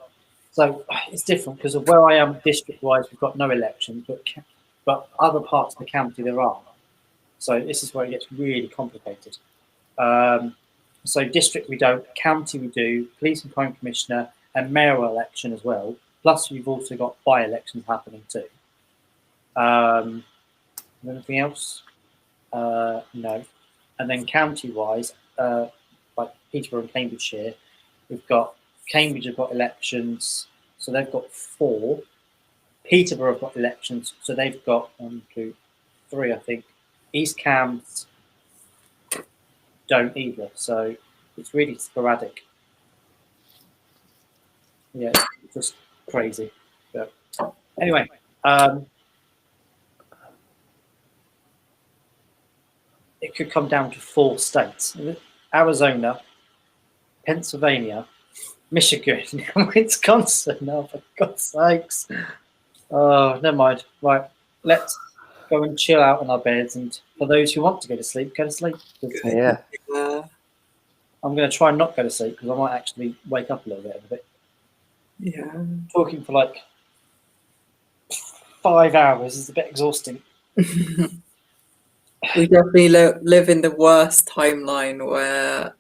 A: So it's different because of where I am district-wise. We've got no elections, but but other parts of the county there are. So this is where it gets really complicated. So district we don't, county we do, police and crime commissioner, and mayoral election as well. Plus you've also got by-elections happening too. Anything else? No. And then county-wise, like Peterborough and Cambridgeshire, we've got Cambridge have got elections, so they've got 4. Peterborough have got elections, so they've got 1, 2, 3, I think. East Cambs don't either, so it's really sporadic. Yeah, it's just crazy. But anyway, it could come down to 4 states: Arizona, Pennsylvania, Michigan, and Wisconsin. Oh, for God's sakes. Oh, never mind. Right, let's go and chill out on our beds. And for those who want to go to sleep, go to sleep.
C: Yeah.
A: I'm going to try and not go to sleep because I might actually wake up a little bit.
D: Yeah.
A: Talking for like 5 hours is a bit exhausting.
D: We definitely live in the worst timeline where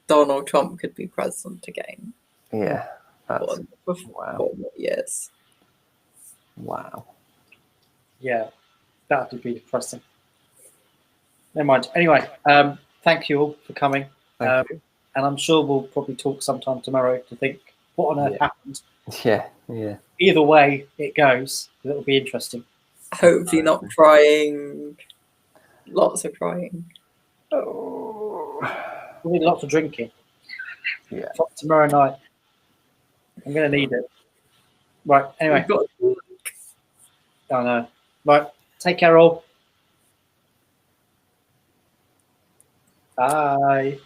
D: Donald Trump could be president again.
C: Yeah. That's,
D: For
C: wow.
D: 4 more years.
C: Wow.
A: Yeah, that would be depressing. Never mind. Anyway, thank you all for coming.
C: Thank you.
A: And I'm sure we'll probably talk sometime tomorrow to think what on earth happened.
C: Yeah. Yeah.
A: Either way it goes, it'll be interesting.
D: Hopefully not crying. Lots of crying.
C: Oh.
A: We'll need lots of drinking.
C: Yeah.
A: For tomorrow night. I'm going to need it. Right, anyway.
D: We've got
A: I know. Right, take care all. Bye.